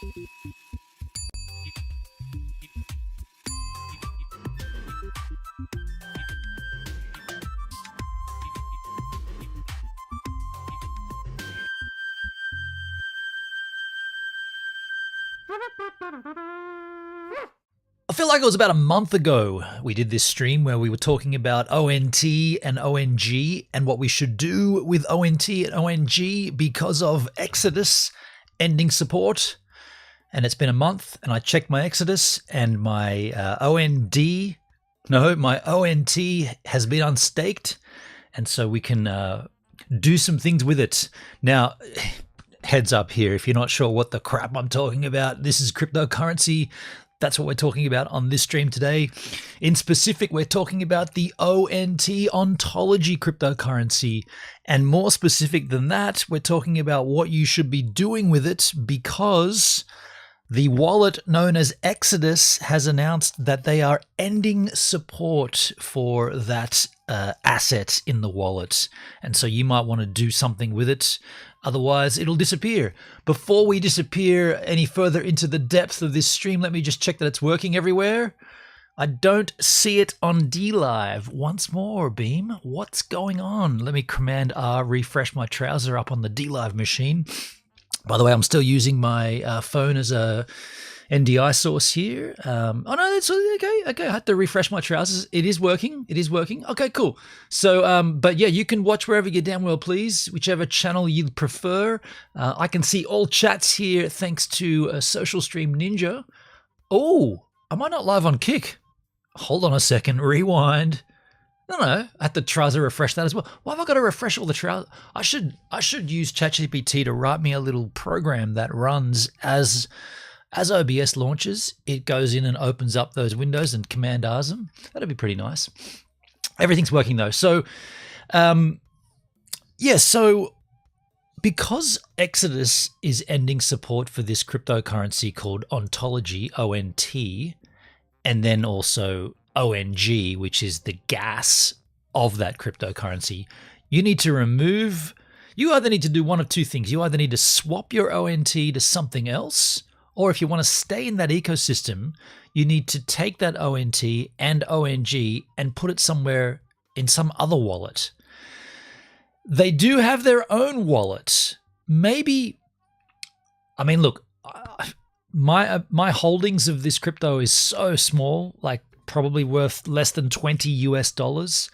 I feel like it was about a month ago we did this stream where we were talking about ONT and ONG and what we should do with ONT and ONG because of Exodus ending support. And it's been a month, and I checked my Exodus, and my ONT has been unstaked, and so we can do some things with it. Now, heads up here, if you're not sure what the crap I'm talking about, this is cryptocurrency. That's what we're talking about on this stream today. In specific, we're talking about the ONT, Ontology cryptocurrency. And more specific than that, we're talking about what you should be doing with it, because the wallet known as Exodus has announced that they are ending support for that asset in the wallet. And so you might want to do something with it. Otherwise, it'll disappear. Before we disappear any further into the depth of this stream, let me just check that it's working everywhere. I don't see it on DLive. Once more, Beam, what's going on? Let me Command R, refresh my browser up on the DLive machine. By the way, I'm still using my phone as a NDI source here. Oh no, that's okay. Okay, I had to refresh my trousers. It is working. It is working. Okay, cool. So, but yeah, you can watch wherever you damn well please, whichever channel you prefer. I can see all chats here thanks to Social Stream Ninja. Oh, am I not live on Kick? Hold on a second. Rewind. No, I had to try to refresh that as well. Why have I got to refresh all the trousers? I should use ChatGPT to write me a little program that runs as OBS launches. It goes in and opens up those windows and Command R's them. That'd be pretty nice. Everything's working though. So, so because Exodus is ending support for this cryptocurrency called Ontology, ONT, and then also ONG, which is the gas of that cryptocurrency, you need to remove, you either need to do one of two things. You either need to swap your ONT to something else, or if you want to stay in that ecosystem, you need to take that ONT and ONG and put it somewhere in some other wallet. They do have their own wallet. Maybe, I mean, look, my holdings of this crypto is so small, like probably worth less than $20.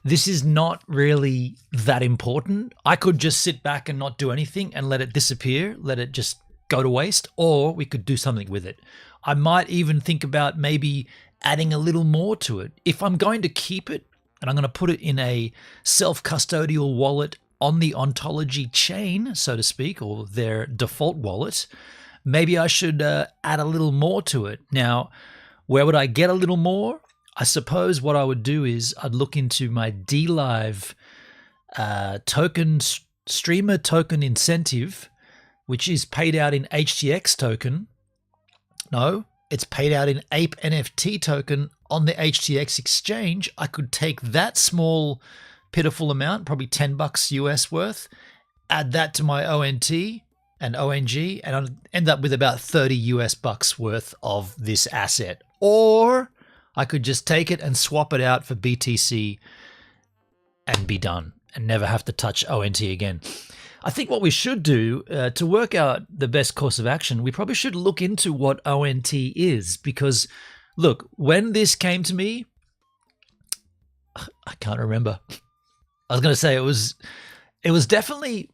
This is not really that important. I could just sit back and not do anything and let it disappear, let it just go to waste, or we could do something with it. I might even think about maybe adding a little more to it. If I'm going to keep it and I'm going to put it in a self-custodial wallet on the Ontology chain, so to speak, or their default wallet, maybe I should add a little more to it. Now, where would I get a little more? I suppose what I would do is I'd look into my DLive streamer token incentive, which is paid out in HTX token. No, it's paid out in Ape NFT token on the HTX exchange. I could take that small, pitiful amount, probably $10 US worth, add that to my ONT and ONG, and I'd end up with about 30 US bucks worth of this asset. Or I could just take it and swap it out for BTC and be done and never have to touch ONT again. I think what we should do to work out the best course of action, we probably should look into what ONT is, because look, when this came to me, I can't remember. I was going to say it was definitely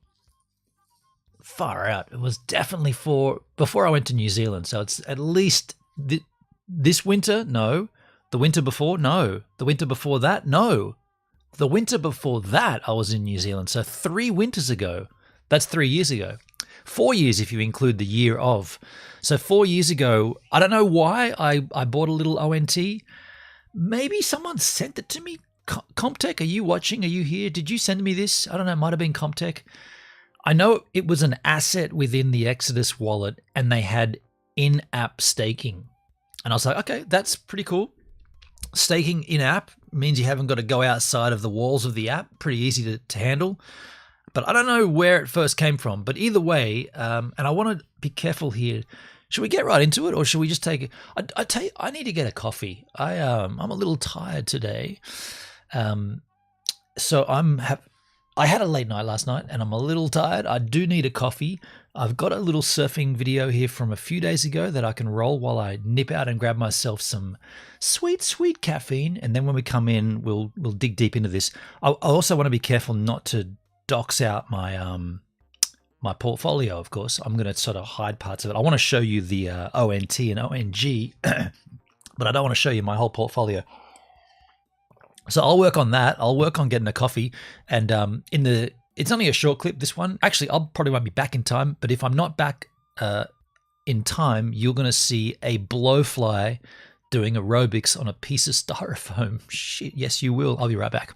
far out. It was definitely before I went to New Zealand. So it's at least this winter, no. The winter before, no. The winter before that, no. The winter before that, I was in New Zealand. So 3 winters ago. That's 3 years ago. 4 years if you include the year of. So 4 years ago, I don't know why I bought a little ONT. Maybe someone sent it to me. Comptech, are you watching? Are you here? Did you send me this? I don't know. It might have been Comptech. I know it was an asset within the Exodus wallet, and they had in-app staking. And I was like, okay, that's pretty cool. Staking in-app means you haven't got to go outside of the walls of the app. Pretty easy to handle. But I don't know where it first came from. But either way, and I want to be careful here, Should we get right into it, or should we just take? I tell you, I need to get a coffee. I'm a little tired today, so I had a late night last night, and I'm a little tired. I do need a coffee. I've got a little surfing video here from a few days ago that I can roll while I nip out and grab myself some sweet caffeine, and then when we come in, we'll dig deep into this. I also want to be careful not to dox out my my portfolio, of course. I'm going to sort of hide parts of it. I want to show you the ONT and ONG, but I don't want to show you my whole portfolio. So I'll work on that. I'll work on getting a coffee. And it's only a short clip, this one. Actually, I'll probably won't be back in time, but if I'm not back in time, you're going to see a blowfly doing aerobics on a piece of styrofoam. Shit, yes, you will. I'll be right back.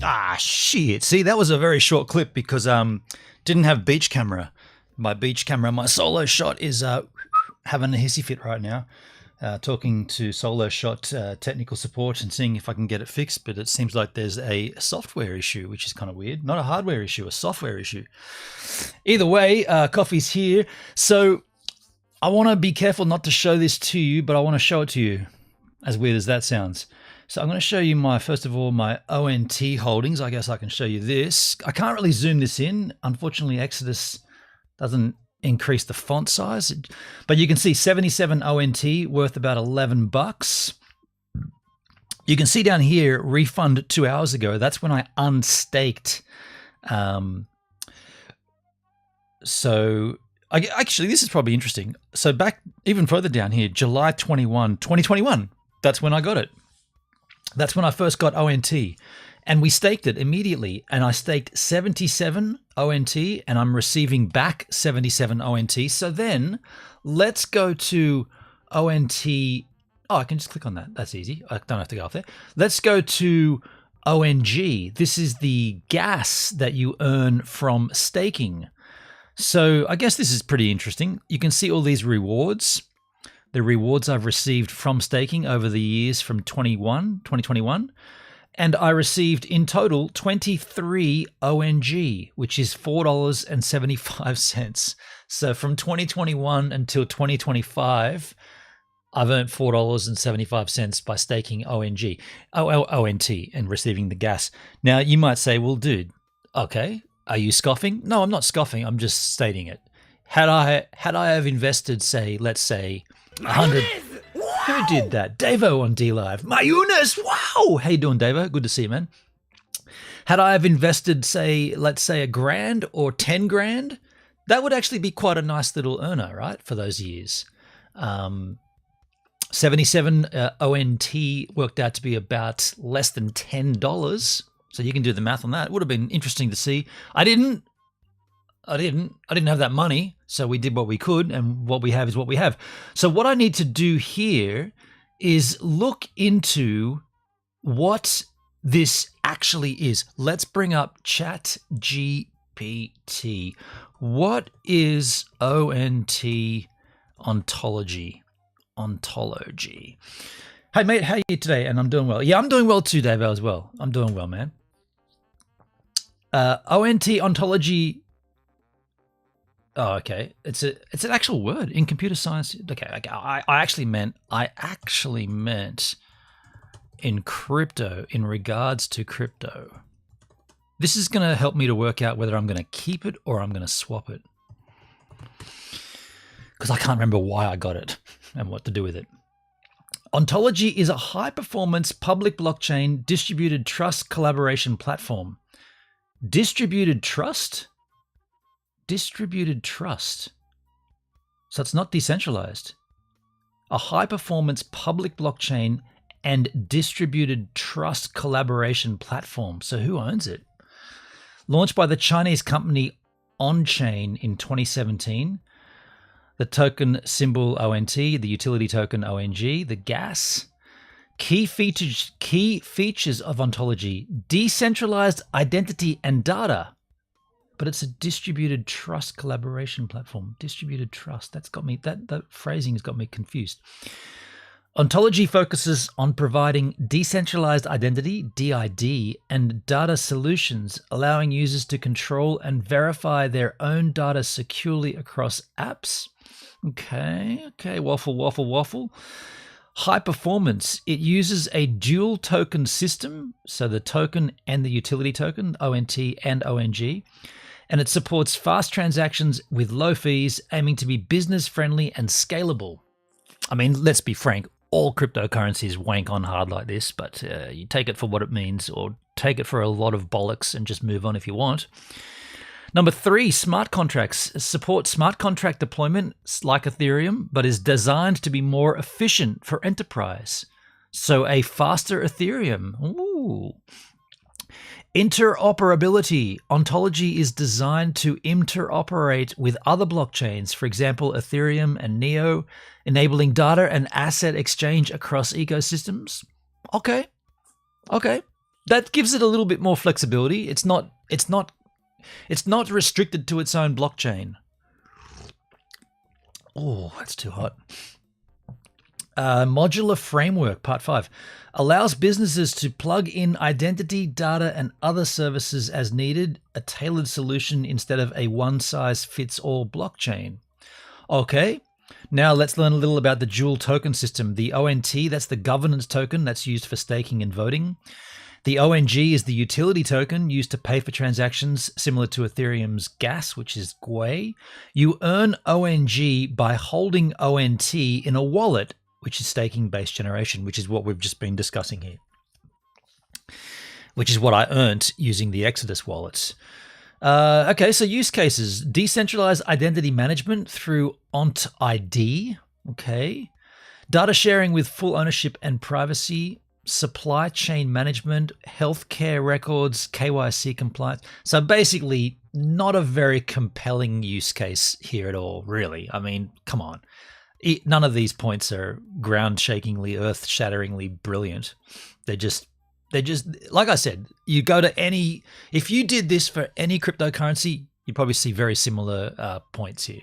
Ah, shit. See, that was a very short clip because didn't have beach camera. My beach camera, my solo shot is having a hissy fit right now. Talking to solo shot technical support and seeing if I can get it fixed, but it seems like there's a software issue, which is kind of weird. Not a hardware issue, a software issue. Either way, coffee's here. So I want to be careful not to show this to you, but I want to show it to you, as weird as that sounds. So I'm going to show you first of all, my ONT holdings. I guess I can show you this. I can't really zoom this in. Unfortunately, Exodus doesn't increase the font size, but you can see 77 ONT worth about $11. You can see down here, refund 2 hours ago. That's when I unstaked. Actually, this is probably interesting. So back even further down here, July 21, 2021, that's when I got it. That's when I first got ONT, and we staked it immediately. And I staked 77 ONT, and I'm receiving back 77 ONT. So then let's go to ONT. Oh, I can just click on that. That's easy. I don't have to go up there. Let's go to ONG. This is the gas that you earn from staking. So I guess this is pretty interesting. You can see all these rewards. The rewards I've received from staking over the years from 2021, and I received in total 23 ONG, which is $4.75. So from 2021 until 2025, I've earned $4.75 by staking ONT and receiving the gas. Now you might say, well, dude, okay, are you scoffing? No, I'm not scoffing. I'm just stating it. Had I have invested, say, let's say 100. Who did that? Davo on D Live. My Eunice. Wow. How you doing, Davo? Good to see you, man. Had I have invested, say, let's say $1,000 or 10 grand, that would actually be quite a nice little earner, right? For those years. 77 ONT worked out to be about less than $10. So you can do the math on that. It would have been interesting to see. I didn't have that money, so we did what we could, and what we have is what we have. So what I need to do here is look into what this actually is. Let's bring up ChatGPT. What is ONT ontology? Ontology. Hey mate, how are you today? And I'm doing well. Yeah, I'm doing well too, Dave, as well. I'm doing well, man. ONT ontology. Oh, okay. It's an actual word in computer science. Okay. I actually meant in crypto, in regards to crypto. This is going to help me to work out whether I'm going to keep it or I'm going to swap it, because I can't remember why I got it and what to do with it. Ontology is a high-performance public blockchain distributed trust collaboration platform. Distributed trust? Distributed trust. So it's not decentralized. A high-performance public blockchain and distributed trust collaboration platform. So who owns it? Launched by the Chinese company OnChain in 2017. The token symbol ONT, the utility token ONG, the gas. Key features of ontology: decentralized identity and data. But it's a distributed trust collaboration platform. Distributed trust. That's got me, that phrasing has got me confused. Ontology focuses on providing decentralized identity, DID, and data solutions, allowing users to control and verify their own data securely across apps. Okay, waffle. High performance. It uses a dual token system, so the token and the utility token, ONT and ONG, and it supports fast transactions with low fees, aiming to be business friendly and scalable. I mean, let's be frank, all cryptocurrencies wank on hard like this, but you take it for what it means, or take it for a lot of bollocks and just move on if you want. Number 3, smart contracts. Support smart contract deployment like Ethereum, but is designed to be more efficient for enterprise. So a faster Ethereum. Ooh. Interoperability. Ontology is designed to interoperate with other blockchains, for example, Ethereum and Neo, enabling data and asset exchange across ecosystems. Okay. That gives it a little bit more flexibility. It's not restricted to its own blockchain. Oh, that's too hot. Modular framework, part 5, allows businesses to plug in identity, data, and other services as needed, a tailored solution instead of a one-size-fits-all blockchain. Okay, now let's learn a little about the dual token system. The ONT, that's the governance token that's used for staking and voting. The ONG is the utility token used to pay for transactions, similar to Ethereum's gas, which is GUI. You earn ONG by holding ONT in a wallet, which is staking-based generation, which is what we've just been discussing here, which is what I earned using the Exodus wallets. Okay, so use cases. Decentralized identity management through ONT ID. Okay. Data sharing with full ownership and privacy. Supply chain management, healthcare records, KYC compliance. So basically, not a very compelling use case here at all, really. I mean, come on. None of these points are ground-shakingly, earth-shatteringly brilliant. They're just, like I said, you go to any, if you did this for any cryptocurrency, you'd probably see very similar points here.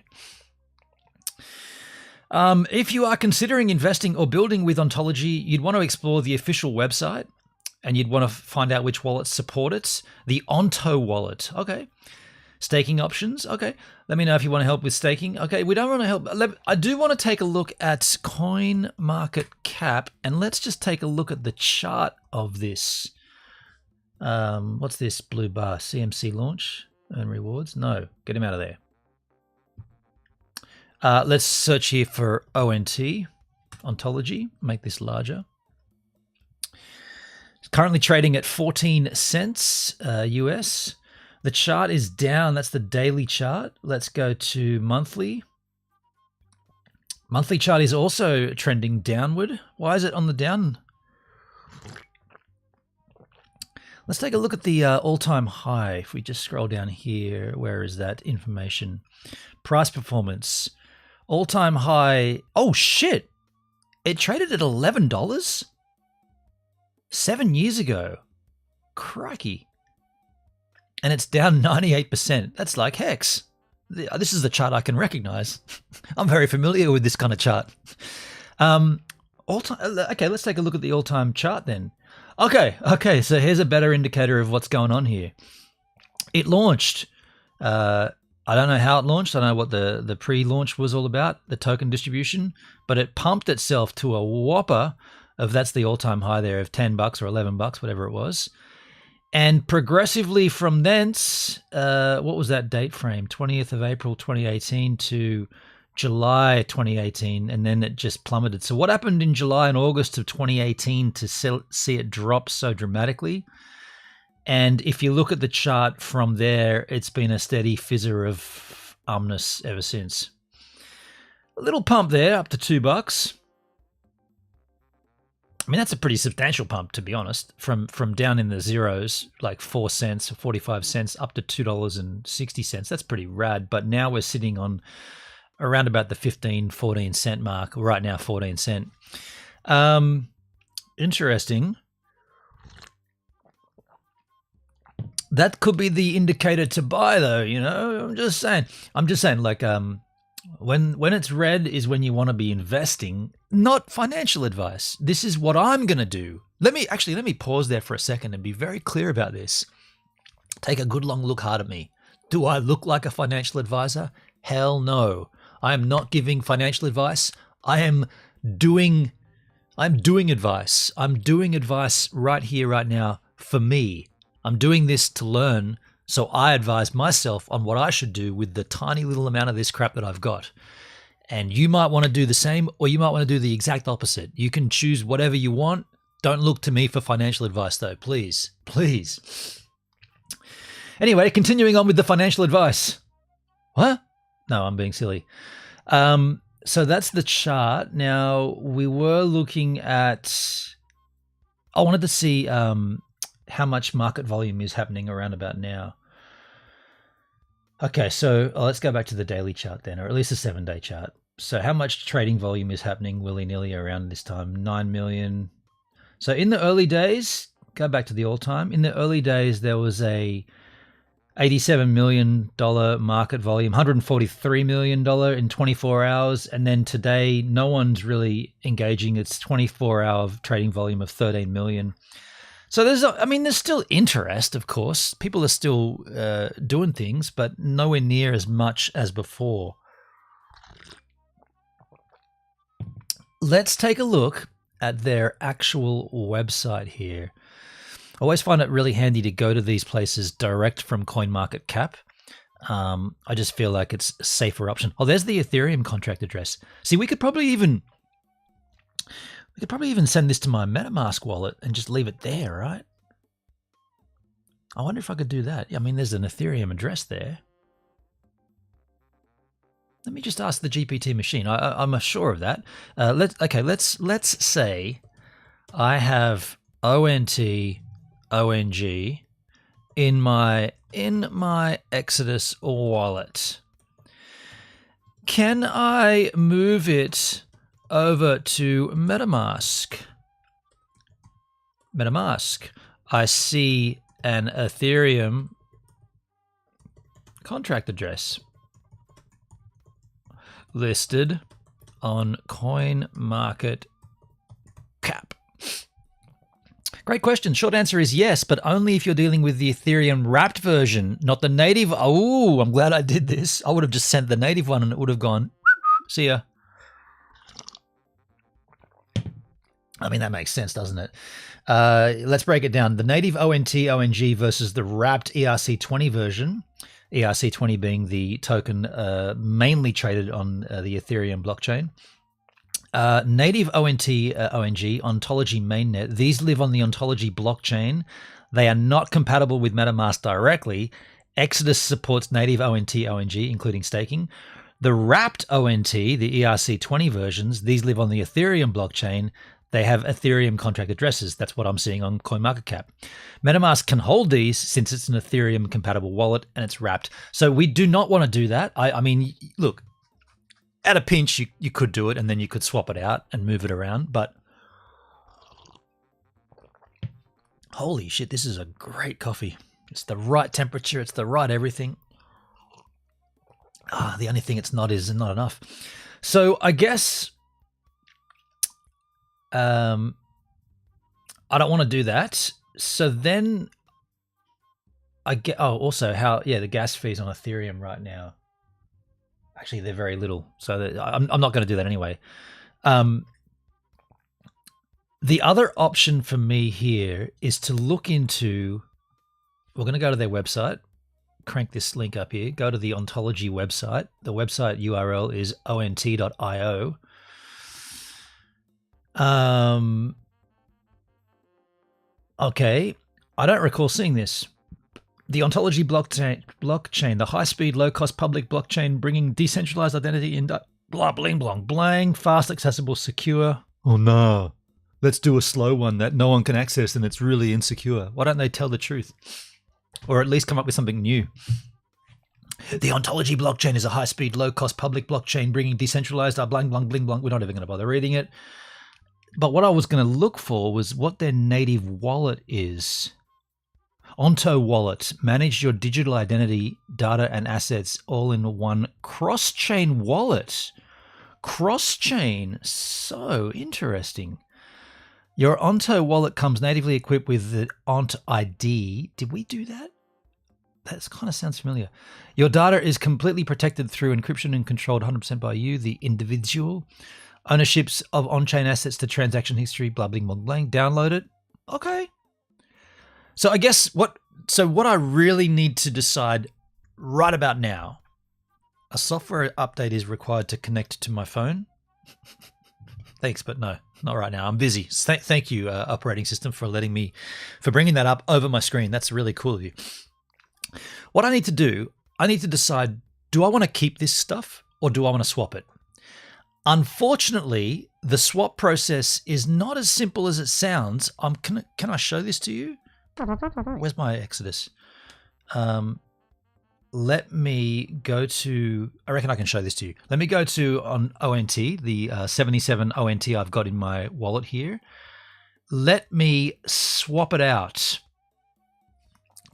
If you are considering investing or building with Ontology, you'd want to explore the official website, and you'd want to find out which wallets support it. The Onto wallet. Okay. Staking options. Okay. Let me know if you want to help with staking. Okay. We don't want to help. I do want to take a look at Coin Market Cap, and let's just take a look at the chart of this. What's this blue bar? CMC launch? Earn rewards? No. Get him out of there. Let's search here for ONT, Ontology, make this larger. It's currently trading at 14 cents US. The chart is down, that's the daily chart. Let's go to monthly Monthly chart is also trending downward. Why is it on the down? Let's take a look at the all-time high. If we just scroll down here, where is that information? Price performance. All-time high. Oh, shit. It traded at $11 7 years ago. Crikey. And it's down 98%. That's like hex. This is the chart I can recognize. I'm very familiar with this kind of chart. Okay, let's take a look at the all-time chart then. Okay, so here's a better indicator of what's going on here. It launched. I don't know how it launched. I don't know what the pre-launch was all about, the token distribution, but it pumped itself to a whopper of, that's the all-time high there, of $10 or $11, whatever it was. And progressively from thence, what was that date frame? 20th of April 2018 to July 2018, and then it just plummeted. So what happened in July and August of 2018 to see it drop so dramatically? And if you look at the chart from there, it's been a steady fizzer of umness ever since. A little pump there up to $2. I mean, that's a pretty substantial pump, to be honest, from down in the zeros, like 4 cents or 45 cents up to $2.60. That's pretty rad. But now we're sitting on around about the 15, 14 cent mark. Right now, 14 cent. Interesting. That could be the indicator to buy, though. You know, I'm just saying, like, when it's red is when you want to be investing, not financial advice. This is what I'm going to do. Let me pause there for a second and be very clear about this. Take a good long look hard at me. Do I look like a financial advisor? Hell no. I am not giving financial advice. I'm doing advice. I'm doing advice right here, right now for me. I'm doing this to learn, so I advise myself on what I should do with the tiny little amount of this crap that I've got. And you might want to do the same, or you might want to do the exact opposite. You can choose whatever you want. Don't look to me for financial advice, though, please. Please. Anyway, continuing on with the financial advice. What? No, I'm being silly. So that's the chart. Now, we were looking at... I wanted to see how much market volume is happening around about now. Okay, so let's go back to the daily chart then, or at least the 7-day chart. So how much trading volume is happening willy-nilly around this time? 9 million. So in the early days, go back to the all-time. In the early days, there was a $87 million market volume, $143 million in 24 hours. And then today, no one's really engaging. It's 24-hour trading volume of 13 million. So there's still interest, of course. People are still doing things, but nowhere near as much as before. Let's take a look at their actual website here. I always find it really handy to go to these places direct from CoinMarketCap. I just feel like it's a safer option. Oh, there's the Ethereum contract address. See, we could probably even send this to my MetaMask wallet and just leave it there, right? I wonder if I could do that. I mean, there's an Ethereum address there. Let me just ask the GPT machine. I'm sure of that. Let's say I have ONT ONG in my Exodus wallet. Can I move it over to MetaMask? I see an Ethereum contract address listed on CoinMarketCap. Great question. Short answer is yes, but only if you're dealing with the Ethereum wrapped version, not the native. Oh, I'm glad I did this. I would have just sent the native one and it would have gone, see ya. I mean, that makes sense, doesn't it? Let's break it down. The native ONT ONG versus the wrapped ERC20 version. ERC20 being the token mainly traded on the Ethereum blockchain. Native ONT ONG, Ontology mainnet, these live on the Ontology blockchain. They are not compatible with MetaMask directly. Exodus supports native ONT ONG, including staking. The wrapped ONT, the ERC20 versions, these live on the Ethereum blockchain. They have Ethereum contract addresses. That's what I'm seeing on CoinMarketCap. MetaMask can hold these since it's an Ethereum compatible wallet and it's wrapped. So we do not want to do that. I mean, look, at a pinch, you could do it and then you could swap it out and move it around. But holy shit, this is a great coffee. It's the right temperature. It's the right everything. The only thing it's not is not enough. So I guess I don't want to do that. So then I get, also the gas fees on Ethereum right now. Actually, they're very little. So I'm not going to do that anyway. The other option for me here is to look into, we're going to go to their website. Crank this link up here. Go to the Ontology website. The website URL is ont.io. Okay, I don't recall seeing this. The Ontology blockchain, the high-speed, low-cost public blockchain, bringing decentralized identity in blah bling blong blang, fast, accessible, secure. Oh no, let's do a slow one that no one can access and it's really insecure. Why don't they tell the truth? Or at least come up with something new. The Ontology blockchain is a high-speed, low-cost public blockchain bringing decentralized blang, blang, bling, blang. We're not even going to bother reading it. But what I was going to look for was what their native wallet is. Onto Wallet. Manage your digital identity, data, and assets all in one cross-chain wallet. Cross-chain. So interesting. Your Onto wallet comes natively equipped with the ONT ID. Did we do that? That kind of sounds familiar. Your data is completely protected through encryption and controlled 100% by you, the individual. Ownerships of on-chain assets to transaction history, blah, blah, blah, blah. Download it. Okay. So I guess what I really need to decide right about now, a software update is required to connect to my phone. Thanks, but no, not right now. I'm busy. Thank you, operating system, for bringing that up over my screen. That's really cool of you. What I need to do, I need to decide, do I want to keep this stuff or do I want to swap it? Unfortunately, the swap process is not as simple as it sounds. Can I show this to you? Where's my Exodus? Let me go to, I reckon I can show this to you. Let me go to ONT, the 77 ONT I've got in my wallet here. Let me swap it out.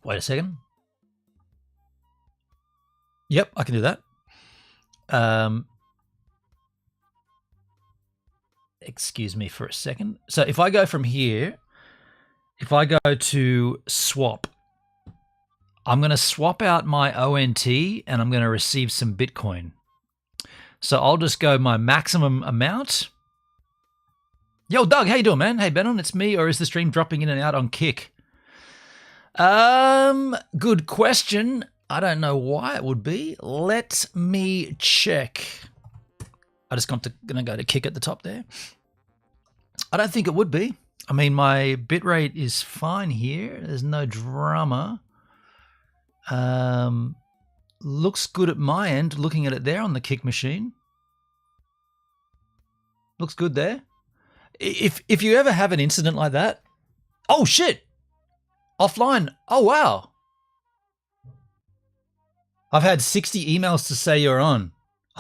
Wait a second. Yep, I can do that. Excuse me for a second. So if I go from here, if I go to swap, I'm going to swap out my ONT and I'm going to receive some Bitcoin. So I'll just go my maximum amount. Yo, Doug, how you doing, man? Hey, Benon, it's me, or is the stream dropping in and out on Kick? Good question. I don't know why it would be. Let me check. I just gonna go to Kick at the top there. I don't think it would be. I mean, my bitrate is fine here. There's no drama. Looks good at my end, looking at it there on the Kick machine. Looks good there. If you ever have an incident like that, oh shit, offline. Oh wow. I've had 60 emails to say you're on.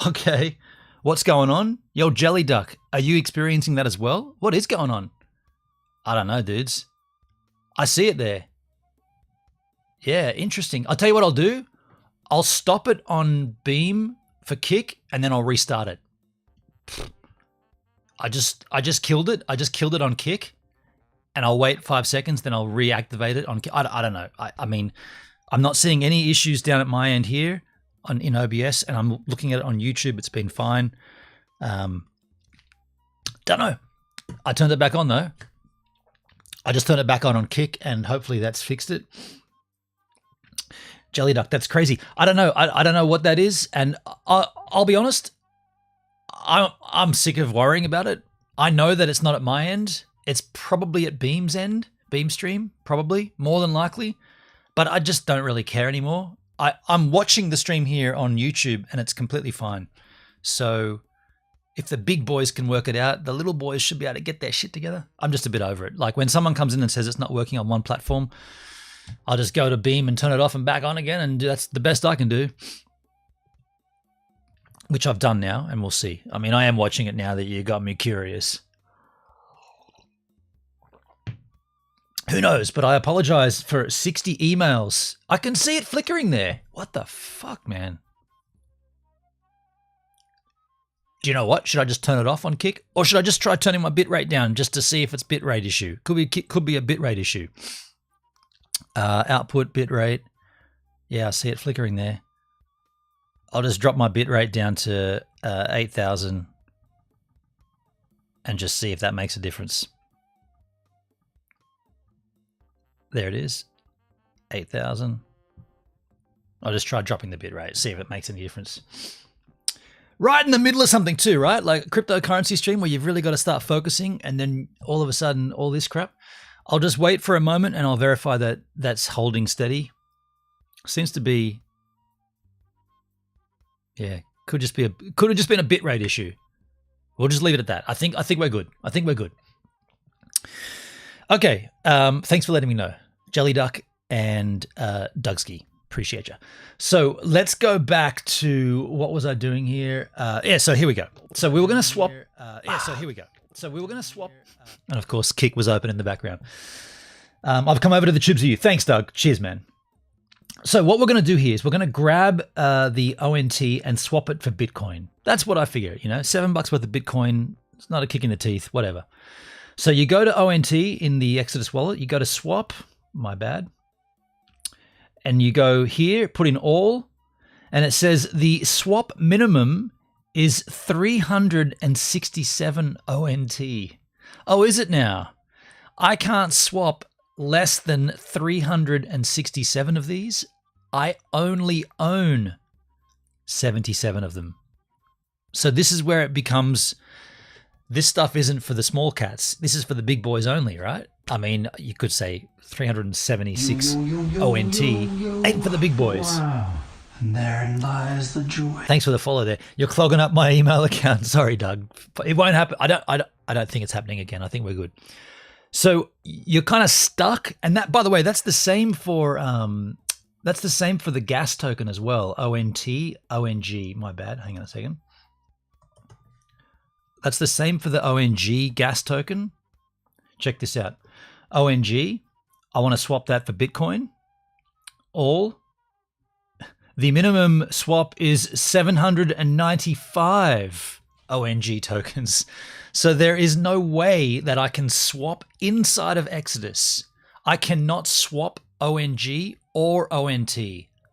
Okay. What's going on? Yo, Jelly Duck, are you experiencing that as well? What is going on? I don't know, dudes. I see it there. Yeah, interesting. I'll tell you what I'll do. I'll stop it on Beam for Kick and then I'll restart it. I just killed it. I just killed it on Kick and I'll wait 5 seconds, then I'll reactivate it on Kick. I don't know. I mean, I'm not seeing any issues down at my end here in OBS, and I'm looking at it on YouTube. It's been fine. Don't know. I turned it back on though. I just turned it back on Kick, and hopefully that's fixed it. Jelly Duck, that's crazy. I don't know. I don't know what that is, and I'll be honest. I'm sick of worrying about it. I know that it's not at my end. It's probably at Beam's end, Beam Stream, probably, more than likely. But I just don't really care anymore. I'm watching the stream here on YouTube and it's completely fine. So if the big boys can work it out, the little boys should be able to get their shit together. I'm just a bit over it. Like when someone comes in and says it's not working on one platform, I'll just go to Beam and turn it off and back on again, and that's the best I can do. Which I've done now, and we'll see. I mean, I am watching it now that you got me curious. Who knows? But I apologize for 60 emails. I can see it flickering there. What the fuck, man? Do you know what? Should I just turn it off on Kick? Or should I just try turning my bitrate down just to see if it's bitrate issue? Could be a bitrate issue. Output bitrate. Yeah, I see it flickering there. I'll just drop my bitrate down to 8,000 and just see if that makes a difference. There it is, 8,000. I'll just try dropping the bitrate, see if it makes any difference. Right in the middle of something too, right? Like a cryptocurrency stream where you've really got to start focusing and then all of a sudden all this crap. I'll just wait for a moment and I'll verify that that's holding steady. Seems to be, yeah, could have just been a bitrate issue. We'll just leave it at that. I think we're good. I think we're good. Okay, thanks for letting me know, Jelly Duck and Dugsky. Appreciate you. So let's go back to what was I doing here? Yeah, so here we go. So we were going to swap. And of course, Kick was open in the background. I've come over to the tubes of you. Thanks, Doug. Cheers, man. So what we're going to do here is we're going to grab the ONT and swap it for Bitcoin. That's what I figure. You know, $7 worth of Bitcoin. It's not a kick in the teeth. Whatever. So you go to ONT in the Exodus wallet. You go to swap. My bad. And you go here, put in all, and it says the swap minimum is 367 ONT. Oh, is it now? I can't swap less than 367 of these. I only own 77 of them. So this is where it becomes, this stuff isn't for the small cats. This is for the big boys only, right? I mean, you could say 376 ONT ain't for the big boys. Wow. And therein lies the joy. Thanks for the follow there. You're clogging up my email account. Sorry, Doug. It won't happen. I don't think it's happening again. I think we're good. So you're kind of stuck, and that, by the way, that's the same for the gas token as well. ONT, ONG. My bad. Hang on a second. That's the same for the ONG gas token. Check this out. ONG. I want to swap that for Bitcoin. All. The minimum swap is 795 ONG tokens. So there is no way that I can swap inside of Exodus. I cannot swap ONG or ONT.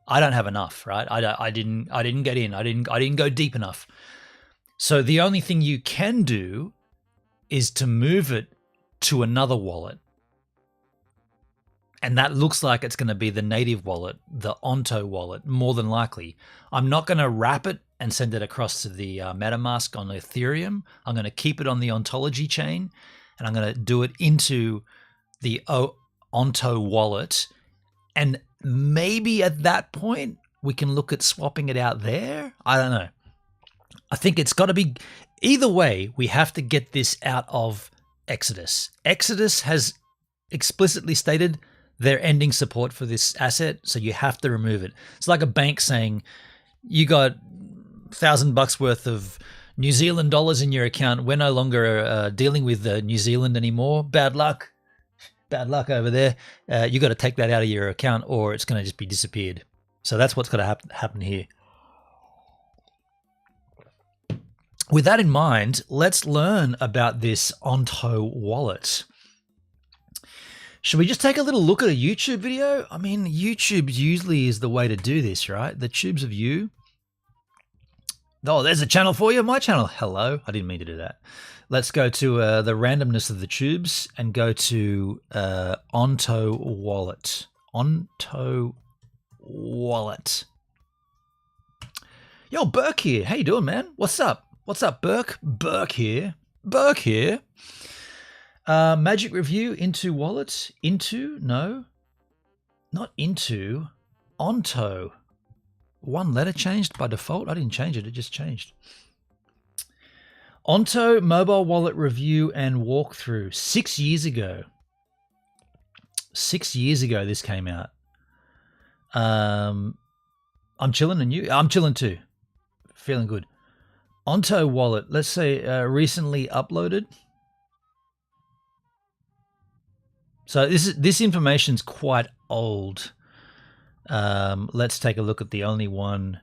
I don't have enough, right? I didn't get in. I didn't go deep enough. So the only thing you can do is to move it to another wallet. And that looks like it's going to be the native wallet, the Onto wallet, more than likely. I'm not going to wrap it and send it across to the MetaMask on Ethereum. I'm going to keep it on the Ontology chain, and I'm going to do it into the Onto wallet. And maybe at that point, we can look at swapping it out there. I don't know. I think it's got to be, either way, we have to get this out of Exodus. Exodus has explicitly stated they're ending support for this asset, so you have to remove it. It's like a bank saying, you got $1,000 worth of New Zealand dollars in your account. We're no longer dealing with New Zealand anymore. Bad luck. Bad luck over there. You got to take that out of your account or it's going to just be disappeared. So that's what's got to happen here. With that in mind, let's learn about this Onto wallet. Should we just take a little look at a YouTube video? I mean, YouTube usually is the way to do this, right? The tubes of you. Oh, there's a channel for you. My channel. Hello. I didn't mean to do that. Let's go to the randomness of the tubes and go to Onto wallet. Onto wallet. Yo, Burke here. How you doing, man? What's up? What's up, Burke? Burke here. Burke here. Magic review into wallet. Into? No. Not into. Onto. one letter changed by default? I didn't change it. It just changed. Onto mobile wallet review and walkthrough 6 years ago. 6 years ago this came out. I'm chilling, and you? I'm chilling too. Feeling good. Onto wallet, let's say recently uploaded. So this information's quite old. Let's take a look at the only one.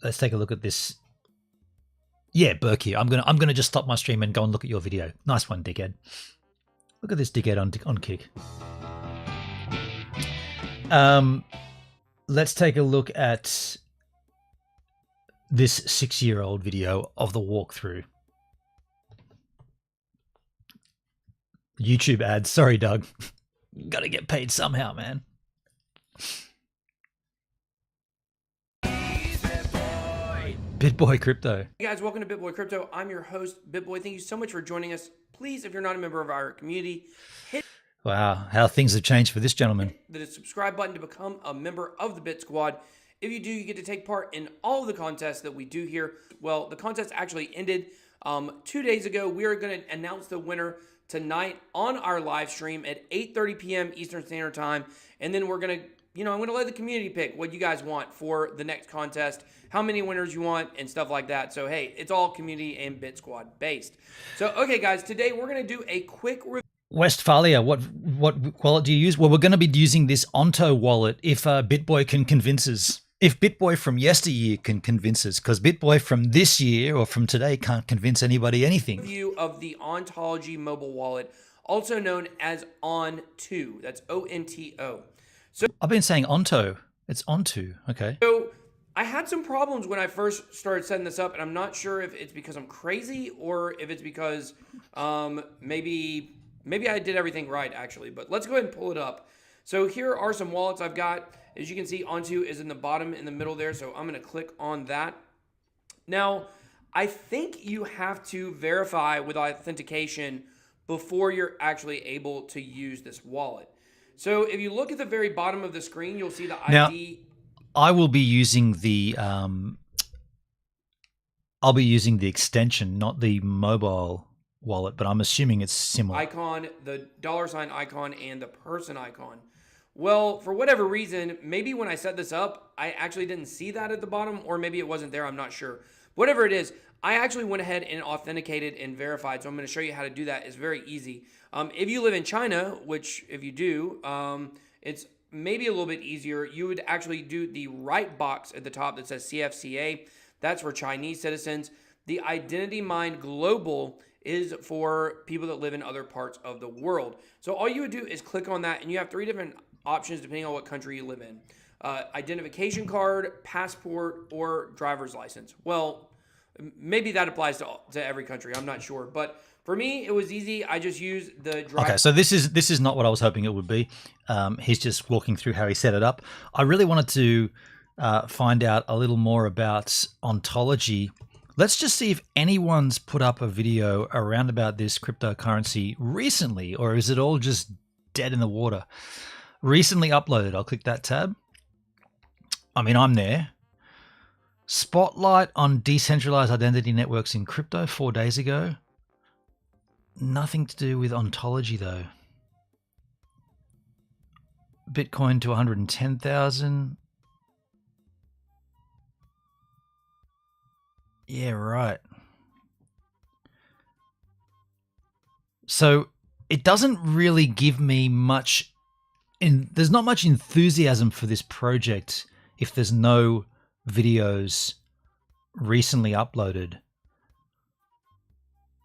Let's take a look at this. Yeah, Berkey. I'm gonna just stop my stream and go and look at your video. Nice one, dickhead. Look at this dickhead on Kick. Let's take a look at this 6-year-old video of the walkthrough. YouTube ads. Sorry, Doug. Gotta get paid somehow, man. BitBoy Crypto. Hey guys, welcome to BitBoy Crypto. I'm your host, BitBoy. Thank you so much for joining us. Please, if you're not a member of our community, hit how things have changed for this gentleman. the subscribe button to become a member of the Bit Squad. If you do, you get to take part in all of the contests that we do here. Well, the contest actually ended 2 days ago. We are going to announce the winner tonight on our live stream at 8:30 p.m. Eastern Standard Time. And then we're going to, I'm going to let the community pick what you guys want for the next contest, how many winners you want, and stuff like that. So, hey, it's all community and Bit Squad based. So, okay, guys, today we're going to do a quick review. Westphalia, what wallet do you use? Well, we're going to be using this Onto wallet if BitBoy can convince us. If BitBoy from yesteryear can convince us, because BitBoy from this year or from today can't convince anybody anything. Review of the Ontology mobile wallet, also known as ONT. That's ONTO. So I've been saying Onto. It's Onto. Okay. So I had some problems when I first started setting this up, and I'm not sure if it's because I'm crazy or if it's because maybe I did everything right, actually. But let's go ahead and pull it up. So here are some wallets I've got. As you can see, Onto is in the bottom, in the middle there, so I'm going to click on that. Now, I think you have to verify with authentication before you're actually able to use this wallet. So if you look at the very bottom of the screen, you'll see the ID. I will be using the I'll be using the extension, not the mobile wallet, but I'm assuming it's similar. Icon, the $ icon, and the person icon. Well, for whatever reason, maybe when I set this up, I actually didn't see that at the bottom, or maybe it wasn't there, I'm not sure. Whatever it is, I actually went ahead and authenticated and verified, so I'm going to show you how to do that. It's very easy. If you live in China, which if you do, it's maybe a little bit easier. You would actually do the right box at the top that says CFCA. That's for Chinese citizens. The Identity Mine Global is for people that live in other parts of the world. So all you would do is click on that, and you have 3 different options depending on what country you live in. Identification card, passport, or driver's license. Well, maybe that applies to every country. I'm not sure. But for me, it was easy. I just used the Okay, so this is not what I was hoping it would be. He's just walking through how he set it up. I really wanted to find out a little more about Ontology. Let's just see if anyone's put up a video around about this cryptocurrency recently, or is it all just dead in the water? Recently uploaded. I'll click that tab. I mean, I'm there. Spotlight on decentralized identity networks in crypto 4 days ago. Nothing to do with Ontology though. Bitcoin to 110,000. Yeah, right. So it doesn't really give me much. There's not much enthusiasm for this project if there's no videos recently uploaded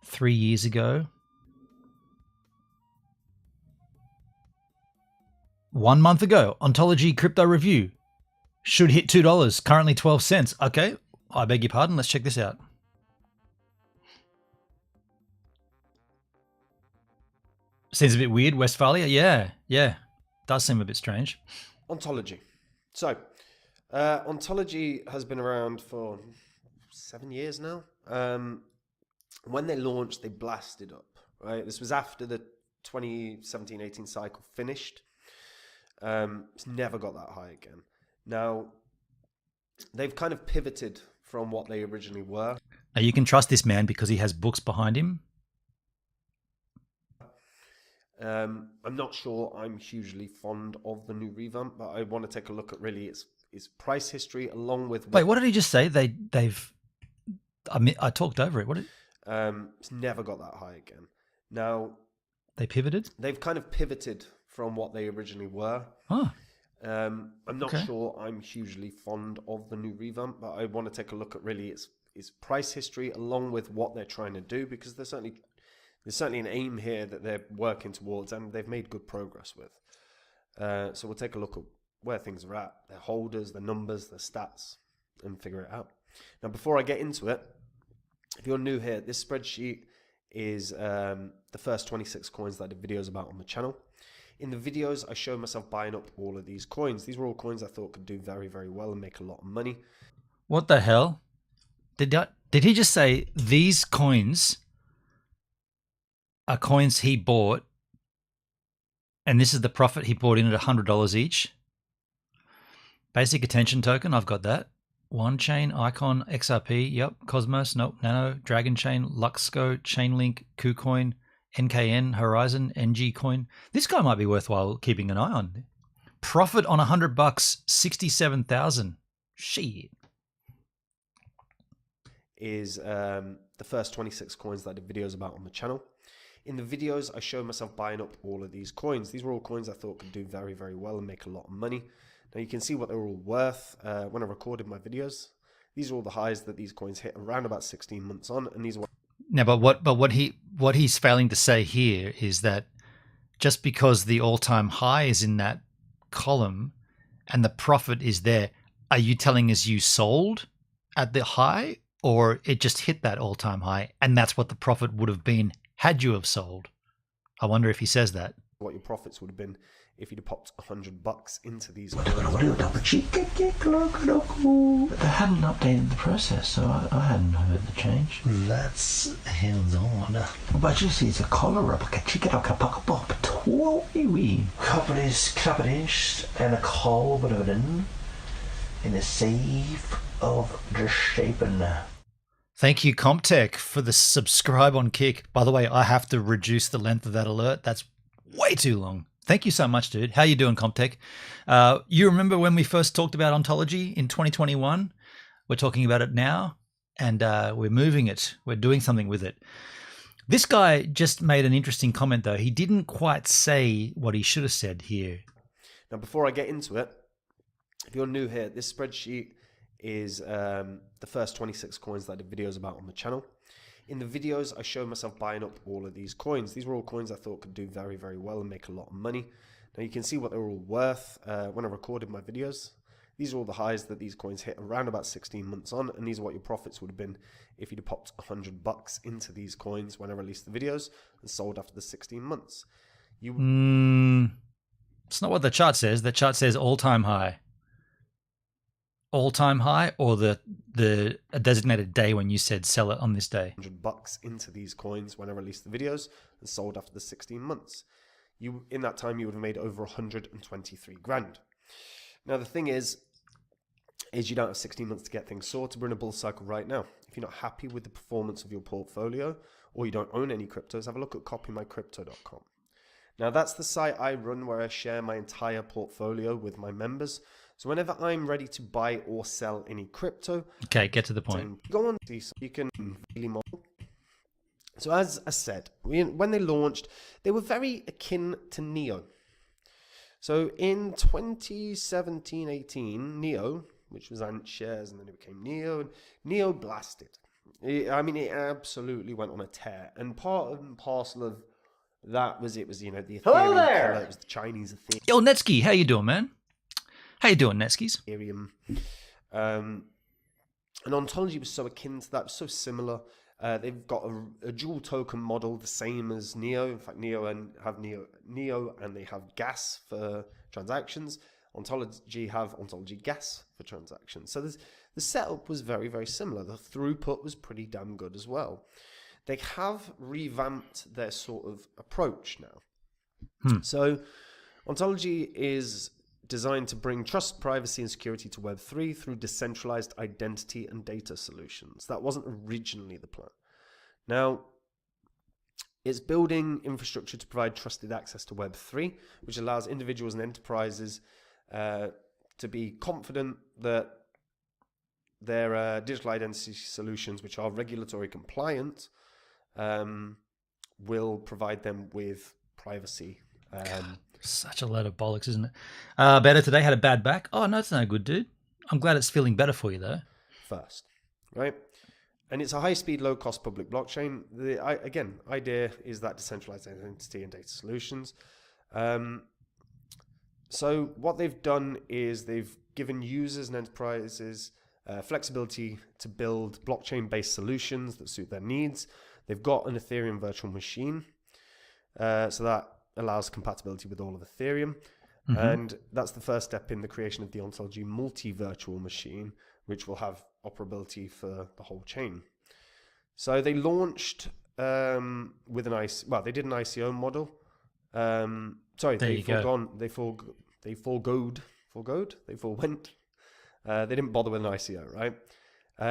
3 years ago. 1 month ago, Ontology crypto review should hit $2, currently 12 cents. Okay, I beg your pardon. Let's check this out. Seems a bit weird, Westphalia. Yeah. Does seem a bit strange. Ontology. So, Ontology has been around for 7 years now. When they launched, they blasted up, right? This was after the 2017-18 cycle finished. It's never got that high again. Now, they've kind of pivoted from what they originally were. Now you can trust this man because he has books behind him. I'm not sure I'm hugely fond of the new revamp, but I want to take a look at really its price history along with... Wait, what did he just say? They've... I mean, I talked over it. What did... It's never got that high again. Now... They pivoted? They've kind of pivoted from what they originally were. Oh. I'm not sure I'm hugely fond of the new revamp, but I want to take a look at really its price history along with what they're trying to do, because there's certainly an aim here that they're working towards and they've made good progress with. So we'll take a look at where things are at, their holders, their numbers, their stats, and figure it out. Now, before I get into it, if you're new here, this spreadsheet is the first 26 coins that I did videos about on the channel. In the videos, I showed myself buying up all of these coins. These were all coins I thought could do very, very well and make a lot of money. What the hell? Did he just say these coins are coins he bought and this is the profit he bought in at $100 each? Basic attention token, I've got that. One chain, Icon, XRP, yep. Cosmos, nope. Nano, Dragon Chain, Luxco, Chainlink, KuCoin, NKN, Horizon, NG Coin. This guy might be worthwhile keeping an eye on. Profit on $100, 67,000. Shit. Is the first 26 coins that I did videos about on the channel. In the videos, I showed myself buying up all of these coins. These were all coins I thought could do very, very well and make a lot of money. Now you can see what they were all worth when I recorded my videos. These are all the highs that these coins hit around about 16 months on, and these were... Now, but what he's failing to say here is that just because the all-time high is in that column and the profit is there, are you telling us you sold at the high, or it just hit that all-time high and that's what the profit would have been had you have sold? I wonder if he says that. What your profits would have been if you'd have popped $100 into these But coins. they hadn't updated the process, so I hadn't heard the change. That's hands-on. But you see, it's a collar up, Companies, and a call would have been in the safe of the shaping. Thank you, Comptech, for the subscribe on Kick. By the way, I have to reduce the length of that alert. That's way too long. Thank you so much, dude. How you doing, Comptech? You remember when we first talked about Ontology in 2021? We're talking about it now, and we're moving it. We're doing something with it. This guy just made an interesting comment, though. He didn't quite say what he should have said here. Now, before I get into it, if you're new here, this spreadsheet is the first 26 coins that I did videos about on the channel. In the videos, I showed myself buying up all of these coins. These were all coins I thought could do very, very well and make a lot of money. Now you can see what they were all worth when I recorded my videos. These are all the highs that these coins hit around about 16 months on, and these are what your profits would have been if you'd have popped $100 into these coins when I released the videos and sold after the 16 months. It's not what the chart says. The chart says all-time high. All-time high, or a designated day when you said sell it on this day? $100 into these coins when I released the videos and sold after the 16 months. In that time, you would have made over 123 grand. Now, the thing is you don't have 16 months to get things sorted. We're in a bull cycle right now. If you're not happy with the performance of your portfolio, or you don't own any cryptos, have a look at copymycrypto.com. Now, that's the site I run where I share my entire portfolio with my members. So whenever I'm ready to buy or sell any crypto... Okay, get to the point. Go on, you can really model. So as I said, when they launched, they were very akin to Neo. So in 2017-18, Neo, which was Ant shares, and then it became Neo, and Neo blasted. It absolutely went on a tear. And part and parcel of that was the Ethereum killer, it was the Chinese Ethereum. Yo, Netsky, how you doing, man? How you doing, Netskis? And Ontology was so akin to that, so similar. They've got a dual token model, the same as Neo. In fact, Neo and they have gas for transactions. Ontology have Ontology gas for transactions. So the setup was very, very similar. The throughput was pretty damn good as well. They have revamped their sort of approach now. So Ontology is designed to bring trust, privacy, and security to Web3 through decentralized identity and data solutions. That wasn't originally the plan. Now, it's building infrastructure to provide trusted access to Web3, which allows individuals and enterprises to be confident that their digital identity solutions, which are regulatory compliant, will provide them with privacy. Such a load of bollocks, isn't it? Better today had a bad back. Oh, no, it's no good, dude. I'm glad it's feeling better for you, though. First, right? And it's a high-speed, low-cost public blockchain. The idea is that decentralized identity and data solutions. So what they've done is they've given users and enterprises flexibility to build blockchain-based solutions that suit their needs. They've got an Ethereum virtual machine, so that allows compatibility with all of Ethereum. And that's the first step in the creation of the Ontology multi-virtual machine, which will have operability for the whole chain. So they launched with an they did an ICO model. They forewent. They didn't bother with an ICO, right?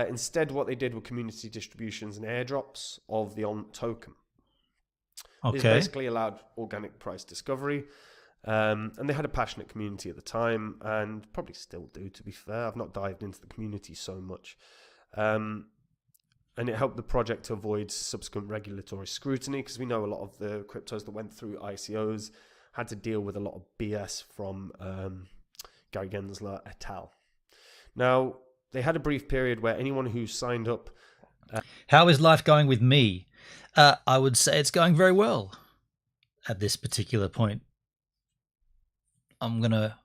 Instead, what they did were community distributions and airdrops of the ONT token. This basically allowed organic price discovery. And they had a passionate community at the time, and probably still do, to be fair. I've not dived into the community so much. And it helped the project to avoid subsequent regulatory scrutiny, because we know a lot of the cryptos that went through ICOs had to deal with a lot of BS from Gary Gensler et al. Now, they had a brief period where anyone who signed up... How is life going with me? I would say it's going very well at this particular point. I'm going to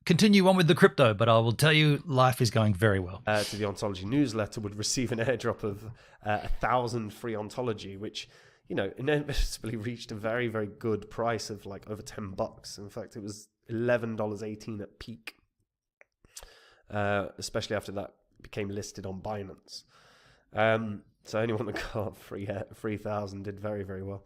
continue on with the crypto, but I will tell you life is going very well. To the Ontology newsletter would receive an airdrop of 1,000 free Ontology, which, inevitably reached a very, very good price of like over $10. In fact, it was $11.18 at peak, especially after that became listed on Binance. So anyone that got 3,000 did very, very well.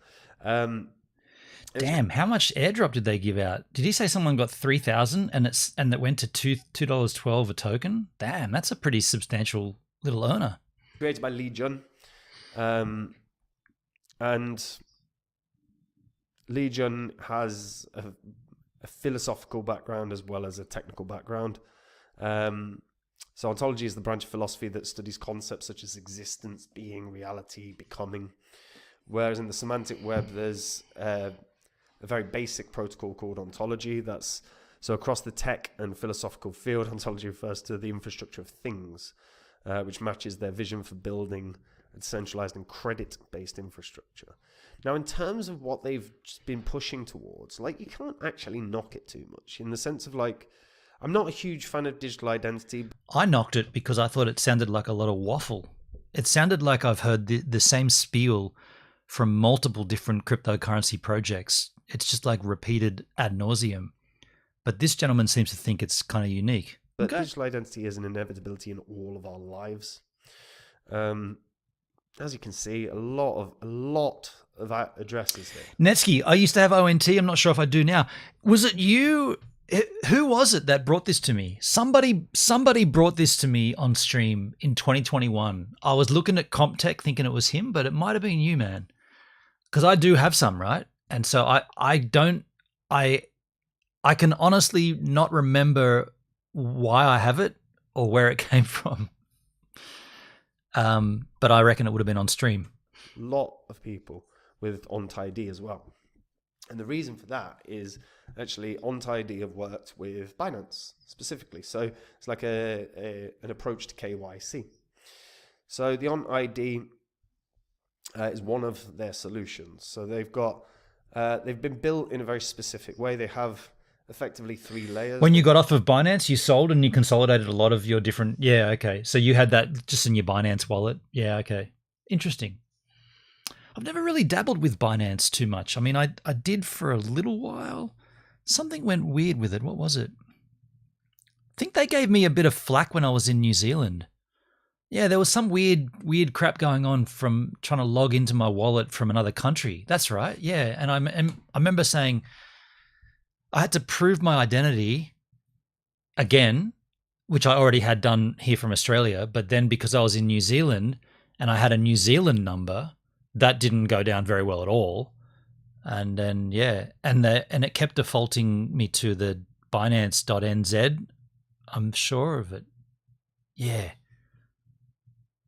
Damn, how much airdrop did they give out? Did he say someone got 3,000 and that went to $2.12 a token? Damn, that's a pretty substantial little earner. Created by Lee Jun. And Lee Jun has a philosophical background as well as a technical background. So ontology is the branch of philosophy that studies concepts such as existence, being, reality, becoming. Whereas in the semantic web, there's a very basic protocol called ontology. So across the tech and philosophical field, ontology refers to the infrastructure of things, which matches their vision for building a decentralized and credit-based infrastructure. Now, in terms of what they've just been pushing towards, you can't actually knock it too much in the sense of I'm not a huge fan of digital identity. I knocked it because I thought it sounded like a lot of waffle. It sounded like I've heard the same spiel from multiple different cryptocurrency projects. It's just repeated ad nauseum. But this gentleman seems to think it's kind of unique. But digital identity is an inevitability in all of our lives. As you can see, a lot of addresses here. Netsky, I used to have ONT. I'm not sure if I do now. Was it you? Who was it that brought this to me? Somebody brought this to me on stream in 2021. I was looking at CompTech thinking it was him, but it might have been you, man. Because I do have some, right? And so I can honestly not remember why I have it or where it came from. But I reckon it would have been on stream. A lot of people with OntID as well. And the reason for that is actually OntID have worked with Binance specifically. So it's like an approach to KYC. So the OntID is one of their solutions. So they've been built in a very specific way. They have effectively 3 layers. When you got off of Binance, you sold and you consolidated a lot of your different... Yeah, okay. So you had that just in your Binance wallet. Yeah, okay. Interesting. I've never really dabbled with Binance too much. I mean, I did for a little while. Something went weird with it. What was it? I think they gave me a bit of flack when I was in New Zealand. Yeah, there was some weird crap going on from trying to log into my wallet from another country. That's right. Yeah, and I remember saying I had to prove my identity again, which I already had done here from Australia, but then because I was in New Zealand and I had a New Zealand number, that didn't go down very well at all. And then and it kept defaulting me to the Binance.nz. I'm sure of it. Yeah.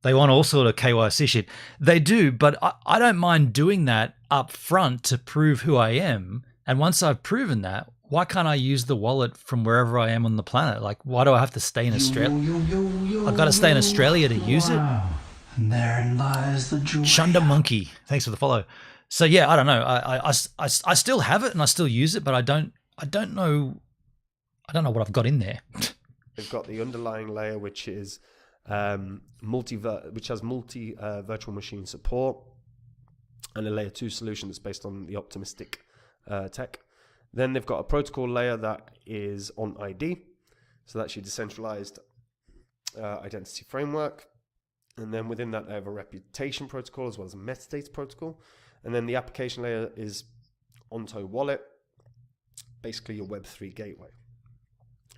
They want all sort of KYC shit. They do, but I don't mind doing that up front to prove who I am. And once I've proven that, why can't I use the wallet from wherever I am on the planet? Like, why do I have to stay in Australia? I've got to stay in Australia to use it. And therein lies the joy. Shunda Monkey, thanks for the follow. So yeah, I don't know. I still have it and I still use it, but I don't know what I've got in there. They've got the underlying layer, which is which has multi virtual machine support, and a layer 2 solution that's based on the optimistic tech. Then they've got a protocol layer that is on ID, so that's your decentralized identity framework. And then within that, they have a reputation protocol as well as a metadata protocol. And then the application layer is Onto Wallet, basically your Web3 gateway.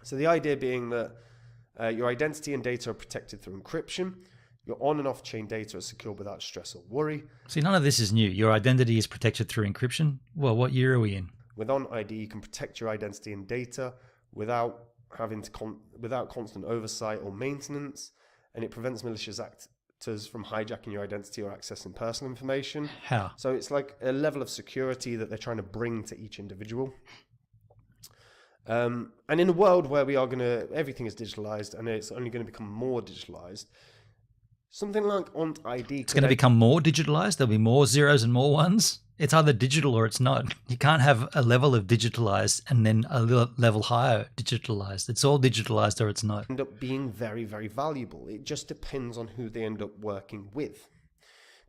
So the idea being that your identity and data are protected through encryption. Your on and off chain data are secured without stress or worry. See, none of this is new. Your identity is protected through encryption. Well, what year are we in? With OnID, you can protect your identity and data without having to without constant oversight or maintenance, and it prevents malicious actors from hijacking your identity or accessing personal information. How? So it's like a level of security that they're trying to bring to each individual. And in a world where everything is digitalized and it's only going to become more digitalized, something like OntID. It's going to become more digitalized. There'll be more zeros and more ones. It's either digital or it's not. You can't have a level of digitalized and then a level higher digitalized. It's all digitalized or it's not. End up being very, very valuable. It just depends on who they end up working with.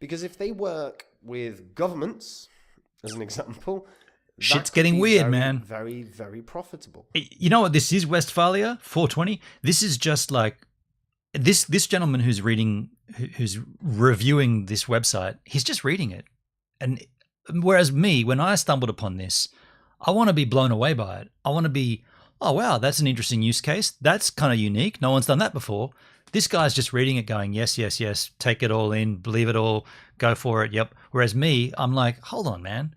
Because if they work with governments, as an example, shit's getting weird, man. Very, very profitable. You know what this is, Westphalia 420? This is just like this gentleman who's reviewing this website. He's just reading it, and whereas me, when I stumbled upon this, I want to be blown away by it. I want to be, oh wow, that's an interesting use case. That's kind of unique. No one's done that before. This guy's just reading it, going yes, yes, yes. Take it all in, believe it all, go for it. Yep. Whereas me, I'm like, hold on, man.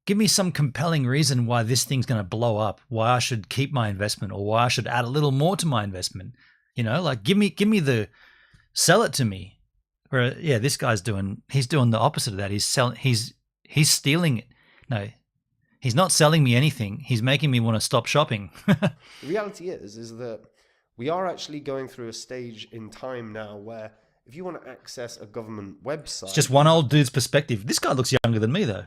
Give me some compelling reason why this thing's going to blow up, why I should keep my investment, or why I should add a little more to my investment. You know, like give me sell it to me. Where yeah, this guy's doing the opposite of that. He's stealing it. No, he's not selling me anything. He's making me want to stop shopping. The reality is that we are actually going through a stage in time now where if you want to access a government website, it's just one old dude's perspective. This guy looks younger than me though.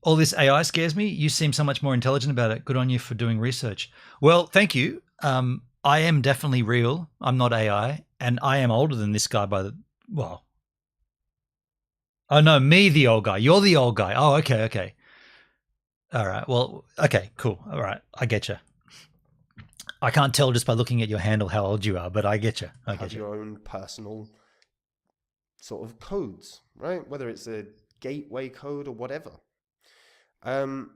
All this AI scares me. You seem so much more intelligent about it. Good on you for doing research. Well, thank you. I am definitely real. I'm not AI, and I am older than this guy Oh no, me the old guy. You're the old guy. Oh, okay. All right. Well, okay, cool. All right, I get you. I can't tell just by looking at your handle how old you are, but I get you. Have your own personal sort of codes, right? Whether it's a gateway code or whatever. And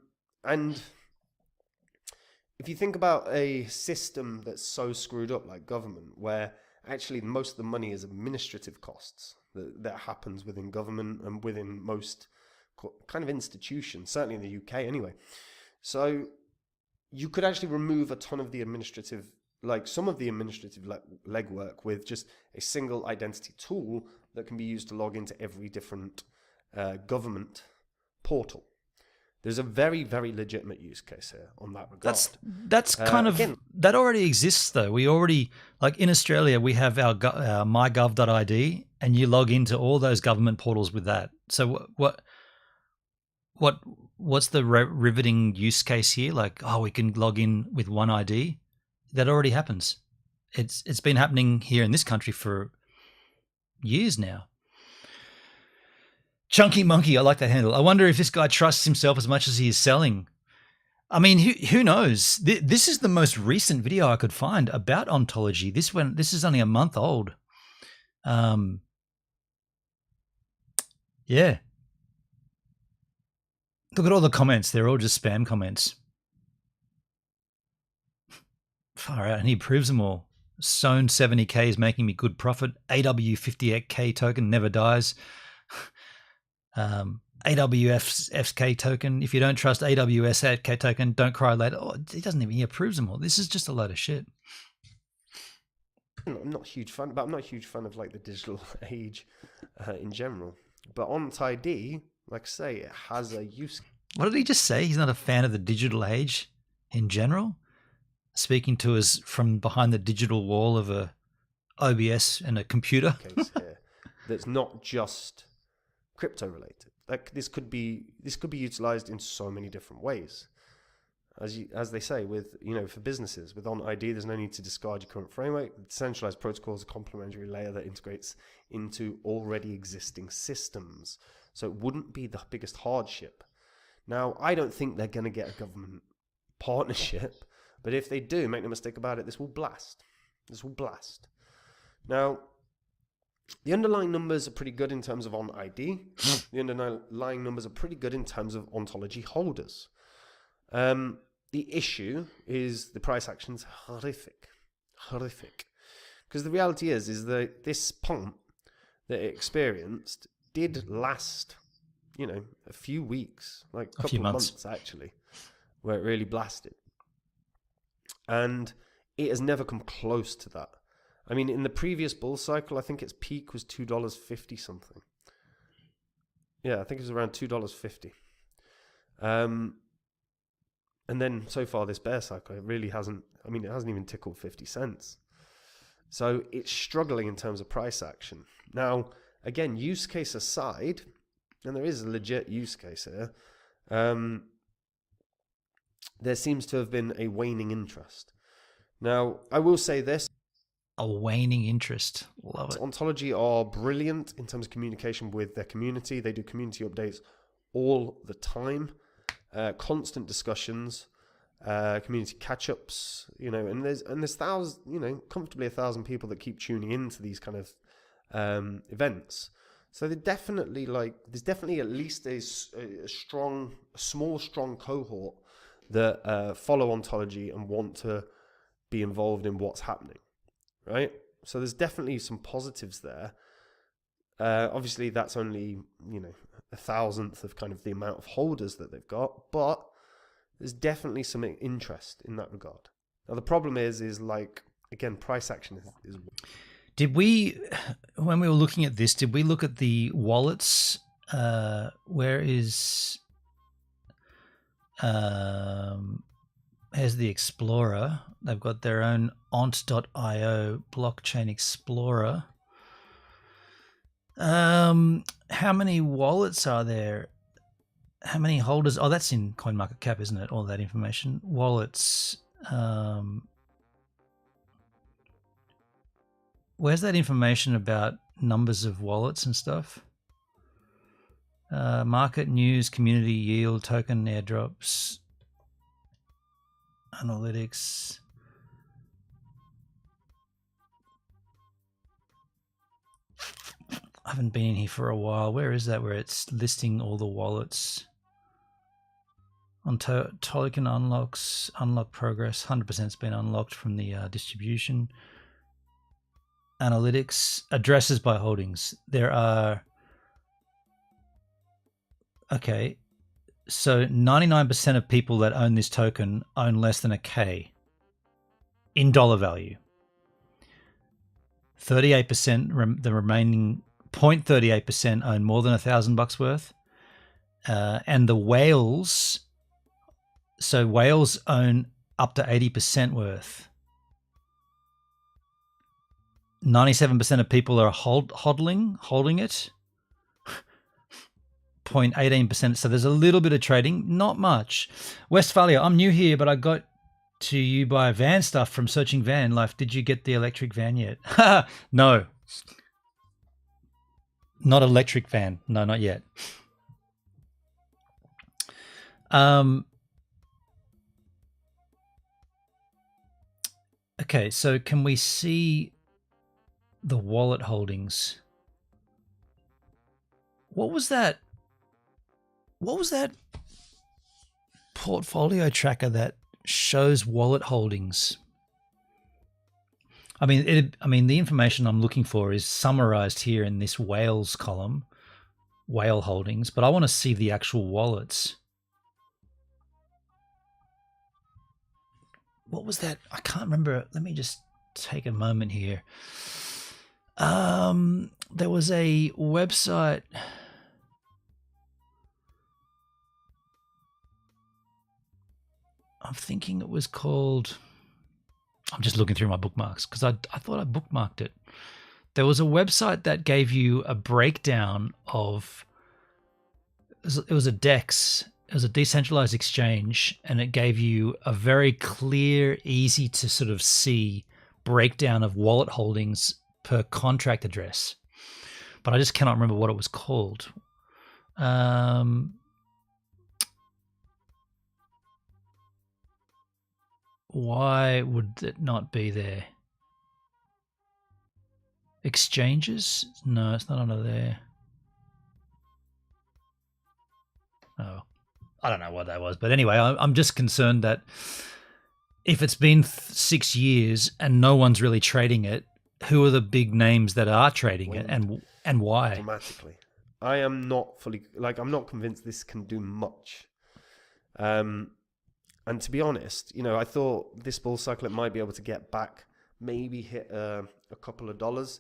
if you think about a system that's so screwed up like government, where actually most of the money is administrative costs that happens within government and within most kind of institutions, certainly in the UK anyway. So you could actually remove a ton of the administrative, like some of the administrative legwork with just a single identity tool that can be used to log into every different government portal. There's a very, very legitimate use case here on that regard. That's kind of, that already exists though. We already, like in Australia, we have our mygov.id and you log into all those government portals with that. So what's the riveting use case here? Like, oh, we can log in with one ID. That already happens. It's been happening here in this country for years now. Chunky Monkey, I like that handle. I wonder if this guy trusts himself as much as he is selling. I mean, who knows? This is the most recent video I could find about ontology. This is only a month old. Yeah. Look at all the comments. They're all just spam comments. Far out. And he proves them all. Sown 70K is making me good profit. AW58K token never dies. AWFK token. If you don't trust AWSK token, don't cry later. Oh, he doesn't even, he approves them all. This is just a load of shit. I'm not a huge fan, but I'm not a huge fan of like the digital age in general. But ONT, like I say, it has a use. What did he just say? He's not a fan of the digital age in general? Speaking to us from behind the digital wall of a OBS and a computer. Case here that's not just crypto related. Like this could be utilized in so many different ways. As they say, with for businesses with ONT, there's no need to discard your current framework. The decentralized protocol is a complementary layer that integrates into already existing systems, so it wouldn't be the biggest hardship. Now, I don't think they're going to get a government partnership, but if they do, make no mistake about it, this will blast. This will blast. Now, the underlying numbers are pretty good in terms of ONT. The underlying numbers are pretty good in terms of ontology holders. The issue is the price action's horrific. Because the reality is that this pump that it experienced did last, a few weeks, like a couple of months actually, where it really blasted. And it has never come close to that. I mean, in the previous bull cycle, I think its peak was $2.50 something. Yeah, I think it was around $2.50. And then so far this bear cycle, it really hasn't, it hasn't even tickled 50 cents. So it's struggling in terms of price action. Now, again, use case aside, and there is a legit use case here, there seems to have been a waning interest. Now, I will say this. A waning interest. Love it. Ontology are brilliant in terms of communication with their community. They do community updates all the time. Constant discussions, community catch-ups, and there's thousands, comfortably 1,000 people that keep tuning into these kind of events. So there's definitely at least a strong cohort that follow Ontology and want to be involved in what's happening, right? So there's definitely some positives there. Obviously, that's only 1,000th of kind of the amount of holders that they've got, but there's definitely some interest in that regard. Now, the problem is again, price action is. Did we, when we were looking at this, did we look at the wallets? Where is, here's the Explorer. They've got their own ont.io blockchain explorer. How many wallets are there? How many holders? Oh, that's in CoinMarketCap, isn't it? All that information. Wallets. Where's that information about numbers of wallets and stuff? Market news, community yield, token airdrops, analytics. I haven't been in here for a while. Where is that? Where it's listing all the wallets. On token unlocks, unlock progress, 100% has been unlocked from the distribution. Analytics, addresses by holdings. There are, okay, so 99% of people that own this token own less than a K in dollar value. 38%, the remaining 0.38% own more than $1,000 worth. And the whales, so whales own up to 80% worth. 97% of people are holding it. 0.18%. So there's a little bit of trading, not much. Westphalia, I'm new here, but I got to you buy van stuff from Searching Van Life. Did you get the electric van yet? No. Not electric van. No, not yet. Okay, so can we see the wallet holdings. What was that? What was that portfolio tracker that shows wallet holdings? I mean, the information I'm looking for is summarized here in this whales column, whale holdings, but I want to see the actual wallets. What was that? I can't remember. Let me just take a moment here. There was a website. I'm thinking it was called, I'm just looking through my bookmarks because I thought I bookmarked it. There was a website that gave you a breakdown of, it was a DEX, it was a decentralized exchange, and it gave you a very clear, easy to sort of see breakdown of wallet holdings per contract address. But I just cannot remember what it was called. Why would it not be there? Exchanges? No, it's not under there. Oh, I don't know what that was. But anyway, I'm just concerned that if it's been 6 years and no one's really trading it, who are the big names that are trading it, and why? Dramatically. I am not fully, I'm not convinced this can do much. And to be honest, I thought this bull cycle, it might be able to get back, maybe hit a couple of dollars.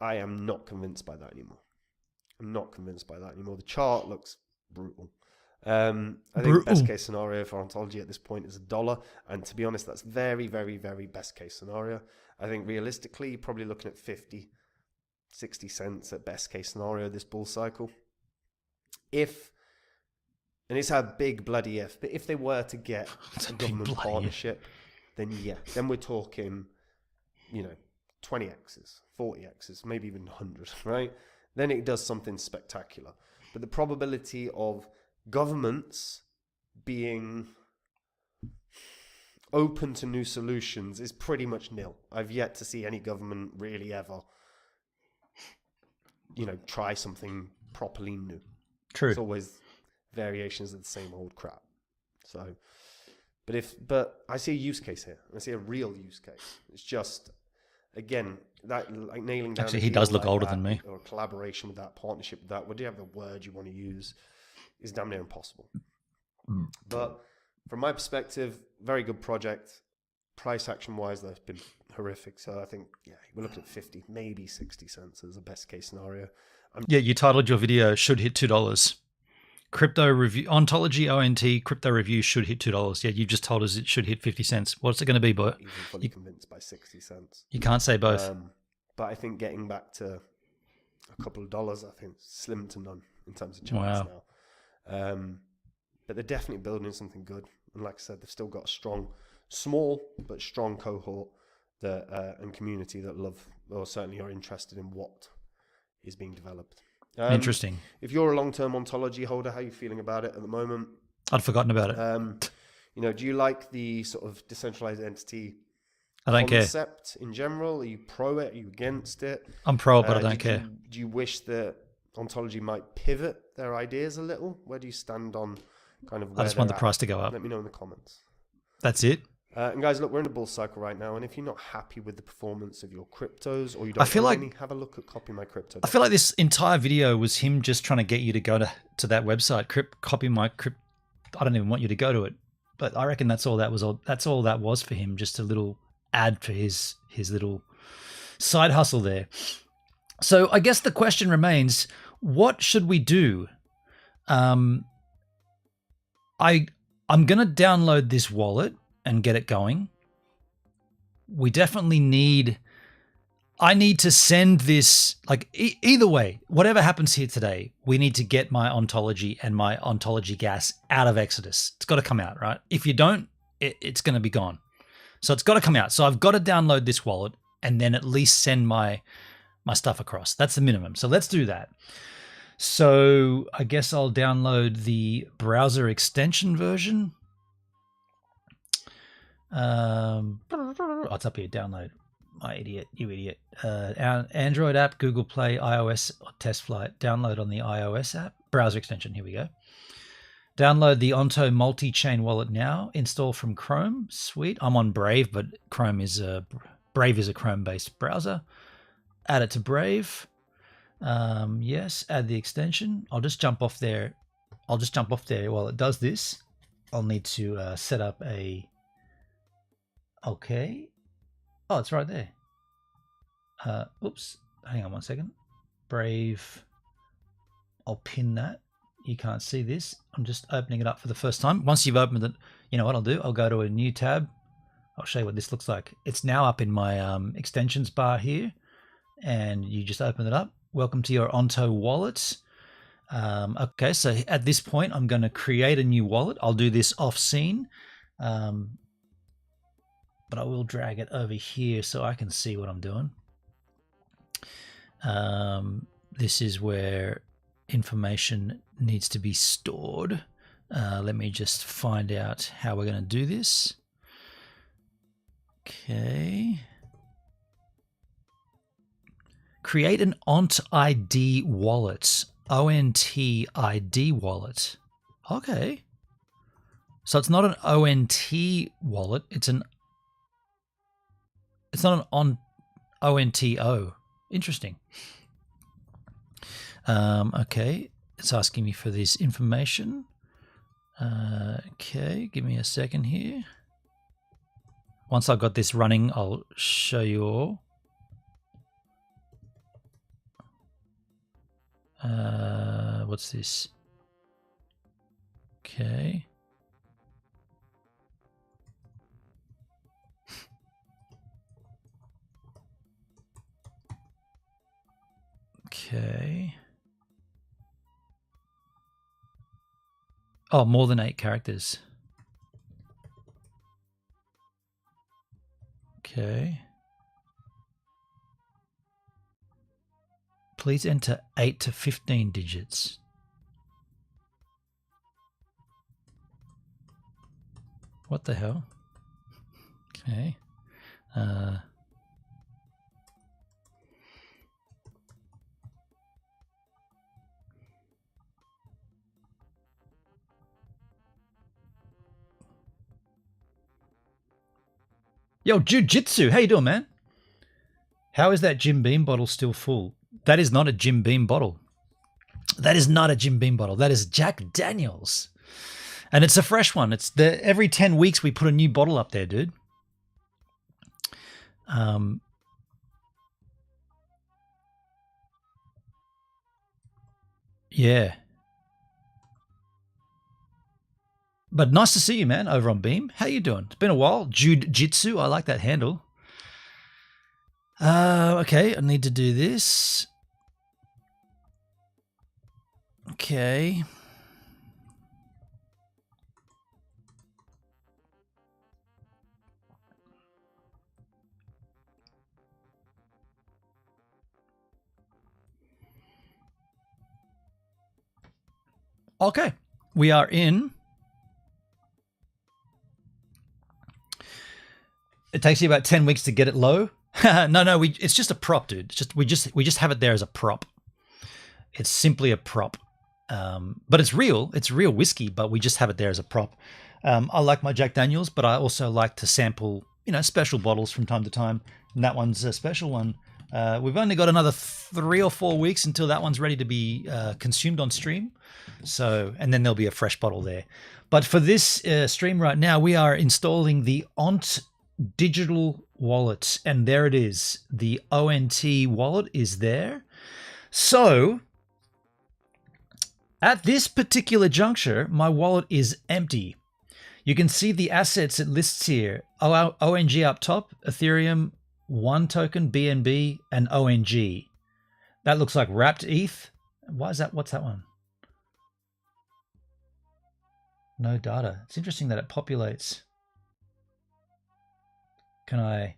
I am not convinced by that anymore. The chart looks brutal. I think best case scenario for Ontology at this point is $1. And to be honest, that's very, very, very best case scenario. I think realistically, you're probably looking at 50, 60 cents at best case scenario this bull cycle. And it's a big bloody if, but if they were to get a government partnership, then then we're talking, 20x's, 40x's, maybe even 100, right? Then it does something spectacular. But the probability of governments being open to new solutions is pretty much nil. I've yet to see any government really ever, try something properly new. True. It's always variations of the same old crap. So, but I see a use case here. I see a real use case. It's just, again, that like nailing down. Actually, he does look older than me. Or a collaboration with that, partnership with that, whatever you have the word you want to use, is damn near impossible. But from my perspective, very good project. Price action wise, that's been horrific. So I think, we're looking at 50, maybe 60 cents as a best case scenario. You titled your video "Should Hit $2." Crypto review, Ontology ONT crypto review should hit $2. Yeah, you just told us it should hit 50 cents. What's it going to be, boy? Even fully convinced by 60 cents. You can't say both. But I think getting back to a couple of dollars, I think slim to none in terms of chance now. But they're definitely building something good. And like I said, they've still got a small but strong cohort that and community that love or certainly are interested in what is being developed. Interesting. If you're a long-term Ontology holder, how are you feeling about it at the moment? I'd forgotten about it. Do you like the sort of decentralized entity I don't concept in general? Are you pro it? Are you against it? I'm pro it, but I don't care. Do you wish that Ontology might pivot their ideas a little? Where do you stand on kind of where I just want the price to go up. Let me know in the comments. That's it. And guys, look, we're in a bull cycle right now, and if you're not happy with the performance of your cryptos, or you don't have any, have a look at Copy My Crypto. I feel like this entire video was him just trying to get you to go to that website, Copy My Crypto. I don't even want you to go to it, but I reckon that's all that was for him, just a little ad for his little side hustle there. So I guess the question remains, what should we do? I'm going to download this wallet and get it going. We definitely I need to send this, either way, whatever happens here today, we need to get my Ontology and my Ontology gas out of Exodus. It's got to come out, right? If you don't, it's going to be gone. So it's got to come out. So I've got to download this wallet and then at least send my stuff across. That's the minimum. So let's do that. So I guess I'll download the browser extension version. It's up here, download. My idiot, you idiot. Our Android app, Google Play, iOS, or test flight. Download on the iOS app. Browser extension, here we go. Download the Onto multi-chain wallet now. Install from Chrome. Sweet. I'm on Brave, but Brave is a Chrome-based browser. Add it to Brave. Yes, add the extension. I'll just jump off there. While it does this. I'll need to set up a... Okay. Oh, it's right there. Oops. Hang on one second. Brave. I'll pin that. You can't see this. I'm just opening it up for the first time. Once you've opened it, you know what I'll do? I'll go to a new tab. I'll show you what this looks like. It's now up in my extensions bar here. And you just open it up. Welcome to your Onto wallet. Okay, so at this point, I'm going to create a new wallet. I'll do this off scene. But I will drag it over here so I can see what I'm doing. This is where information needs to be stored. Let me just find out how we're going to do this. Okay. Create an ONT ID wallet. ONT ID wallet. Okay. So it's not an ONT wallet. It's not an ONTO. Interesting. Okay. It's asking me for this information. Okay. Give me a second here. Once I've got this running, I'll show you all. What's this? Okay. Okay. Oh, more than 8 characters. Okay. Please enter 8 to 15 digits. What the hell? Okay. Yo, Jiu-Jitsu, how you doing, man? How is that Jim Beam bottle still full? That is not a Jim Beam bottle. That is not a Jim Beam bottle. That is Jack Daniels. And it's a fresh one. It's every 10 weeks we put a new bottle up there, dude. Yeah. But nice to see you, man, over on Beam. How you doing? It's been a while. Jiu-Jitsu, I like that handle. Okay, I need to do this. Okay. Okay, we are in. It takes you about 10 weeks to get it low. No, it's just a prop, dude. It's just we just have it there as a prop. It's simply a prop. But it's real. It's real whiskey, but we just have it there as a prop. I like my Jack Daniels, but I also like to sample, special bottles from time to time. And that one's a special one. We've only got another 3 or 4 weeks until that one's ready to be consumed on stream. So, and then there'll be a fresh bottle there. But for this stream right now, we are installing the ONT digital wallet, and there it is. The ONT wallet is there. So at this particular juncture, my wallet is empty. You can see the assets it lists here. ONG up top, Ethereum, 1 token, BNB, and ONG. That looks like wrapped ETH. Why is that? What's that one? No data. It's interesting that it populates. Can I?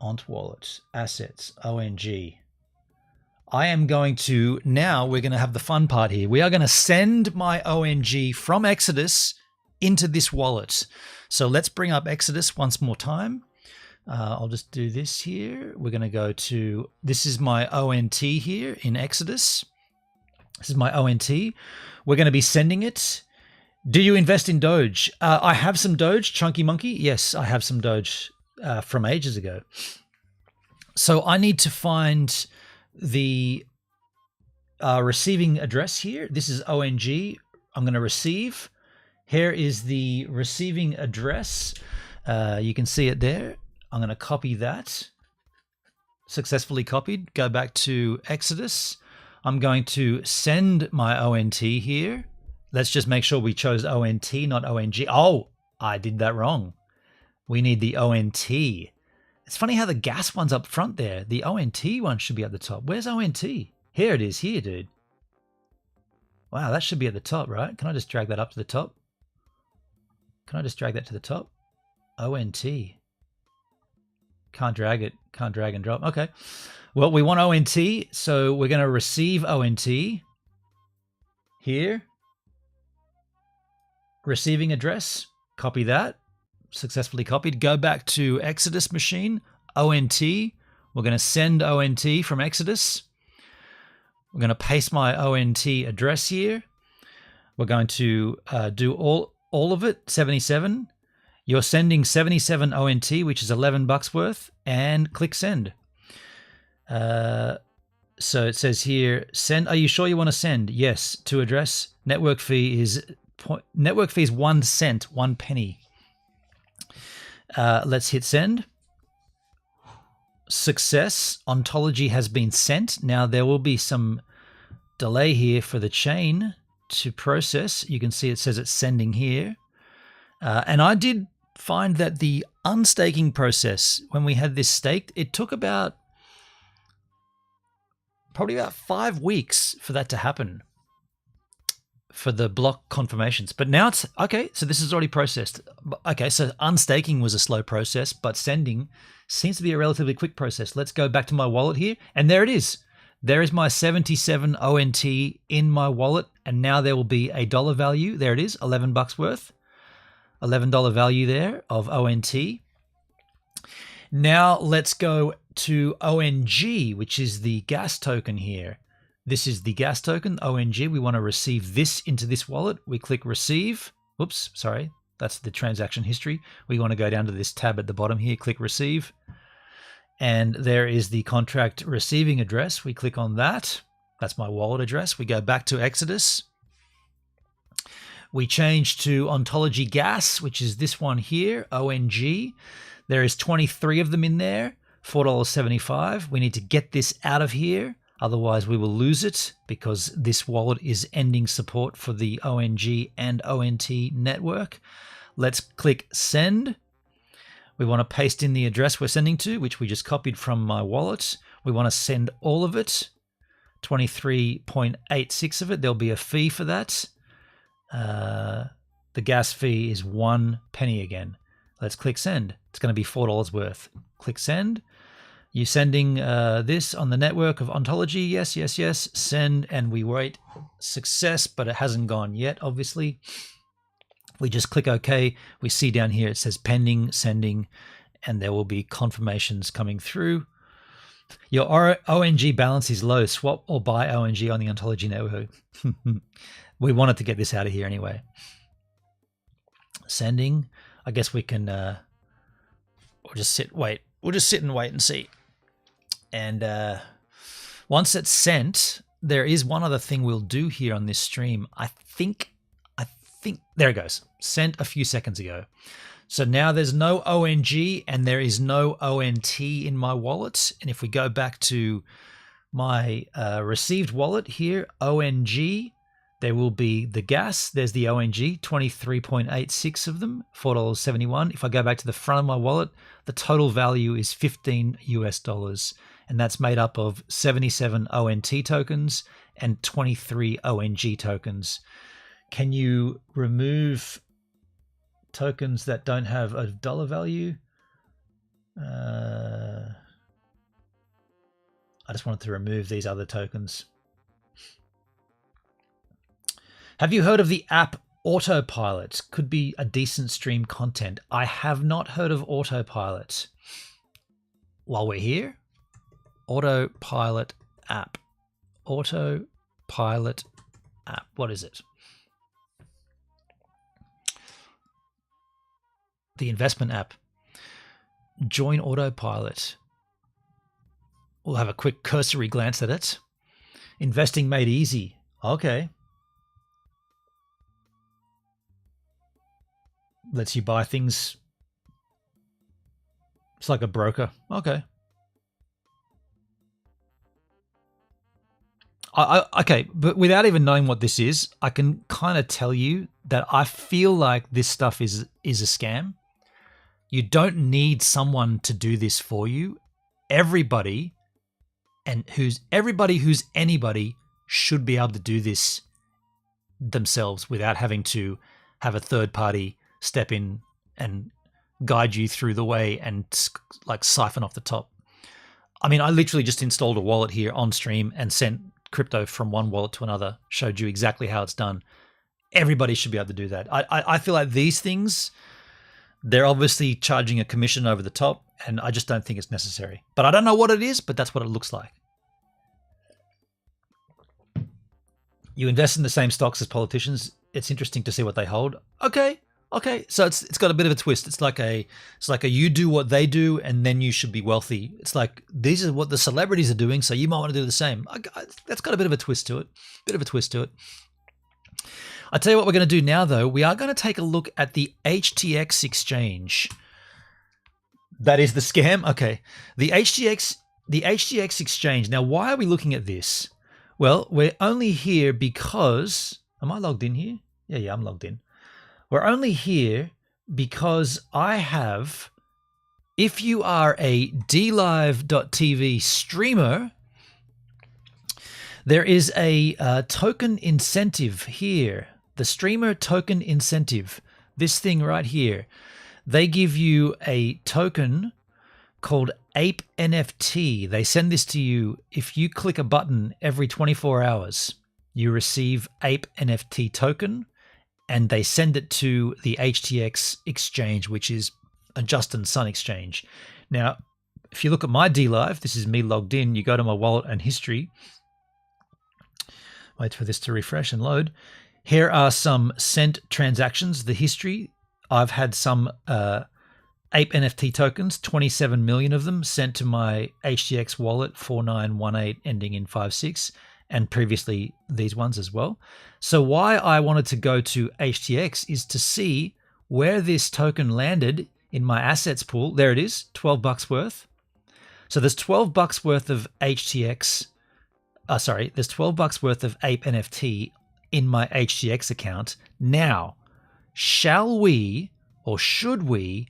ONT wallet, assets, ONG. I am going to, now we're going to have the fun part here. We are going to send my ONG from Exodus into this wallet. So let's bring up Exodus once more time. I'll just do this here. We're going to go to, this is my ONT here in Exodus. This is my ONT. We're going to be sending it. Do you invest in Doge? I have some Doge, Chunky Monkey. Yes, I have some Doge from ages ago. So I need to find the receiving address here. This is ONG. I'm going to receive. Here is the receiving address. You can see it there. I'm going to copy that. Successfully copied. Go back to Exodus. I'm going to send my ONT here. Let's just make sure we chose ONT, not ONG. Oh, I did that wrong. We need the ONT. It's funny how the gas one's up front there. The ONT one should be at the top. Where's ONT? Here it is, here, dude. Wow, that should be at the top, right? Can I just drag that up to the top? Can I just drag that to the top? ONT. Can't drag it. Can't drag and drop. Okay. Well, we want ONT, so we're going to receive ONT here. Receiving address. Copy that. Successfully copied. Go back to Exodus machine. ONT. We're going to send ONT from Exodus. We're going to paste my ONT address here. We're going to do all of it, 77. You're sending 77 ONT, which is $11 worth, and click send. So it says here, send. Are you sure you want to send? Yes. To address. Network fee is 1 cent, 1 penny. Let's hit send. Success. Ontology has been sent. Now there will be some delay here for the chain to process. You can see it says it's sending here. And I did find that the unstaking process, when we had this staked, it took probably about 5 weeks for that to happen, for the block confirmations. But now it's okay. So this is already processed. Okay, so unstaking was a slow process, but sending seems to be a relatively quick process. Let's go back to my wallet here, and there it is. There is my 77 ONT in my wallet, and now there will be a dollar value. There it is, $11 worth. $11 value there of ONT. Now let's go to ONG, which is the gas token here. This is the gas token, ONG. We want to receive this into this wallet. We click receive. Oops, sorry. That's the transaction history. We want to go down to this tab at the bottom here, click receive. And there is the contract receiving address. We click on that. That's my wallet address. We go back to Exodus. We change to Ontology Gas, which is this one here, ONG. There is 23 of them in there, $4.75. We need to get this out of here. Otherwise, we will lose it because this wallet is ending support for the ONG and ONT network. Let's click send. We want to paste in the address we're sending to, which we just copied from my wallet. We want to send all of it, 23.86 of it. There'll be a fee for that. The gas fee is 1 penny again. Let's click send. It's going to be $4 worth. Click send. You sending this on the network of Ontology? Yes, yes, yes. Send, and we wait. Success, but it hasn't gone yet, obviously. We just click OK. We see down here it says pending, sending, and there will be confirmations coming through. Your ONG balance is low. Swap or buy ONG on the Ontology network. We wanted to get this out of here anyway. Sending. I guess we can we'll just sit and wait and see. And once it's sent, there is one other thing we'll do here on this stream. I think there it goes. Sent a few seconds ago. So now there's no ONG and there is no ONT in my wallet. And if we go back to my received wallet here, ONG, there will be the gas. There's the ONG, 23.86 of them, $4.71. If I go back to the front of my wallet, the total value is $15 US. And that's made up of 77 ONT tokens and 23 ONG tokens. Can you remove tokens that don't have a dollar value? I just wanted to remove these other tokens. Have you heard of the app Autopilot? Could be a decent stream content. I have not heard of Autopilot. While we're here, Autopilot app. Autopilot app. What is it? The investment app. Join Autopilot. We'll have a quick cursory glance at it. Investing made easy. Okay. Lets you buy things. It's like a broker. Okay. Okay, but without even knowing what this is, I can kind of tell you that I feel like this stuff is a scam. You don't need someone to do this for you. Everybody who's anybody should be able to do this themselves without having to have a third party step in and guide you through the way and like siphon off the top. I mean, I literally just installed a wallet here on stream and sent crypto from one wallet to another, showed you exactly how it's done. Everybody should be able to do that. I feel like these things, they're obviously charging a commission over the top, and I just don't think it's necessary. But I don't know what it is, but that's what it looks like. You invest in the same stocks as politicians. It's interesting to see what they hold. Okay. So it's got a bit of a twist. It's like a you do what they do, and then you should be wealthy. It's like these are what the celebrities are doing, so you might want to do the same. That's got a bit of a twist to it. I tell you what we're going to do now, though. We are going to take a look at the HTX exchange. That is the scam. Okay, the HTX exchange. Now, why are we looking at this? Well, we're only here because. Am I logged in here? Yeah, I'm logged in. We're only here because I have. If you are a DLive.tv streamer, there is a token incentive here. The streamer token incentive. This thing right here. They give you a token called Ape NFT. They send this to you. If you click a button every 24 hours, you receive Ape NFT token, and they send it to the HTX exchange, which is a Justin Sun exchange. Now, if you look at my DLive, this is me logged in. You go to my wallet and history. Wait for this to refresh and load. Here are some sent transactions, the history. I've had some Ape NFT tokens, 27 million of them sent to my HTX wallet, 4918 ending in 56, and previously these ones as well. So why I wanted to go to HTX is to see where this token landed in my assets pool. There it is, 12 bucks worth. So there's 12 bucks worth of HTX. There's 12 bucks worth of Ape NFT in my HTX account. Now, shall we or should we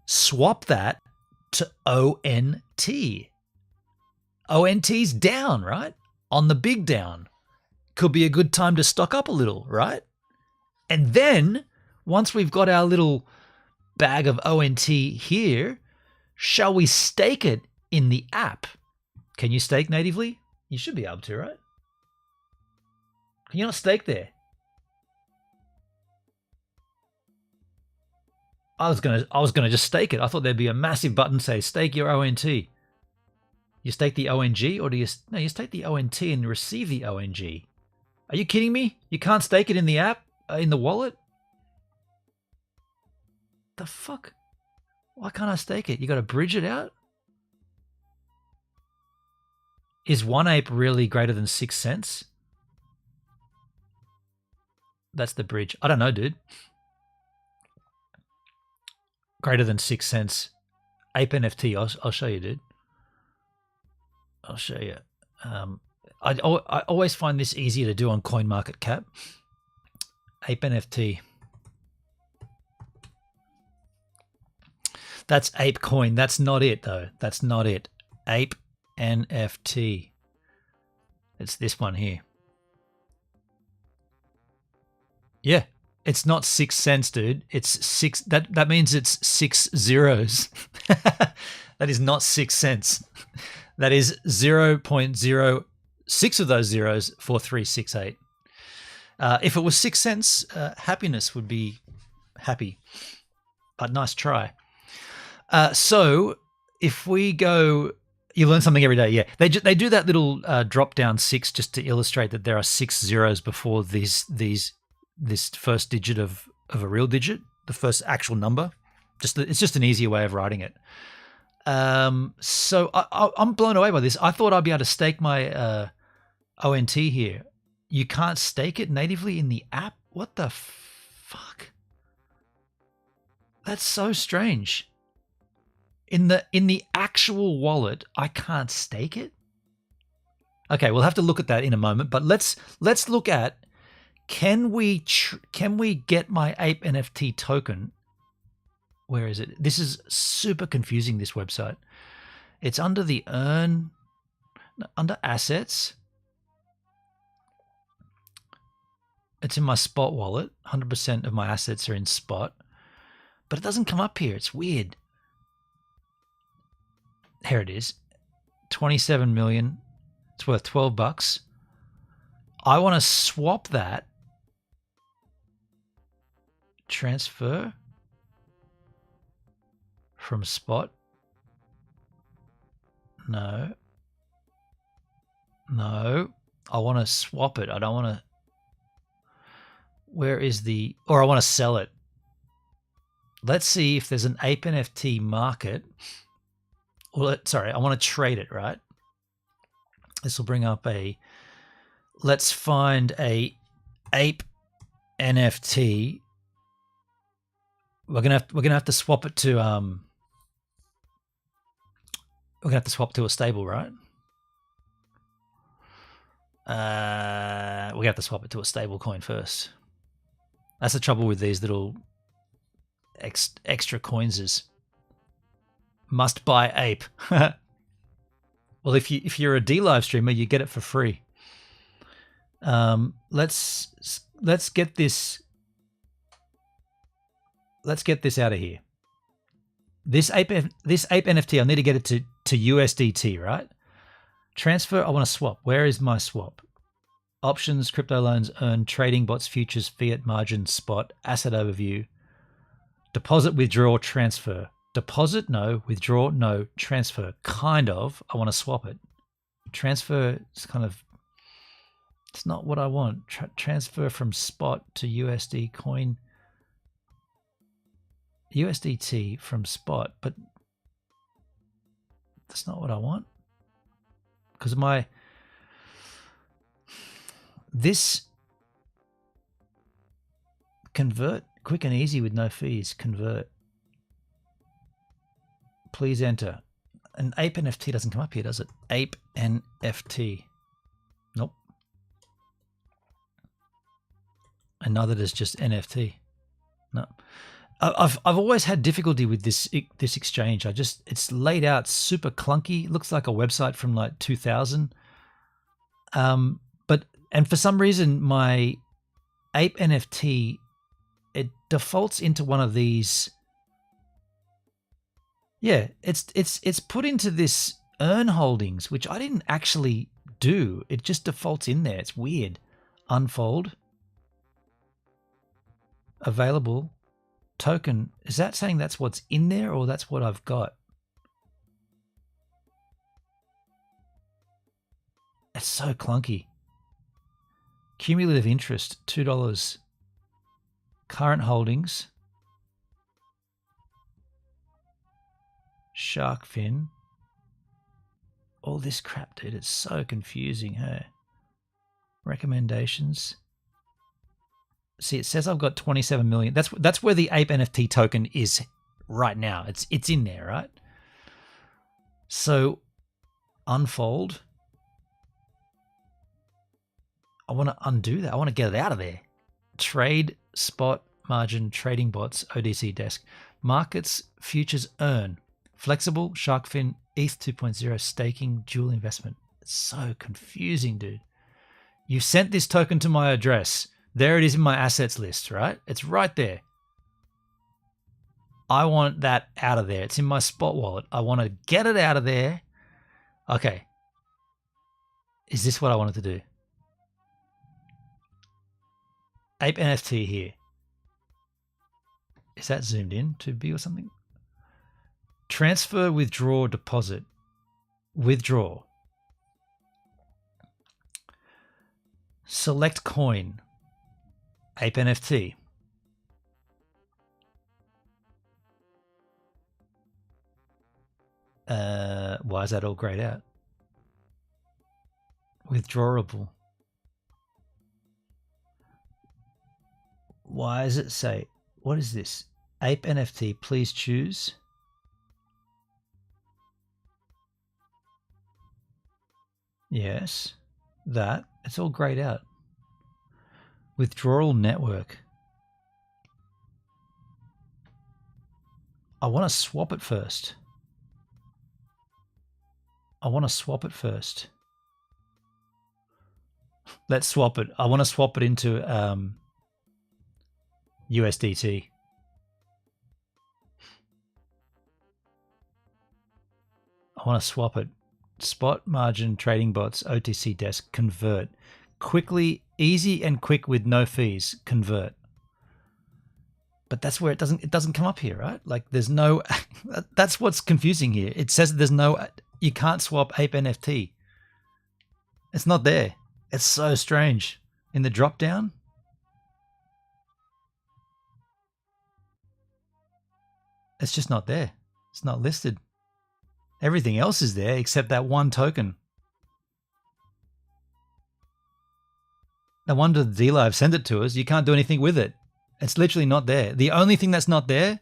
swap that to ONT? ONT's down, right? On the big down. Could be a good time to stock up a little, right? And then, once we've got our little bag of ONT here, shall we stake it in the app? Can you stake natively? You should be able to, right? Can you not stake there? I was gonna just stake it. I thought there'd be a massive button say stake your ONT. You stake the ONG, or you stake the ONT and receive the ONG. Are you kidding me? You can't stake it in the app, in the wallet? The fuck? Why can't I stake it? You got to bridge it out? Is one ape really greater than 6 cents? That's the bridge. I don't know, dude. Greater than 6 cents. Ape NFT. I'll show you, dude. I'll show you. I always find this easier to do on CoinMarketCap. Ape NFT. That's Ape Coin. That's not it, though. That's not it. Ape NFT. It's this one here. Yeah, it's not 6 cents, dude. It's 6. That means it's 6 zeros. That is not 6 cents. That is 0.06 of those zeros, 4368. If it was 6 cents, happiness would be happy. But nice try. So if we go, you learn something every day. Yeah, they do that little drop down 6 just to illustrate that there are 6 zeros before this first digit of a real digit, the first actual number. It's just an easier way of writing it. So I'm blown away by this. I thought I'd be able to stake my ONT here. You can't stake it natively in the app? What the fuck? That's so strange. In the actual wallet, I can't stake it? Okay, we'll have to look at that in a moment, but let's look at, can we get my Ape NFT token? Where is it? This is super confusing, this website. It's under the under assets. It's in my Spot wallet. 100% of my assets are in Spot. But it doesn't come up here. It's weird. Here it is. 27 million. It's worth $12. I want to swap that. Transfer from Spot. No. I want to swap it. I don't want to. Where is or I want to sell it. Let's see if there's an Ape NFT market. Well, sorry, I want to trade it, right? This will bring up let's find a Ape NFT. We're gonna have to swap it to we're gonna have to swap to a stable, right? We have to swap it to a stable coin first. That's the trouble with these little extra coins is must buy ape. Well, if you're a D live streamer, you get it for free. Let's get this. Let's get this out of here. This ape NFT, I need to get it to USDT, right? Transfer. I want to swap. Where is my swap? Options, crypto loans, earn, trading bots, futures, fiat, margin, spot, asset overview, deposit, withdraw, transfer. Deposit, no. Withdraw, no. Transfer, kind of. I want to swap it. Transfer is kind of, it's not what I want. Transfer from spot to USD coin. USDT from spot, but that's not what I want. Because this convert quick and easy with no fees. Convert. Please enter. An Ape NFT doesn't come up here, does it? Ape NFT. Nope. And neither does just NFT. No. I've always had difficulty with this exchange. It's laid out super clunky. It looks like a website from like 2000. And for some reason, my Ape NFT, it defaults into one of these. Yeah, it's put into this earn holdings, which I didn't actually do. It just defaults in there. It's weird. Unfold. Available. Token. Is that saying that's what's in there or that's what I've got? It's so clunky. Cumulative interest, $2. Current holdings. Shark fin. All this crap, dude. It's so confusing, hey? Recommendations. See, it says I've got 27 million. That's where the Ape NFT token is right now. It's in there, right? So, unfold. I want to undo that. I want to get it out of there. Trade, spot, margin, trading bots, ODC desk. Markets, futures, earn. Flexible, shark fin, ETH 2.0, staking, dual investment. It's so confusing, dude. You sent this token to my address. There it is in my assets list, right? It's right there. I want that out of there. It's in my Spot wallet. I want to get it out of there. Okay. Is this what I wanted to do? Ape NFT here. Is that zoomed in to be or something? Transfer, withdraw, deposit. Withdraw. Select coin. Ape NFT. Why is that all grayed out? Withdrawable. Why does it say, what is this? Ape NFT, please choose. Yes, that. It's all grayed out. Withdrawal network. I want to swap it first. Let's swap it. I want to swap it into USDT. I want to swap it. Spot, margin, trading bots, OTC desk, convert. Quickly, easy and quick with no fees, convert. But that's where it doesn't come up here, right? Like there's no, that's what's confusing here. It says there's no, you can't swap Ape NFT. It's not there. It's so strange. In the drop down, it's just not there. It's not listed. Everything else is there except that one token. No wonder the dealer have sent it to us. You can't do anything with it. It's literally not there. The only thing that's not there,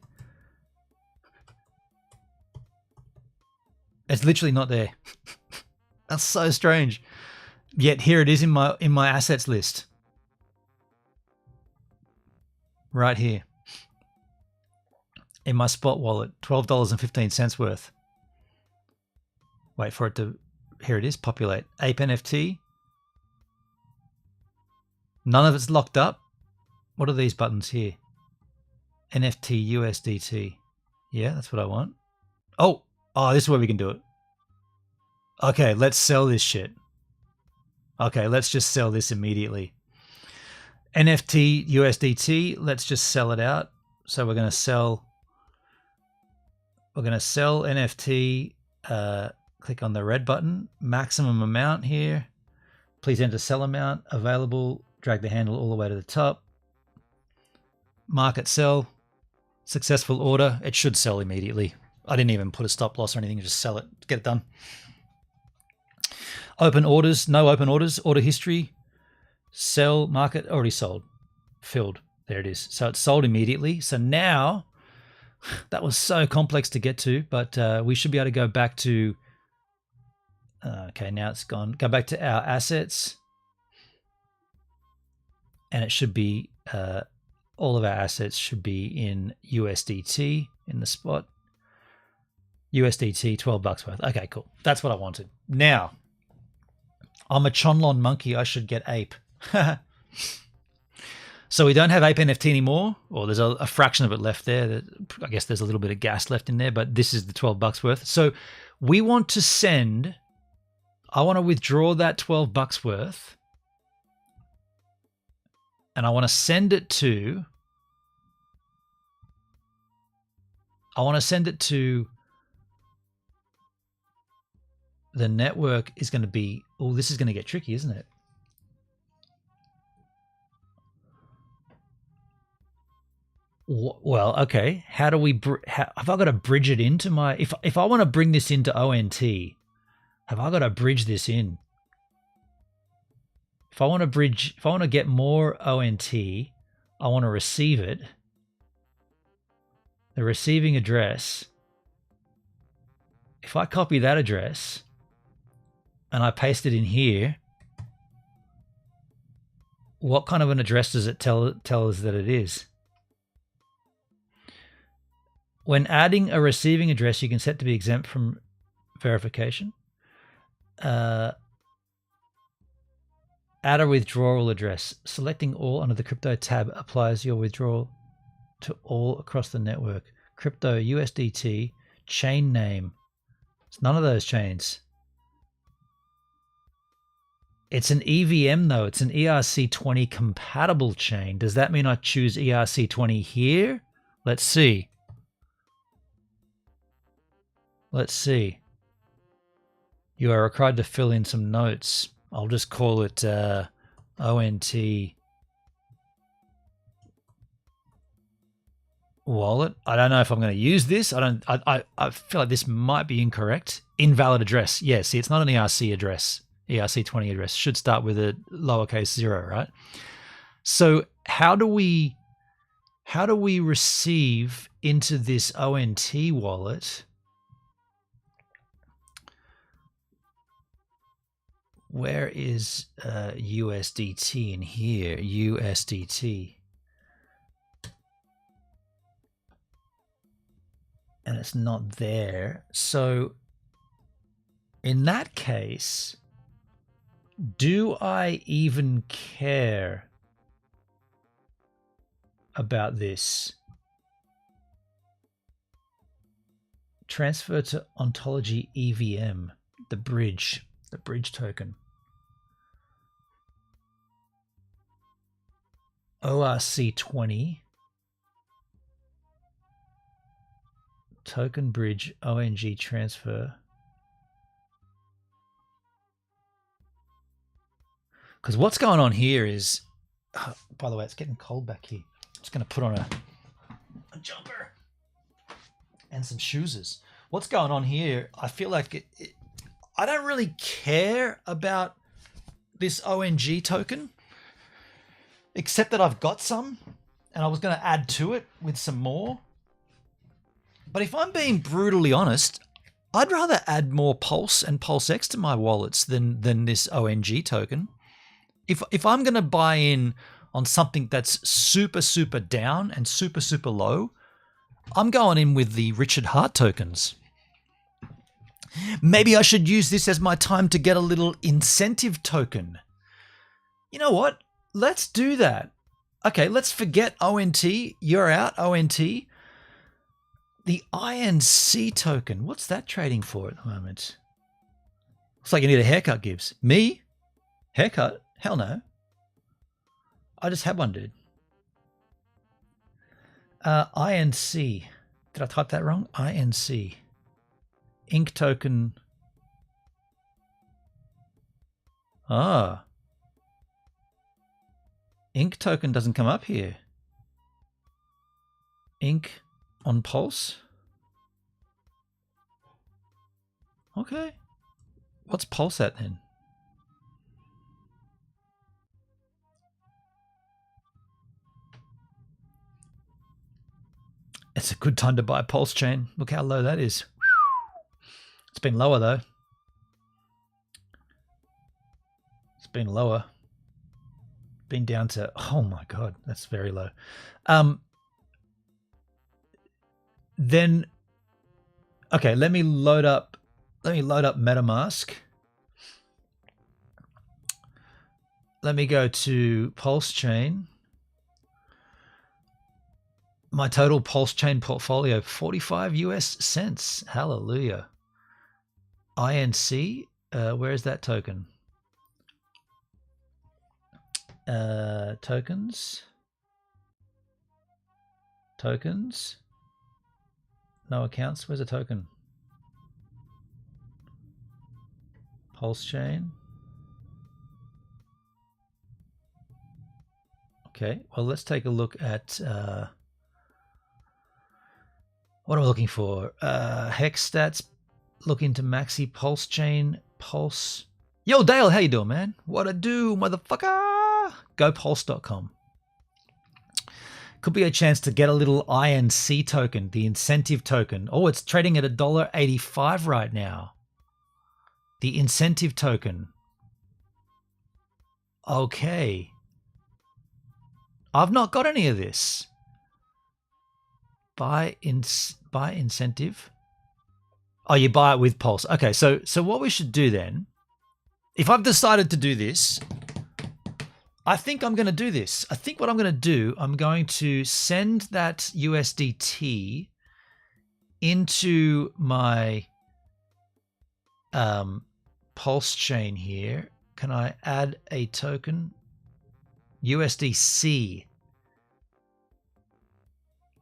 it's literally not there. That's so strange. Yet here it is in my assets list. Right here. In my spot wallet, $12.15 worth. Wait for it to, here it is, populate. Ape NFT. None of it's locked up. What are these buttons here? NFT USDT. Yeah, that's what I want. Oh, this is where we can do it. Okay, let's sell this shit. Okay, let's just sell this immediately. NFT USDT, let's just sell it out. So we're going to sell NFT, click on the red button, maximum amount here. Please enter sell amount, available, drag the handle all the way to the top. Market sell, successful order. It should sell immediately. I didn't even put a stop loss or anything, just sell it, get it done. Open orders, no open orders, order history, sell, market, already sold, filled. There it is. So it's sold immediately. So now, that was so complex to get to, but we should be able to go back to, okay, now it's gone. Go back to our assets. And it should be, all of our assets should be in USDT in the spot. USDT, $12 worth. Okay, cool. That's what I wanted. Now, I'm a Chonlon monkey. I should get Ape. So we don't have Ape NFT anymore, or there's a fraction of it left there. I guess there's a little bit of gas left in there, but this is the $12 worth. So we want to send, I want to withdraw that $12 worth, and I want to send it to, the network is going to be, oh, this is going to get tricky, isn't it? Well, okay. How do we, have I got to bridge it into my, if I want to bring this into ONT, have I got to bridge this in? If I want to get more ONT, I want to receive it. The receiving address, if I copy that address and I paste it in here, what kind of an address does it tell us that it is? When adding a receiving address, you can set to be exempt from verification. Add a withdrawal address. Selecting all under the crypto tab applies your withdrawal to all across the network. Crypto, USDT, chain name. It's none of those chains. It's an EVM though. It's an ERC20 compatible chain. Does that mean I choose ERC20 here? Let's see. Let's see. You are required to fill in some notes. I'll just call it ONT wallet. I don't know if I'm going to use this. I feel like this might be incorrect. Invalid address. Yeah, see, it's not an ERC address. ERC20 address should start with a lowercase 0, right? So how do we receive into this ONT wallet? Where is USDT in here? USDT. And it's not there. So in that case, do I even care about this? Transfer to Ontology EVM, the bridge token. ORC20. Token bridge ONG transfer. Because what's going on here is, by the way, it's getting cold back here. I'm just going to put on a jumper and some shoes. What's going on here, I feel like I don't really care about this ONG token, except that I've got some and I was going to add to it with some more. But if I'm being brutally honest, I'd rather add more Pulse and PulseX to my wallets than this ONG token. If I'm going to buy in on something that's super, super down and super, super low, I'm going in with the Richard Hart tokens. Maybe I should use this as my time to get a little incentive token. You know what? Let's do that. Okay, let's forget ONT. You're out, ONT. The INC token. What's that trading for at the moment? Looks like you need a haircut, Gibbs. Me? Haircut? Hell no. I just had one, dude. INC. Did I type that wrong? INC. Ink token. Ah. Ink token doesn't come up here. Ink on Pulse. Okay. What's Pulse at then? It's a good time to buy a Pulse chain. Look how low that is. It's been lower though. It's been lower. Been down to, oh my God, that's very low. Then, okay, let me load up MetaMask. Let me go to Pulse Chain. My total Pulse Chain portfolio, 45 US cents. Hallelujah. INC, where is that token? Tokens. No accounts. Where's a token? Pulse Chain. Okay, well, let's take a look at what am I looking for? Hex stats. Look into Maxi Pulse Chain. Pulse. Yo, Dale, how you doing, man? What I do, motherfucker? GoPulse.com. Could be a chance to get a little INC token, the incentive token. Oh, it's trading at $1.85 right now. The incentive token. Okay. I've not got any of this. Buy incentive. Oh, you buy it with Pulse. Okay, so what we should do then, if I've decided to do this, I think I'm going to do this. I think what I'm going to do, I'm going to send that USDT into my Pulse chain here, Can I add a token? USDC.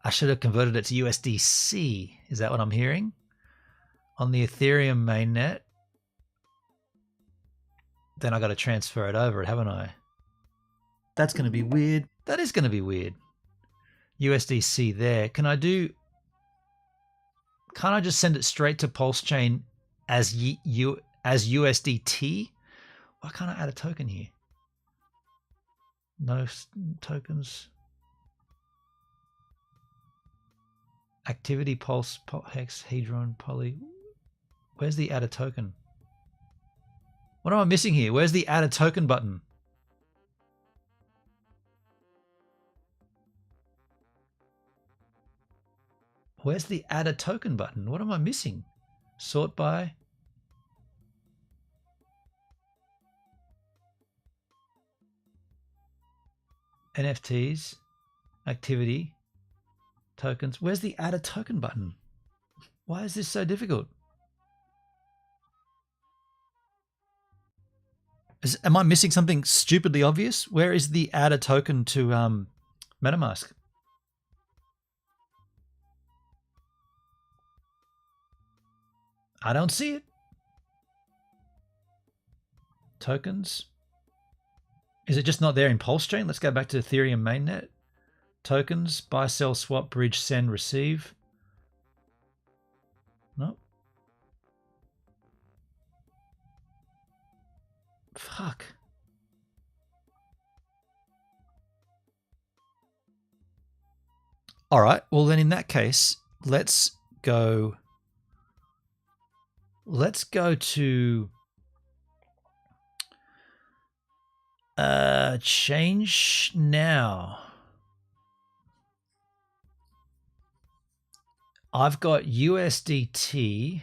I should have converted it to USDC. Is that what I'm hearing? On the Ethereum mainnet. Then I got to transfer it over, haven't I? That's going to be weird. That is going to be weird. USDC there. Can't I just send it straight to Pulse Chain as USDT? Why can't I add a token here? No tokens. Activity, Pulse, Hex, Hedron, Poly. Where's the add a token? What am I missing here? Where's the add a token button? Where's the add a token button? What am I missing? Sort by. NFTs, activity, tokens. Where's the add a token button? Why is this so difficult? Am I missing something stupidly obvious? Where is the add a token to MetaMask? I don't see it. Tokens. Is it just not there in Pulse Chain? Let's go back to Ethereum mainnet. Tokens, buy, sell, swap, bridge, send, receive. No. Fuck. All right. Well, then in that case, let's go to change now. I've got USDT.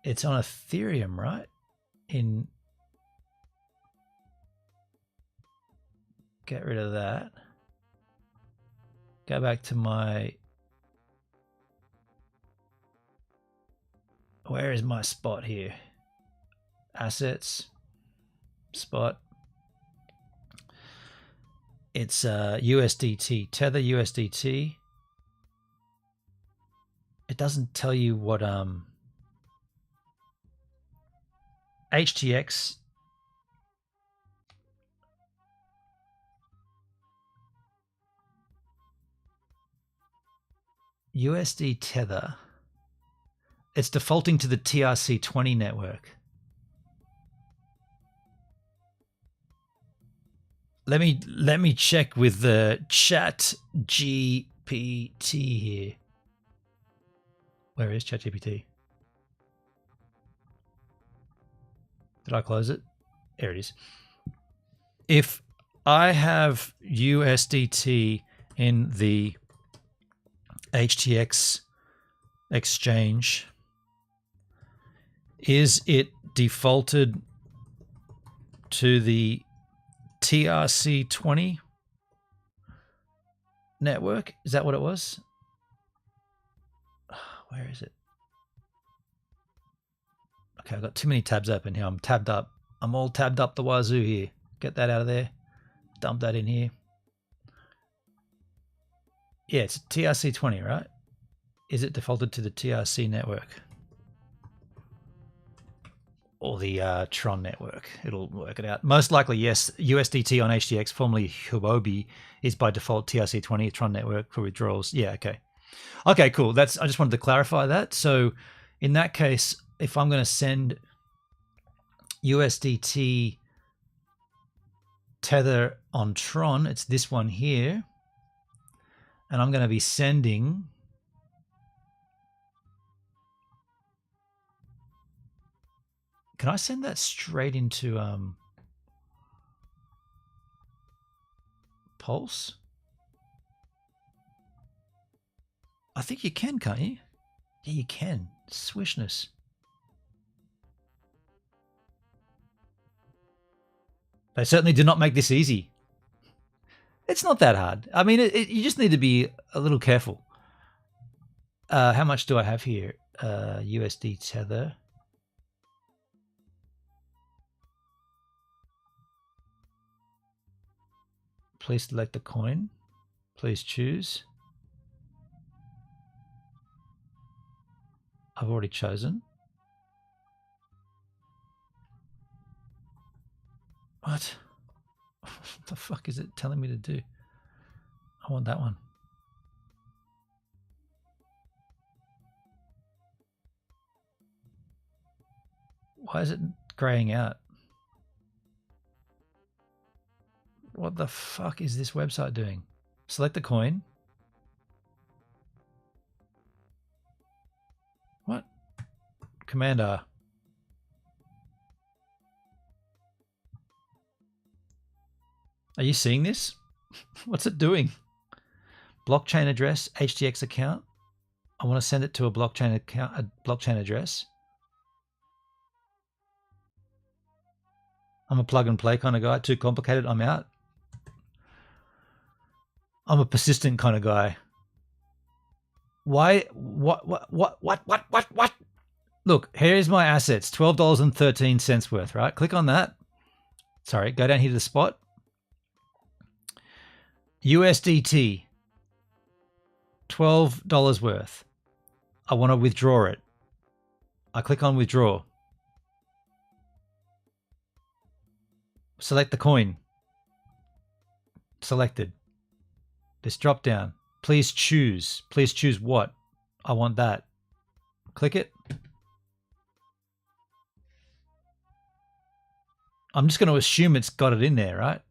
It's on Ethereum, right? Get rid of that. Go back to my... Where is my spot here? Assets. Spot. It's USDT. Tether USDT. It doesn't tell you what... HTX. USD Tether. It's defaulting to the TRC20 network. Let me check with the chat GPT here. Where is ChatGPT? Did I close it? There it is. If I have USDT in the HTX exchange, is it defaulted to the TRC20 network? Is that what it was? Where is it? Okay, I've got too many tabs open here. I'm tabbed up. I'm all tabbed up the wazoo here. Get that out of there. Dump that in here. Yeah, it's TRC20, right? Is it defaulted to the TRC network? Or the Tron network? It'll work it out. Most likely, yes. USDT on HTX, formerly Huobi, is by default TRC20, Tron network for withdrawals. Yeah, okay. Okay, cool. I just wanted to clarify that. So in that case, if I'm going to send USDT Tether on Tron, it's this one here. And I'm going to be sending can I send that straight into Pulse? I think you can, can't you? Yeah, you can. Swishness. They certainly did not make this easy. It's not that hard. I mean, you just need to be a little careful. How much do I have here? USD tether. Please select the coin. Please choose. I've already chosen. What? What the fuck is it telling me to do? I want that one. Why is it graying out? What the fuck is this website doing? Select the coin. What? Command R. Are you seeing this? What's it doing? Blockchain address, HTX account. I want to send it to a blockchain account, a blockchain address. I'm a plug and play kind of guy. Too complicated, I'm out. I'm a persistent kind of guy. Why? What? Look, here's my assets. $12.13 worth, right? Click on that. Sorry, go down here to the spot. USDT. $12 worth. I want to withdraw it. I click on withdraw. Select the coin. Selected. This drop down. Please choose. Please choose what? I want that. Click it. I'm just going to assume it's got it in there, right?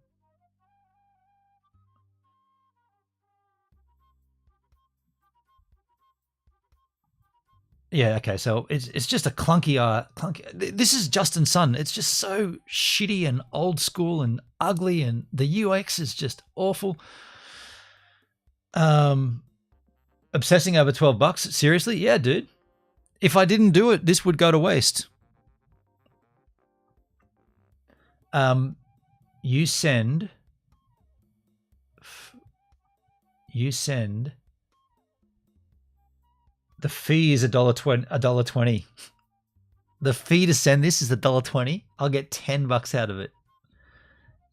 Yeah, okay, so it's just a clunky. This is Justin Sun. It's just so shitty and old school and ugly, and the UX is just awful. Obsessing over $12. Seriously? Yeah, dude. If I didn't do it, this would go to waste. You send. The fee is $1.20. The fee to send this is $1.20. I'll get $10 out of it.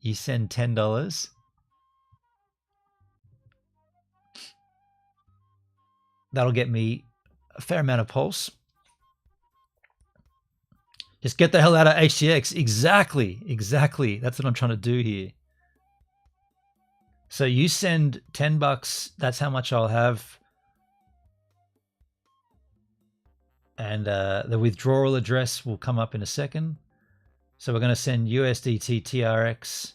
You send $10. That'll get me a fair amount of pulse. Just get the hell out of HTX. Exactly. That's what I'm trying to do here. So you send $10. That's how much I'll have. And the withdrawal address will come up in a second. So we're going to send USDT TRX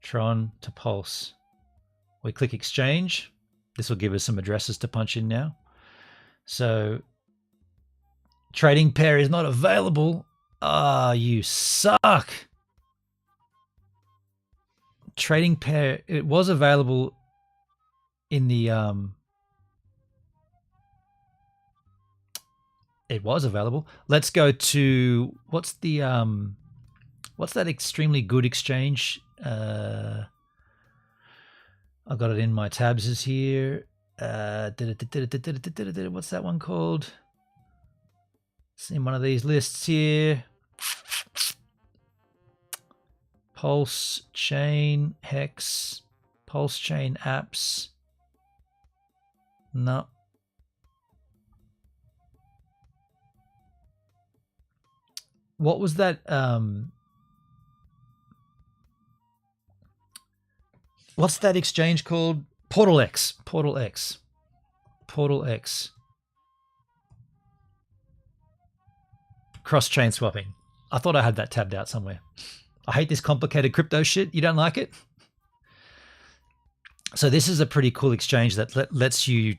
Tron to Pulse. We click exchange. This will give us some addresses to punch in now. So trading pair is not available. Ah, you suck. Trading pair, it was available in the it was available. Let's go to what's that extremely good exchange? I got it in my tabs is here. What's that one called? It's in one of these lists here. Pulse Chain Hex. Pulse Chain apps. No. What was that? What's that exchange called? Portal X. Cross-chain swapping. I thought I had that tabbed out somewhere. I hate this complicated crypto shit. You don't like it? So this is a pretty cool exchange that lets you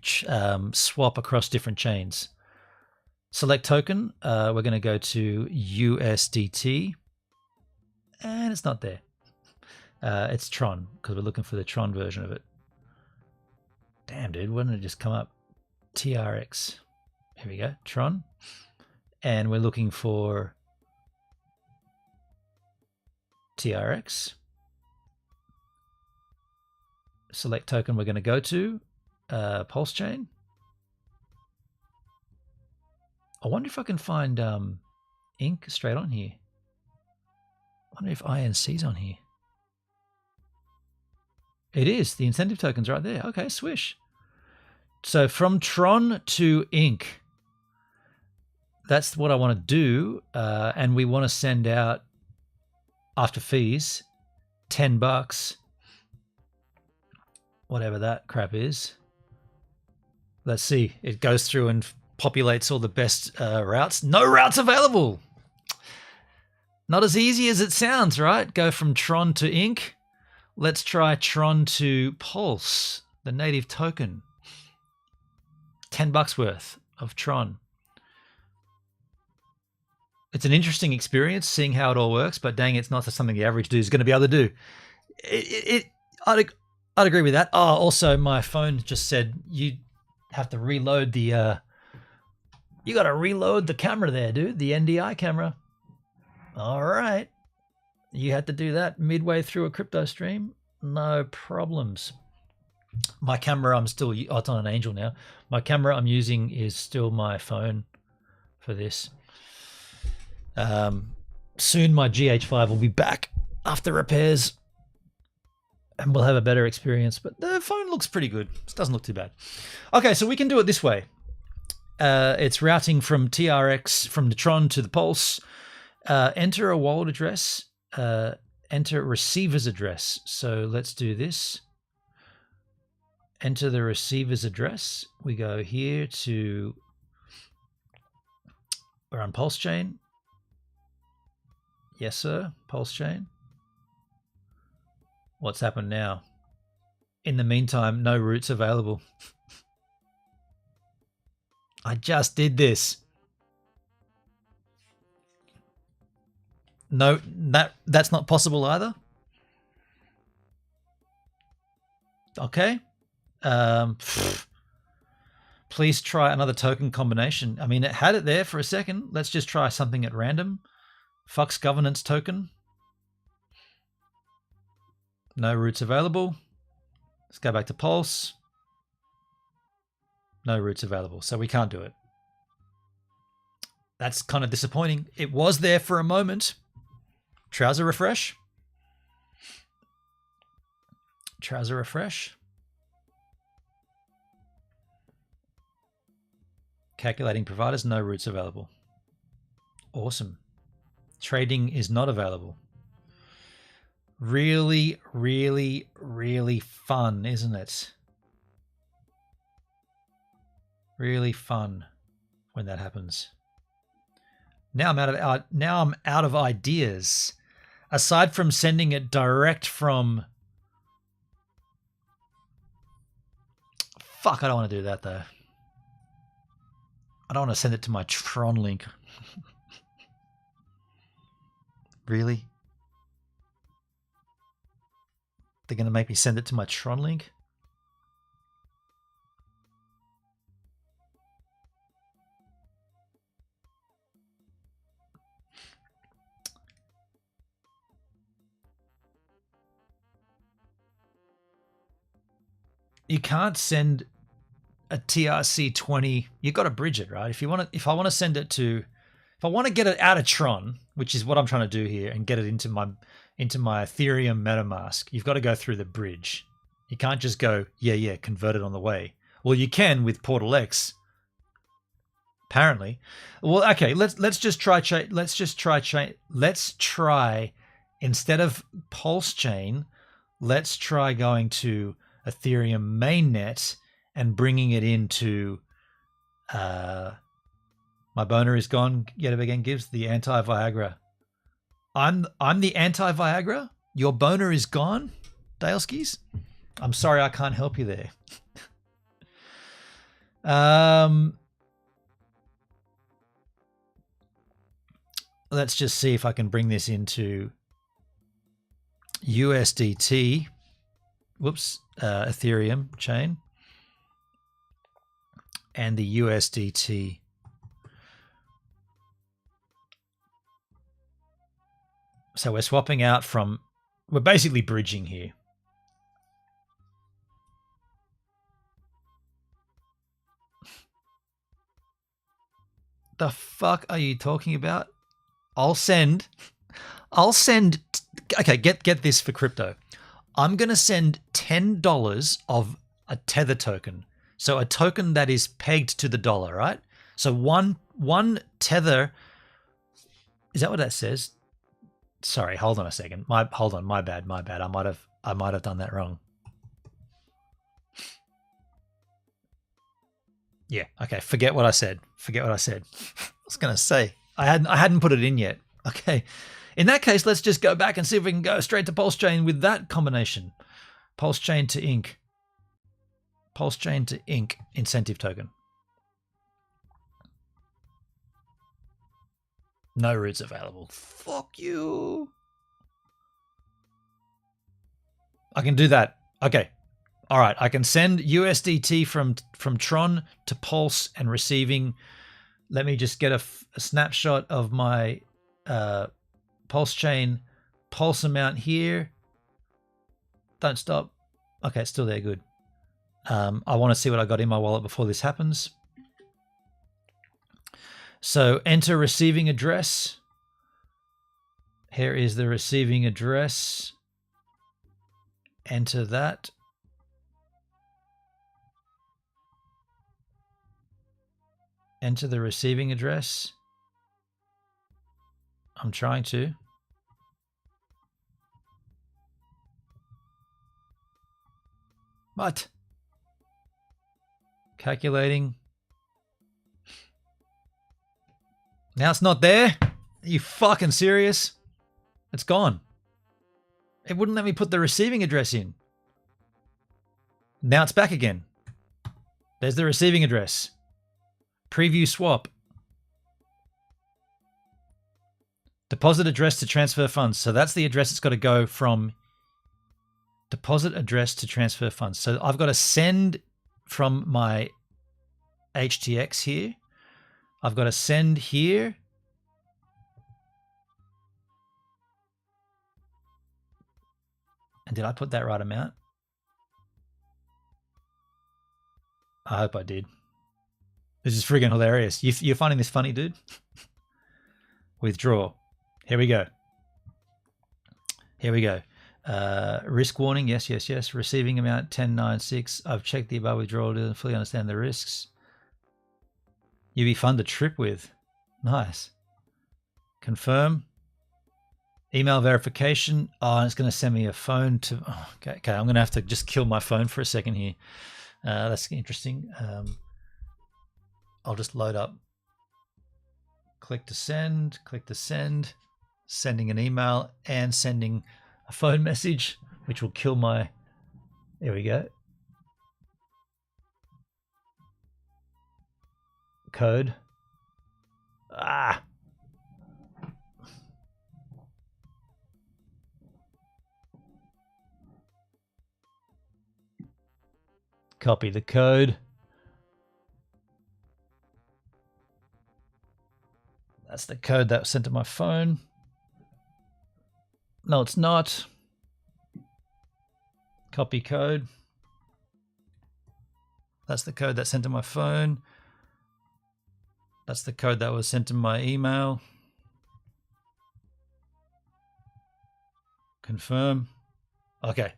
swap across different chains. Select token. We're going to go to USDT. And it's not there. It's Tron, because we're looking for the Tron version of it. Damn, dude. Why didn't it just come up? TRX. Here we go. Tron. And we're looking for TRX. Select token we're going to go to. Pulse chain. I wonder if I can find ink straight on here. I wonder if INC's on here. It is. The incentive token's right there. Okay, swish. So from Tron to ink, that's what I want to do. And we want to send out, after fees, $10, whatever that crap is. Let's see. It goes through and populates all the best routes. No routes available. Not as easy as it sounds, right? Go from Tron to ink. Let's try Tron to Pulse, the native token. $10 worth of Tron. It's an interesting experience seeing how it all works, but dang, it's not something the average dude is going to be able to do. I'd agree with that. Oh, also my phone just said you have to reload the, you got to reload the camera there, dude, the NDI camera. All right. You had to do that midway through a crypto stream? No problems. My camera, I'm still, oh, it's on an Angel now. My camera I'm using is still my phone for this. Soon my GH5 will be back after repairs and we'll have a better experience, but the phone looks pretty good. It doesn't look too bad. Okay, so we can do it this way. It's routing from TRX, from the Tron to the Pulse. Enter a wallet address, enter receiver's address. So let's do this. Enter the receiver's address. We go here to, we're on Pulse Chain. Yes, sir, Pulse Chain. What's happened now? In the meantime, no routes available. I just did this. No, that's not possible either. Okay. Please try another token combination. I mean, it had it there for a second. Let's just try something at random. Fux governance token. No routes available. Let's go back to Pulse. No routes available, so we can't do it. That's kind of disappointing. It was there for a moment. Trouser refresh. Trouser refresh. Calculating providers, no routes available. Awesome. Trading is not available. Really, really, really fun, isn't it? Really fun when that happens. Now I'm out of ideas. Aside from sending it direct from, fuck, I don't want to do that though. I don't want to send it to my Tron link. Really? They're going to make me send it to my Tron link? You can't send a TRC20. You got to bridge it, right? If I want to send it to, if I want to get it out of Tron, which is what I'm trying to do here, and get it into my Ethereum MetaMask, you've got to go through the bridge. You can't just go, yeah, convert it on the way. Well, you can with Portal X, apparently. Well, okay, let's try instead of Pulse Chain, let's try going to Ethereum mainnet and bringing it into my boner is gone yet again gives the anti-Viagra. I'm the anti-Viagra. Your boner is gone, Daleskis. I'm sorry I can't help you there. Let's just see if I can bring this into USDT. Whoops, Ethereum chain. And the USDT. So we're swapping out from, we're basically bridging here. The fuck are you talking about? I'll send. Okay, get this for crypto. I'm gonna send $10 of a tether token. So a token that is pegged to the dollar, right? So one tether. Is that what that says? Sorry, hold on a second. My bad. I might have done that wrong. Yeah, okay, forget what I said. I was gonna say I hadn't put it in yet. Okay. In that case, let's just go back and see if we can go straight to Pulse Chain with that combination. Pulse Chain to Ink. Pulse Chain to Ink incentive token. No routes available. Fuck you. I can do that. Okay. All right. I can send USDT from Tron to Pulse and receiving. Let me just get a snapshot of my Pulse Chain Pulse amount here. Don't stop. Okay, it's still there. Good. I want to see what I got in my wallet before this happens. So enter receiving address. Here is the receiving address. Enter that. Enter the receiving address. I'm trying to. What? Calculating. Now it's not there? Are you fucking serious? It's gone. It wouldn't let me put the receiving address in. Now it's back again. There's the receiving address. Preview swap. Deposit address to transfer funds. So that's the address it's got to go from. Deposit address to transfer funds. So I've got to send from my HTX here. I've got to send here. And did I put that right amount? I hope I did. This is friggin' hilarious. You're finding this funny, dude? Withdraw. Here we go. Risk warning. Yes. Receiving amount 1096. I've checked the above withdrawal to fully understand the risks. You'd be fun to trip with. Nice. Confirm. Email verification. Oh, it's going to send me a phone to. Oh, okay. I'm going to have to just kill my phone for a second here. That's interesting. I'll just load up. Click to send. Sending an email and sending a phone message, which will kill my. There we go. Code. Copy the code. That's the code that was sent to my phone. No, it's not. Copy code. That's the code that's sent to my phone. That's the code that was sent to my email. Confirm. Okay.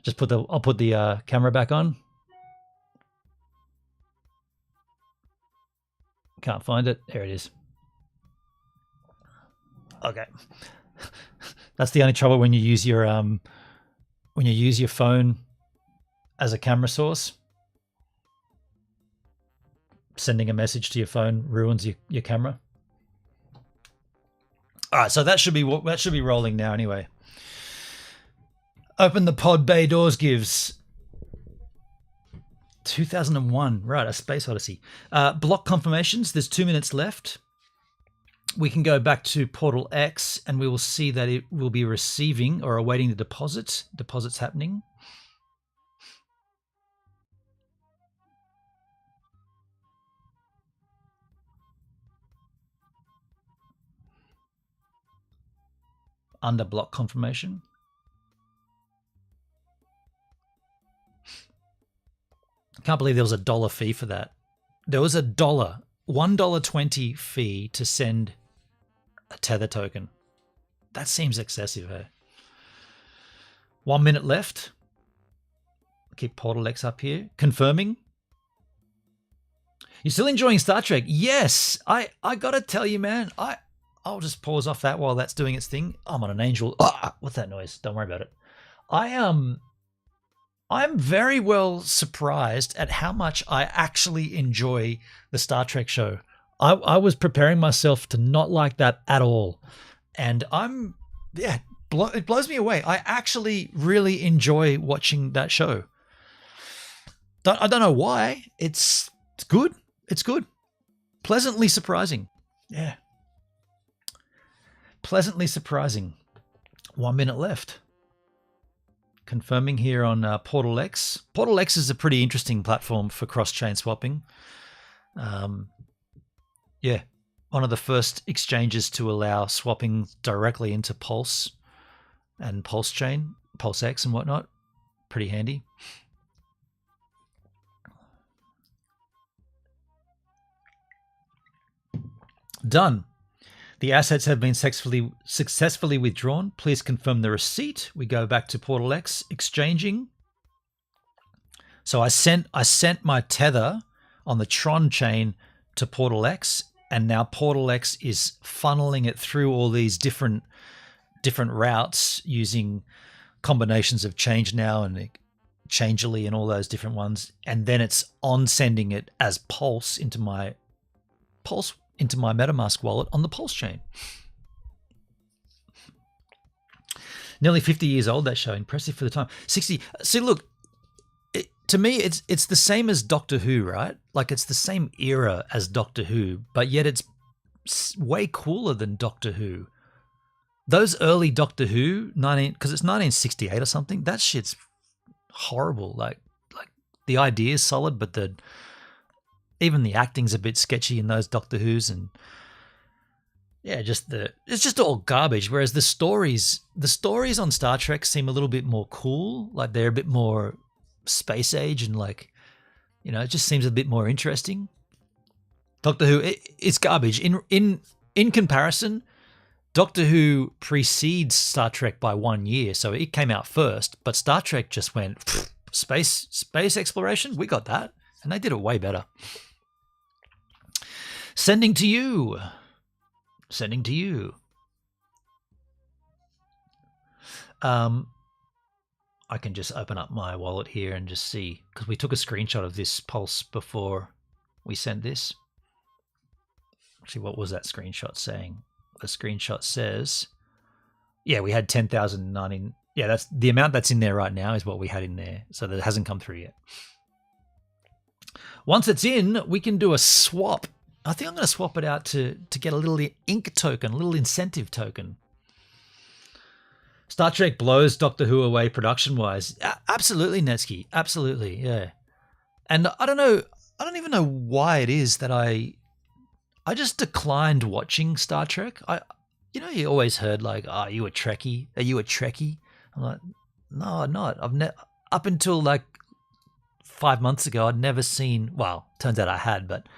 I'll put the camera back on. Can't find it. There it is. Okay. That's the only trouble when you use your phone as a camera source. Sending a message to your phone ruins your camera. All right, so that should be rolling now anyway. Open the pod bay doors gives 2001. Right, a space odyssey. Block confirmations. There's 2 minutes left. We can go back to Portal X and we will see that it will be receiving or awaiting the deposit. Deposits happening. Under block confirmation. I can't believe there was a $1 fee for that. There was $1 $1.20 fee to send a tether token. That seems excessive, eh? 1 minute left. Keep Portal X up here. Confirming. You're still enjoying Star Trek? Yes. I gotta tell you, man. I'll just pause off that while that's doing its thing. I'm on an angel. What's that noise? Don't worry about it. I'm very well surprised at how much I actually enjoy the Star Trek show. I was preparing myself to not like that at all. And it blows me away. I actually really enjoy watching that show. I don't know why. It's good. It's good. Pleasantly surprising. Yeah. Pleasantly surprising. 1 minute left. Confirming here on Portal X. Portal X is a pretty interesting platform for cross-chain swapping. Yeah, one of the first exchanges to allow swapping directly into Pulse and Pulse Chain, Pulse X and whatnot. Pretty handy. Done. The assets have been successfully withdrawn. Please confirm the receipt. We go back to Portal X, exchanging. So I sent my tether on the Tron chain to Portal X, and now Portal X is funneling it through all these different routes using combinations of Change Now and Changelly and all those different ones, and then it's on sending it as Pulse into my MetaMask wallet on the Pulse chain. Nearly 50 years old, that show. Impressive for the time. 60. See, look, to me, it's the same as Doctor Who, right? Like, it's the same era as Doctor Who, but yet it's way cooler than Doctor Who. Those early Doctor Who, because it's 1968 or something, that shit's horrible. Like the idea is solid, but even the acting's a bit sketchy in those Doctor Who's, and yeah, it's just all garbage. Whereas the stories on Star Trek seem a little bit more cool. Like, they're a bit more space age, and like, it just seems a bit more interesting. Doctor Who, it's garbage. In comparison, Doctor Who precedes Star Trek by 1 year, so it came out first. But Star Trek just went space exploration. We got that, and they did it way better. Sending to you. I can just open up my wallet here and just see, because we took a screenshot of this Pulse before we sent this. Actually, what was that screenshot saying? The screenshot says, yeah, we had 10,090. Yeah, that's the amount that's in there right now is what we had in there. So that hasn't come through yet. Once it's in, we can do a swap. I think I'm going to swap it out to get a little ink token, a little incentive token. Star Trek blows Doctor Who away production-wise. Absolutely, Netsky. Absolutely, yeah. And I don't even know why it is that I just declined watching Star Trek. You always heard like, are you a Trekkie? Are you a Trekkie? I'm like, no, I'm not. Up until like 5 months ago, I'd never seen, well, turns out I had, but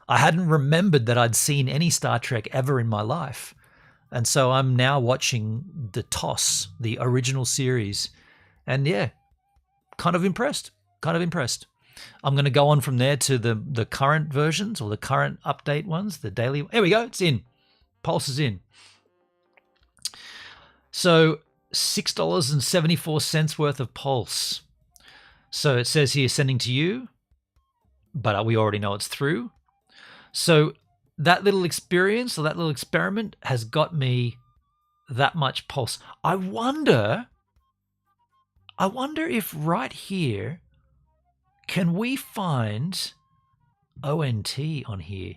I hadn't remembered that I'd seen any Star Trek ever in my life. And so I'm now watching the TOS, the original series. And yeah, kind of impressed. I'm going to go on from there to the current versions, or the current update ones, the daily. Here we go. It's in. Pulse is in. So $6.74 worth of Pulse. So it says here, sending to you, but we already know it's through. So that little experience, or that little experiment, has got me that much Pulse. I wonder if right here, can we find ONT on here?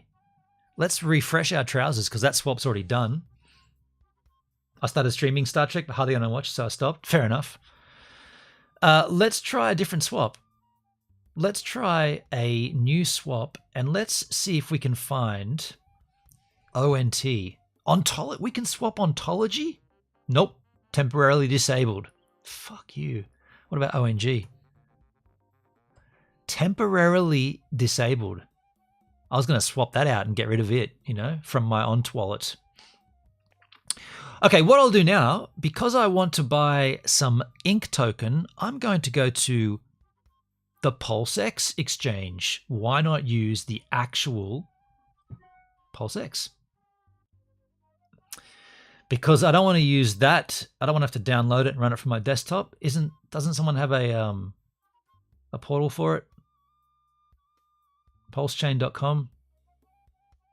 Let's refresh our trousers, because that swap's already done. I started streaming Star Trek, but hardly going to watch, so I stopped. Fair enough. Let's try a different swap. Let's try a new swap, and let's see if we can find ONT. We can swap Ontology? Nope. Temporarily disabled. Fuck you. What about ONG? Temporarily disabled. I was going to swap that out and get rid of it, from my ONT wallet. Okay, what I'll do now, because I want to buy some ink token, I'm going to go to the PulseX exchange. Why not use the actual PulseX? Because I don't want to use that. I don't want to have to download it and run it from my desktop. Doesn't someone have a portal for it? Pulsechain.com.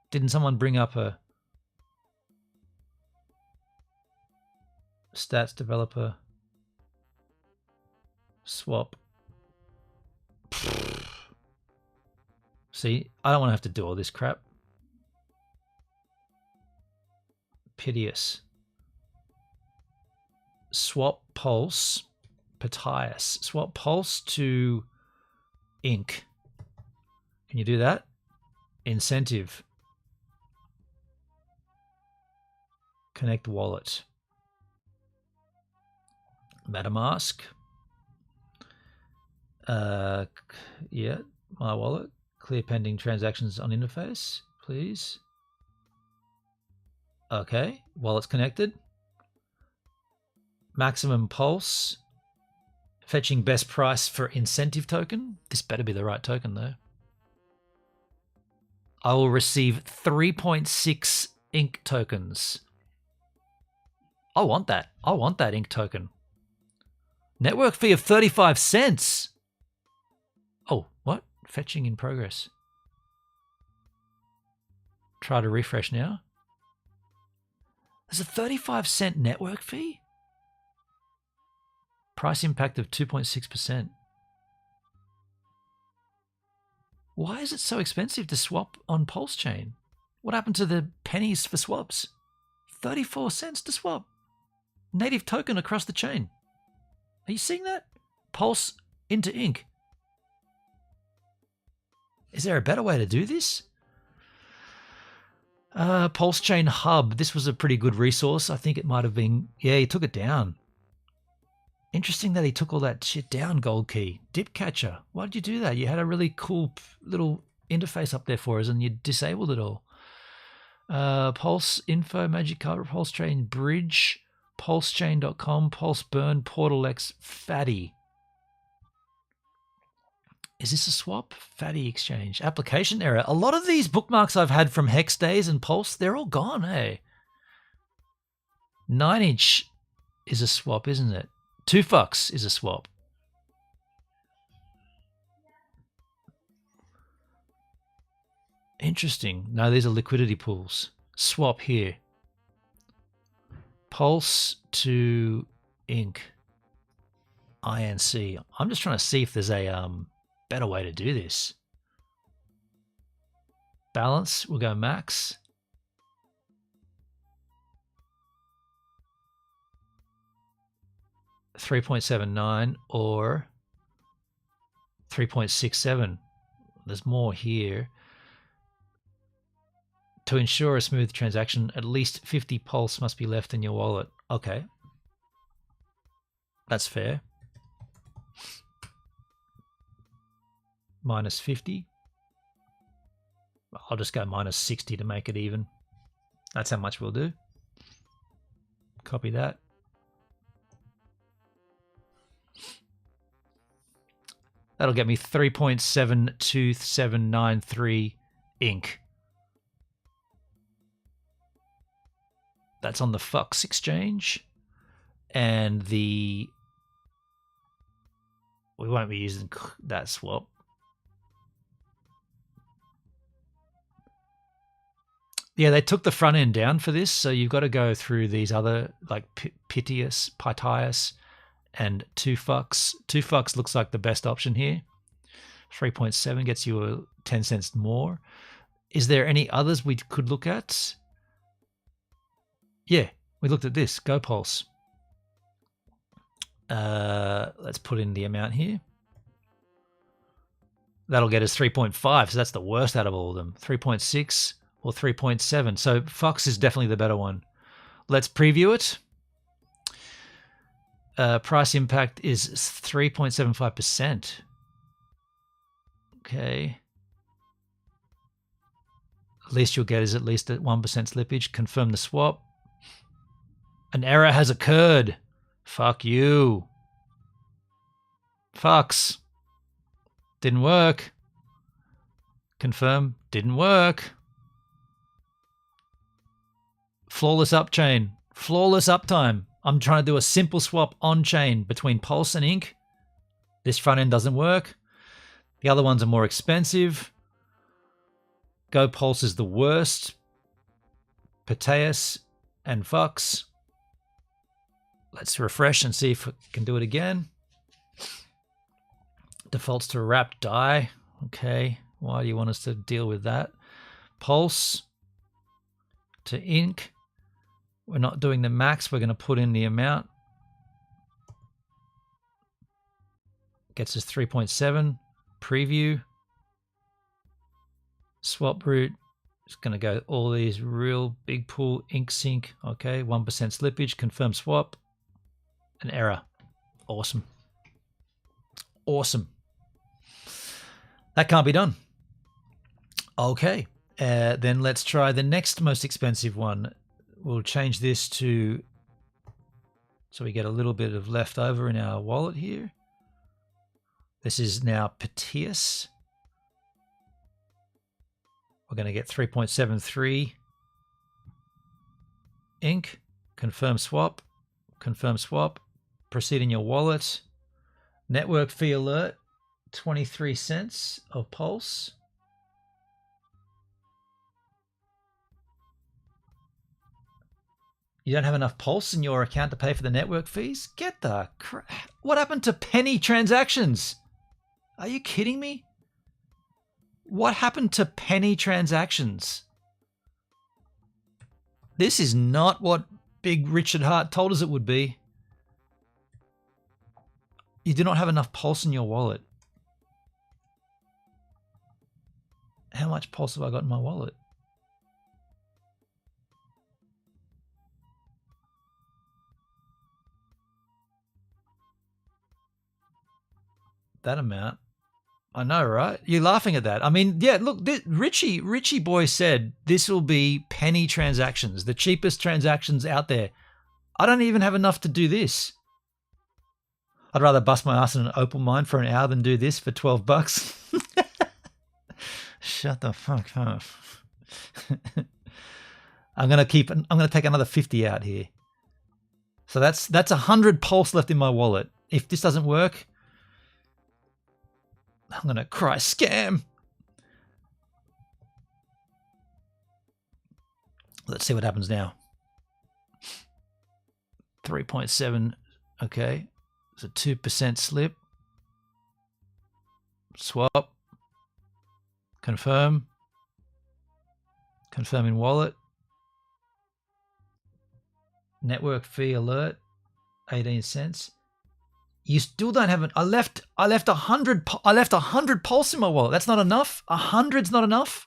Didn't someone bring up a stats developer swap? See, I don't want to have to do all this crap. Piteous. Swap Pulse, Piteous. Swap Pulse to ink. Can you do that? Incentive. Connect wallet. MetaMask. Yeah, my wallet. Clear pending transactions on interface, please. Okay, wallet's connected. Maximum pulse. Fetching best price for incentive token. This better be the right token though. I will receive 3.6 ink tokens. I want that. I want that ink token. Network fee of 35 cents. Oh, what? Fetching in progress. Try to refresh now. There's a 35-cent network fee? Price impact of 2.6%. Why is it so expensive to swap on Pulse Chain? What happened to the pennies for swaps? 34 cents to swap. Native token across the chain. Are you seeing that? Pulse into ink. Is there a better way to do this? Pulse Chain Hub. This was a pretty good resource. I think it might have been... Yeah, he took it down. Interesting that he took all that shit down, Gold Key. Dip Catcher. Why did you do that? You had a really cool little interface up there for us and you disabled it all. Pulse Info, Magic Carpet, Pulse Chain Bridge, PulseChain.com, Pulse Burn, Portal X, Fatty. Is this a swap? Fatty Exchange. Application error. A lot of these bookmarks I've had from Hex Days and Pulse, they're all gone, hey? 9-inch is a swap, isn't it? 2 fucks is a swap. Interesting. No, these are liquidity pools. Swap here. Pulse to ink. INC. I'm just trying to see if there's a better way to do this. Balance, we'll go max. $3.79 or 3.67. There's more here. To ensure a smooth transaction, at least 50 pulse must be left in your wallet. Okay. That's fair. Minus 50. I'll just go minus 60 to make it even. That's how much we'll do. Copy that. That'll get me 3.72793 ink. That's on the Fux exchange. And we won't be using that swap. Yeah, they took the front end down for this, so you've got to go through these other, like Piteous, and 2 fucks. 2 fucks looks like the best option here. 3.7 gets you 10 cents more. Is there any others we could look at? Yeah, we looked at this. Go Pulse. Let's put in the amount here. That'll get us 3.5, so that's the worst out of all of them. 3.6 or 3.7. So Fox is definitely the better one. Let's preview it. Price impact is 3.75%. Okay. At least you'll get is at least at 1% slippage. Confirm the swap. An error has occurred. Fuck you. Fucks. Didn't work. Confirm. Didn't work. Flawless upchain. Flawless uptime. I'm trying to do a simple swap on chain between Pulse and Ink. This front end doesn't work. The other ones are more expensive. Go Pulse is the worst. Pateus and Fox. Let's refresh and see if we can do it again. Defaults to wrapped die. Okay. Why do you want us to deal with that? Pulse to Ink. We're not doing the max. We're going to put in the amount. Gets us 3.7. Preview. Swap root. It's going to go all these real big pool. Ink sync. Okay. 1% slippage. Confirm swap. An error. Awesome. Awesome. That can't be done. Okay. Then let's try the next most expensive one. We'll change this to, so we get a little bit of leftover in our wallet here. This is now Pateus. We're going to get 3.73 Ink. Confirm swap. Confirm swap. Proceed in your wallet. Network fee alert. 23 cents of Pulse. You don't have enough Pulse in your account to pay for the network fees? Get the crap. What happened to penny transactions? Are you kidding me? What happened to penny transactions? This is not what Big Richard Hart told us it would be. You do not have enough Pulse in your wallet. How much Pulse have I got in my wallet? That amount. I know, right? You're laughing at that. I mean, yeah, look, Richie boy said this will be penny transactions, the cheapest transactions out there. I don't even have enough to do this. I'd rather bust my ass in an opal mine for an hour than do this for 12 bucks. Shut the fuck up. I'm going to take another 50 out here. So that's 100 Pulse left in my wallet. If this doesn't work, I'm going to cry scam. Let's see what happens now. 3.7. Okay. It's a 2% slip. Swap. Confirm. Confirm in wallet. Network fee alert. 18 cents. You still don't have an. I left 100. I left 100 Pulse in my wallet. That's not enough. 100's not enough.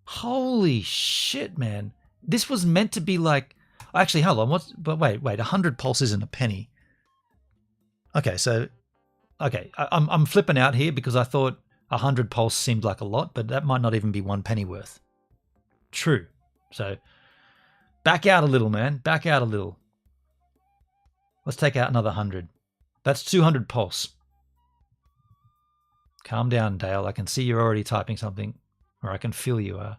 Holy shit, man! This was meant to be like. Actually, hold on. But wait. 100 Pulse isn't a penny. Okay, so, okay, I'm flipping out here because I thought 100 Pulse seemed like a lot, but that might not even be 1 penny worth. True. So, back out a little, man. Back out a little. Let's take out another 100. That's 200 Pulse. Calm down, Dale. I can see you're already typing something, or I can feel you are.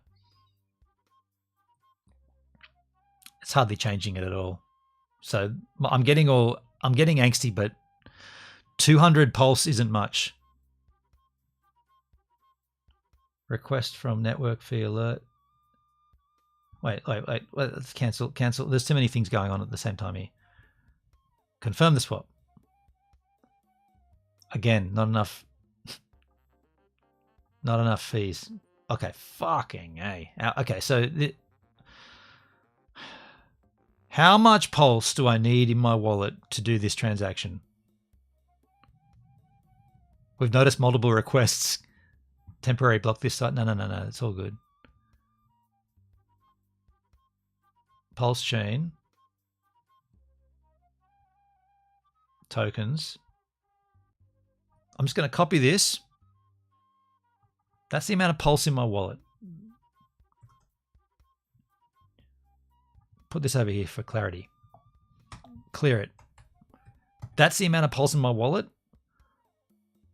It's hardly changing it at all. So I'm getting angsty, but 200 Pulse isn't much. Request from network fee alert. Wait. Let's cancel. There's too many things going on at the same time here. Confirm the swap. Again, not enough. Not enough fees. Okay, fucking A. Okay, so how much Pulse do I need in my wallet to do this transaction? We've noticed multiple requests. Temporary block this site. No. It's all good. Pulse chain. Tokens. I'm just going to copy this. That's the amount of Pulse in my wallet. put this over here for clarity. Clear it. That's the amount of pulse in my wallet.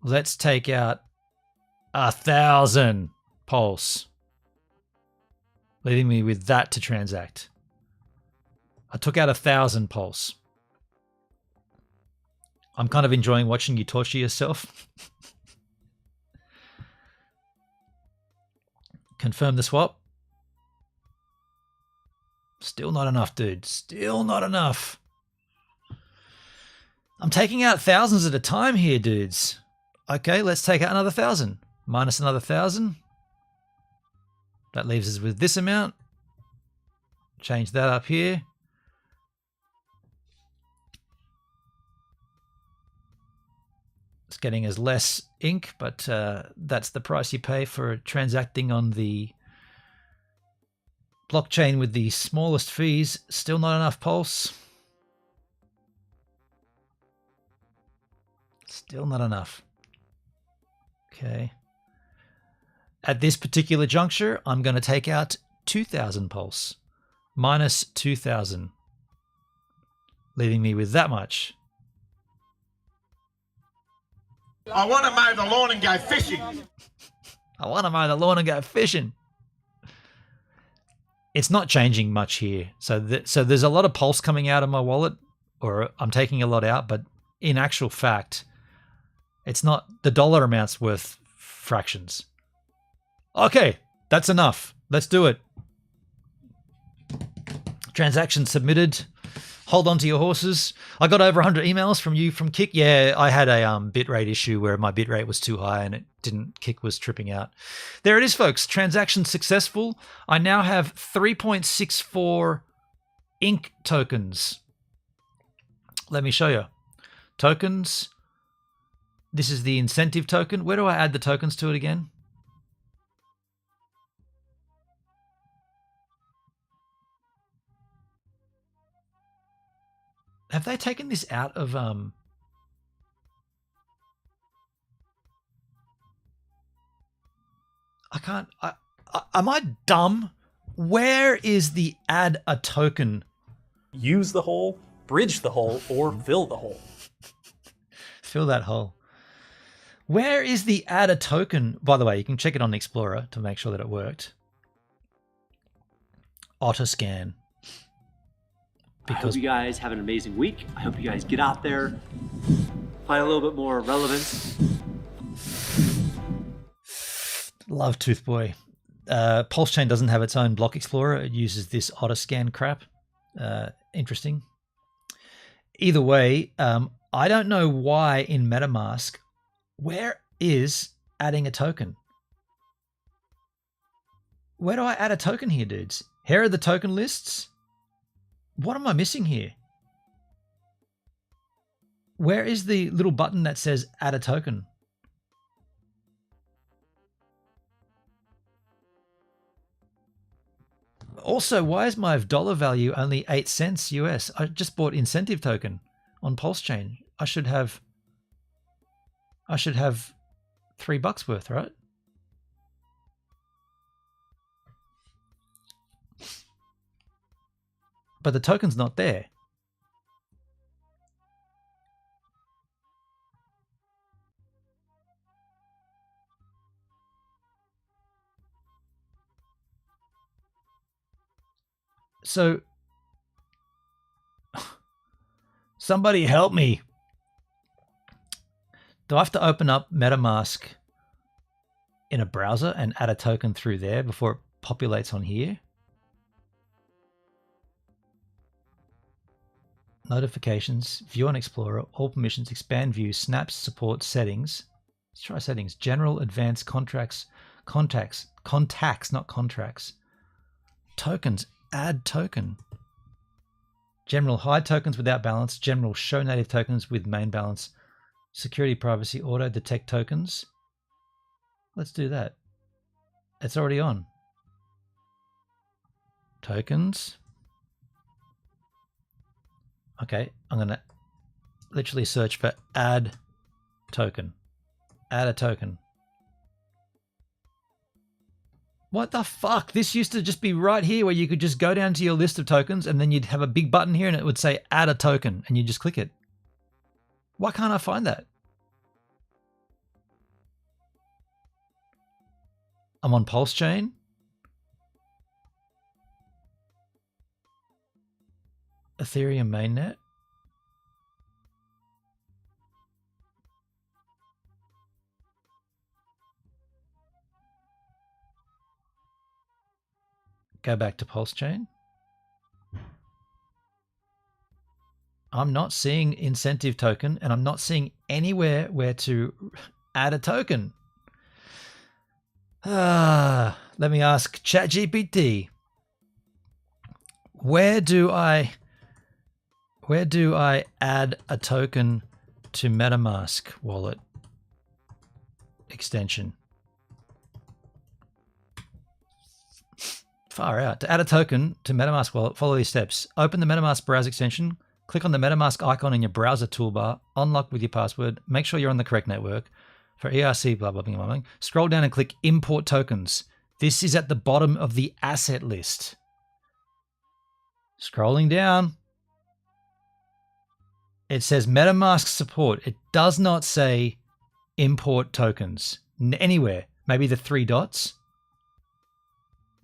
Let's take out 1,000 pulse, leaving me with that to transact. I took out 1,000 pulse. I'm kind of enjoying watching you torture yourself. Confirm the swap. Still not enough, dude. Still not enough. I'm taking out thousands at a time here, dudes. Okay, let's take out another 1,000. Minus another 1,000. That leaves us with this amount. Change that up here. It's getting us less ink, but that's the price you pay for transacting on the blockchain with the smallest fees. Still not enough pulse. Still not enough. Okay. At this particular juncture, I'm going to take out 2,000 pulse. Minus 2,000. Leaving me with that much. I want to mow the lawn and go fishing. I want to mow the lawn and go fishing. It's not changing much here. So there's a lot of pulse coming out of my wallet, or I'm taking a lot out, but in actual fact, it's not, the dollar amount's worth fractions. Okay, that's enough. Let's do it. Transaction submitted. Hold on to your horses. I got over 100 emails from you from Kik. Yeah, I had a bitrate issue where my bitrate was too high and it didn't. Kik was tripping out. There it is, folks. Transaction successful. I now have 3.64 ink tokens. Let me show you. Tokens. This is the incentive token. Where do I add the tokens to it again? Have they taken this out of I can't am I dumb? Where is the add a token? Use the hole, bridge the hole, or fill the hole. Fill that hole. Where is the add a token? By the way, you can check it on the Explorer to make sure that it worked. Autoscan. I hope you guys have an amazing week. I hope you guys get out there, find a little bit more relevance. Love Toothboy. Pulse Chain doesn't have its own block explorer. It uses this Autoscan crap. Interesting. Either way, I don't know why in MetaMask, where is adding a token? Where do I add a token here, dudes? Here are the token lists. What am I missing here? Where is the little button that says add a token? Also, why is my dollar value only 8 cents US? I just bought incentive token on Pulse Chain. I should have $3 worth, right? But the token's not there. So, somebody help me. Do I have to open up MetaMask in a browser and add a token through there before it populates on here? Notifications, view on Explorer, all permissions, expand view, snaps, support, settings. Let's try settings. General, advanced, contacts, not contracts. Tokens, add token. General, hide tokens without balance. General, show native tokens with main balance. Security, privacy, auto, detect tokens. Let's do that. It's already on. Tokens. Okay, I'm going to literally search for add token. Add a token. What the fuck? This used to just be right here where you could just go down to your list of tokens and then you'd have a big button here and it would say add a token and you just click it. Why can't I find that? I'm on Pulse Chain. Ethereum mainnet. Go back to Pulse Chain. I'm not seeing incentive token and I'm not seeing anywhere where to add a token. Let me ask ChatGPT. Where do I add a token to MetaMask wallet extension? Far out. To add a token to MetaMask wallet, follow these steps. Open the MetaMask browser extension, click on the MetaMask icon in your browser toolbar, unlock with your password, make sure you're on the correct network. For ERC, blah, blah, blah, blah, blah. Scroll down and click Import Tokens. This is at the bottom of the asset list. Scrolling down. It says MetaMask support. It does not say import tokens anywhere. Maybe the 3 dots.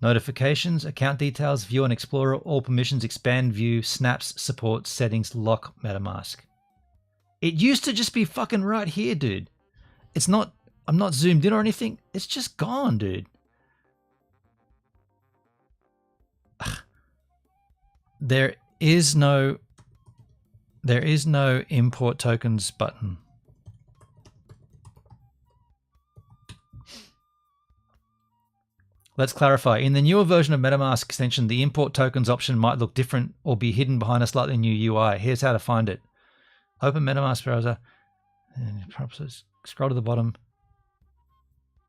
Notifications, account details, view and explorer, all permissions, expand view, snaps, support, settings, lock, MetaMask. It used to just be fucking right here, dude. It's not, I'm not zoomed in or anything. It's just gone, dude. There is no import tokens button. Let's clarify. In the newer version of MetaMask extension, the import tokens option might look different or be hidden behind a slightly new UI. Here's how to find it. Open MetaMask browser. And scroll to the bottom.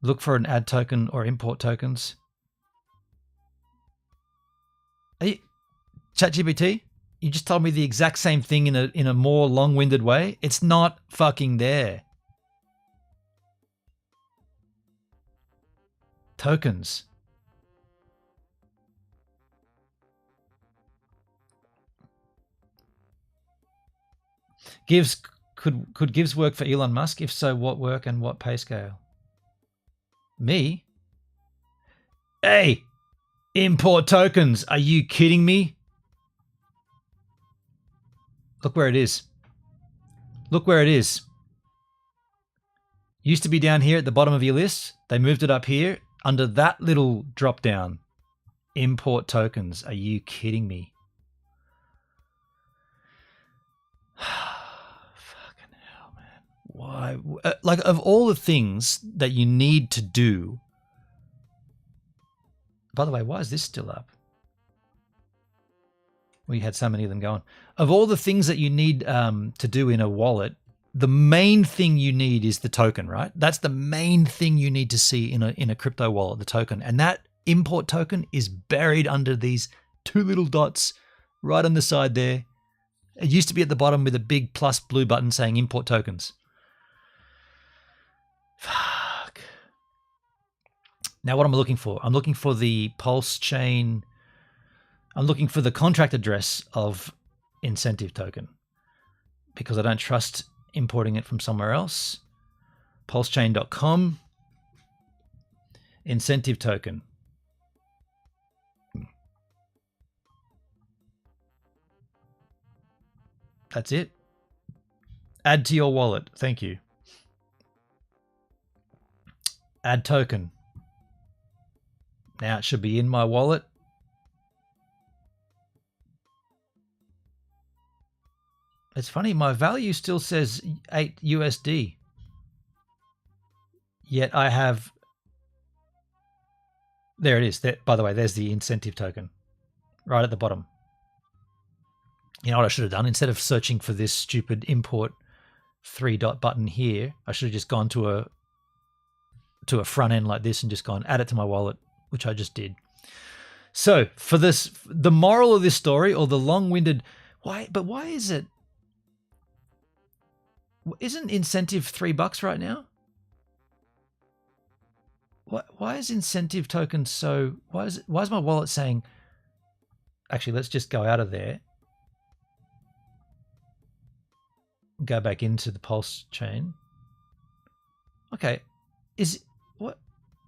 Look for an add token or import tokens. ChatGPT, you just told me the exact same thing in a more long-winded way. It's not fucking there. Tokens. Could Gives work for Elon Musk? If so, what work and what pay scale? Me? Hey, import tokens. Are you kidding me? Look where it is. Look where it is. Used to be down here at the bottom of your list. They moved it up here under that little drop down. Import tokens. Are you kidding me? Fucking hell, man. Why? Like, of all the things that you need to do. By the way, why is this still up? We had so many of them going. Of all the things that you need to do in a wallet, the main thing you need is the token, right? That's the main thing you need to see in a crypto wallet, the token. And that import token is buried under these 2 little dots right on the side there. It used to be at the bottom with a big plus blue button saying import tokens. Fuck. Now what am I looking for? I'm looking for the Pulse chain. I'm looking for the contract address of incentive token because I don't trust importing it from somewhere else. Pulsechain.com. Incentive token. That's it. Add to your wallet. Thank you. Add token. Now it should be in my wallet. It's funny, my value still says 8 USD. Yet I have... There it is. There, by the way, there's the incentive token. Right at the bottom. You know what I should have done? Instead of searching for this stupid import 3-dot button here, I should have just gone to a front end like this and just gone, add it to my wallet, which I just did. So for this, the moral of this story, or the long-winded... Why is it... Isn't incentive $3 right now? why is incentive token so? Why is my wallet saying? Actually, let's just go out of there. Go back into the Pulse chain. Okay, is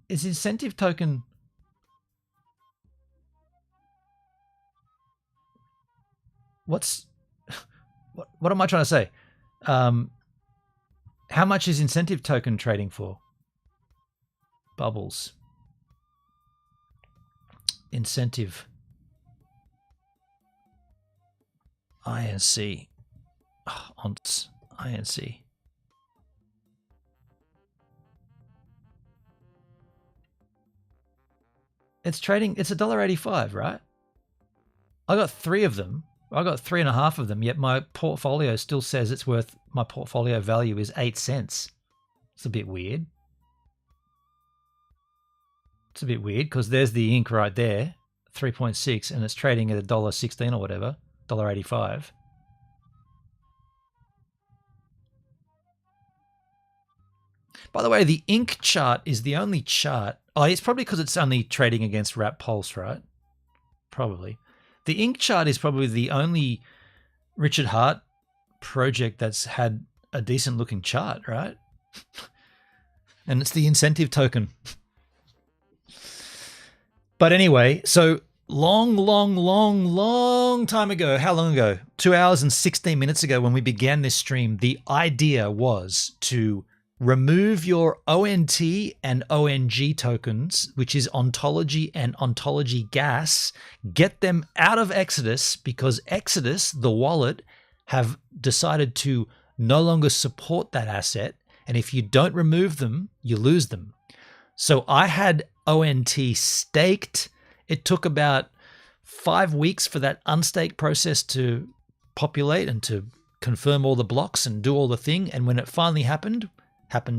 incentive token? What am I trying to say? How much is incentive token trading for? Bubbles. Incentive. INC. Oh, ONTs. INC. It's trading, it's $1.85, right? I got 3 of them. I got 3.5 of them, yet my portfolio still says it's worth, my portfolio value is 8 cents. It's a bit weird. It's a bit weird because there's the ink right there, 3.6, and it's trading at $1.16 or whatever, $1.85. By the way, the ink chart is the only chart. Oh, it's probably because it's only trading against Wrap Pulse, right? Probably. The ink chart is probably the only Richard Hart project that's had a decent looking chart, right? And it's the incentive token. But anyway, so long time ago, how long ago? 2 hours and 16 minutes ago when we began this stream, the idea was to remove your ONT and ONG tokens, which is Ontology and Ontology gas, get them out of Exodus because Exodus, the wallet, have decided to no longer support that asset. And if you don't remove them, you lose them. So I had ONT staked. It took about 5 weeks for that unstaked process to populate and to confirm all the blocks and do all the thing. And when it finally happened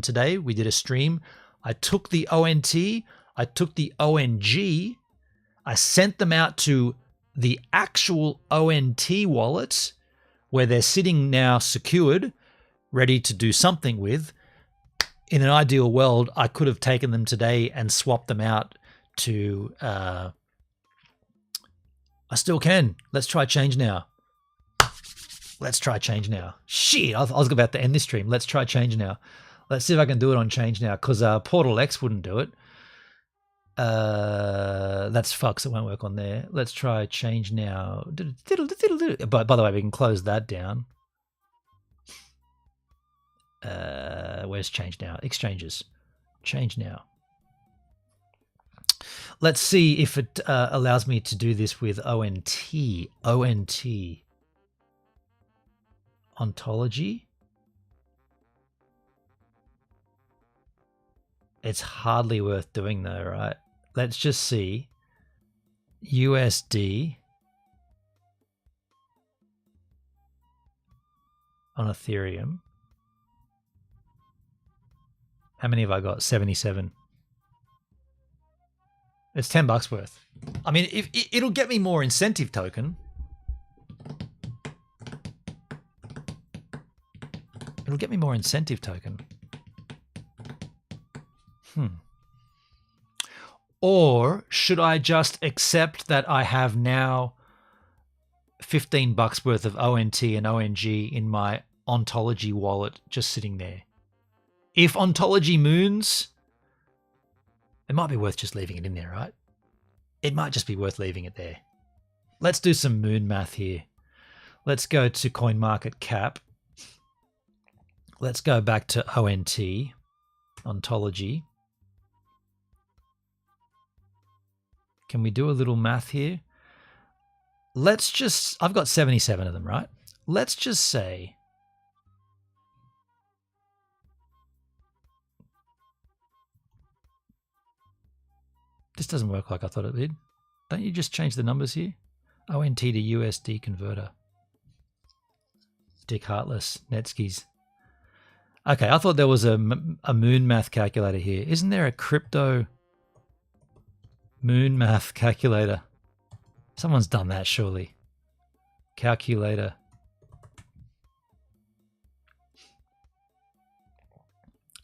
today, we did a stream. I took the ONT, I took the ONG, I sent them out to the actual ONT wallet where they're sitting now secured, ready to do something with. In an ideal world, I could have taken them today and swapped them out to, I still can. Let's try change now. Let's try change now. Shit, I was about to end this stream. Let's try change now. Let's see if I can do it on change now because Portal X wouldn't do it. That's fucks. It won't work on there. Let's try change now. But by the way, we can close that down. Where's change now? Exchanges. Change now. Let's see if it allows me to do this with ONT. ONT. Ontology. It's hardly worth doing though, right? Let's just see. USD on Ethereum. How many have I got? 77. It's $10 worth. I mean, if it'll get me more incentive token. It'll get me more incentive token. Or should I just accept that I have now $15 worth of ONT and ONG in my Ontology wallet just sitting there? If Ontology moons, it might be worth just leaving it in there, right? It might just be worth leaving it there. Let's do some moon math here. Let's go to CoinMarketCap. Let's go back to ONT, Ontology. Can we do a little math here? Let's just, I've got 77 of them, right? Let's just say this doesn't work like I thought it did. Don't you just change the numbers here? ONT to USD converter. Dick Heartless, Netskis. Okay, I thought there was a moon math calculator here. Isn't there a crypto moon math calculator? Someone's done that surely. Calculator.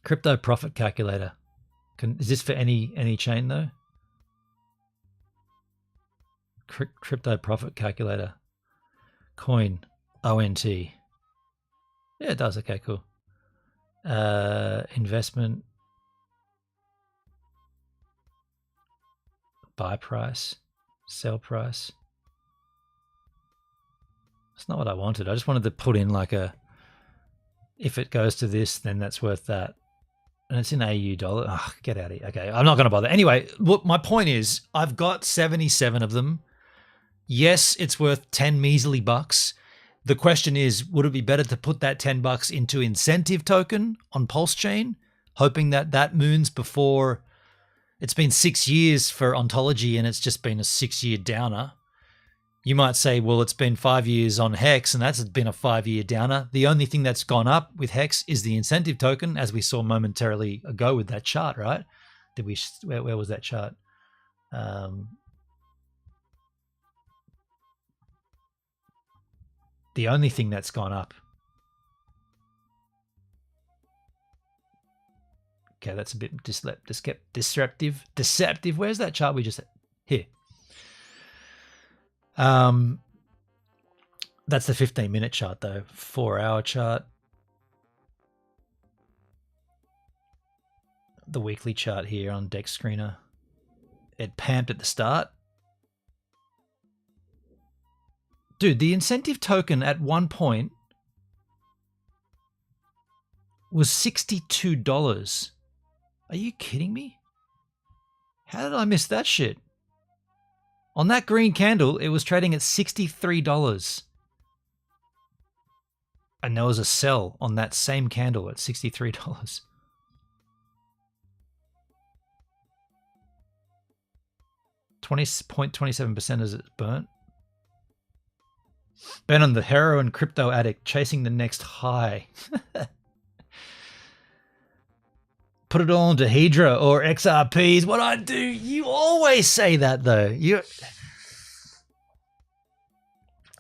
Crypto profit calculator. Is this for any chain though? Crypto profit calculator. Coin ONT. Yeah, it does. Okay, cool. Investment. Buy price. Sell price. That's not what I wanted. I just wanted to put in like a, if it goes to this, then that's worth that. And it's in AU dollar. Oh, get out of here. Okay, I'm not going to bother. Anyway, look, my point is I've got 77 of them. Yes, it's worth 10 measly bucks. The question is, would it be better to put that 10 bucks into incentive token on Pulse Chain, hoping that that moons before? It's been 6 years for Ontology and it's just been a 6-year downer. You might say, well, it's been 5 years on Hex and that's been a 5-year downer. The only thing that's gone up with Hex is the incentive token, as we saw momentarily ago with that chart, right? Did we? Where was that chart? The only thing that's gone up. Okay, that's a bit deceptive. Where's that chart we just here? That's the 15-minute chart though. 4-hour chart. The weekly chart here on Dex Screener. It pamped at the start. Dude, the incentive token at one point was $62. Are you kidding me? How did I miss that shit? On that green candle, it was trading at $63. And there was a sell on that same candle at $63. .27% as it's burnt. Ben on the heroin crypto addict chasing the next high. Put it all into Hydra or XRP is what I do. You always say that though.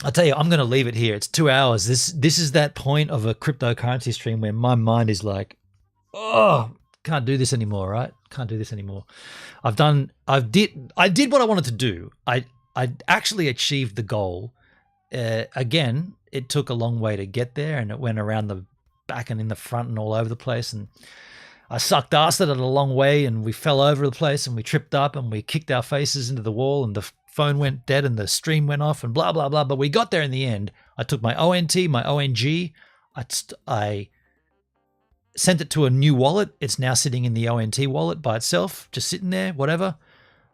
I'll tell you, I'm going to leave it here. It's 2 hours. This is that point of a cryptocurrency stream where my mind is like, oh, can't do this anymore, right? Can't do this anymore. I did what I wanted to do. I actually achieved the goal. Again, it took a long way to get there, and it went around the back and in the front and all over the place. And I sucked ass at it a long way, and we fell over the place, and we tripped up, and we kicked our faces into the wall, and the phone went dead, and the stream went off, and blah blah blah. But we got there in the end. I took my ONT, my ONG. I sent it to a new wallet. It's now sitting in the ONT wallet by itself, just sitting there, whatever.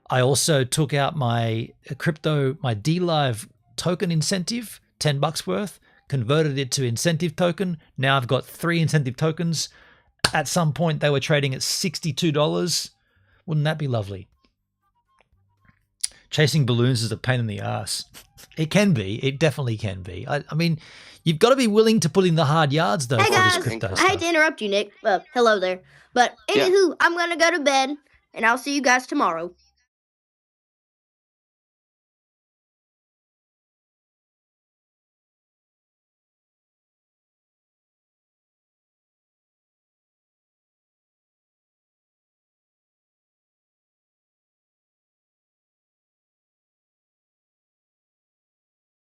I also took out my crypto, my DLive token incentive, $10 worth, converted it to incentive token. Now I've got 3 incentive tokens. At some point they were trading at $62. Wouldn't that be lovely? Chasing balloons is a pain in the ass. It can be. It definitely can be. I mean, you've got to be willing to put in the hard yards though. Hey for guys, this crypto I stuff. hate to interrupt you, Nick. Hello there. But anywho, I'm gonna go to bed, and I'll see you guys tomorrow.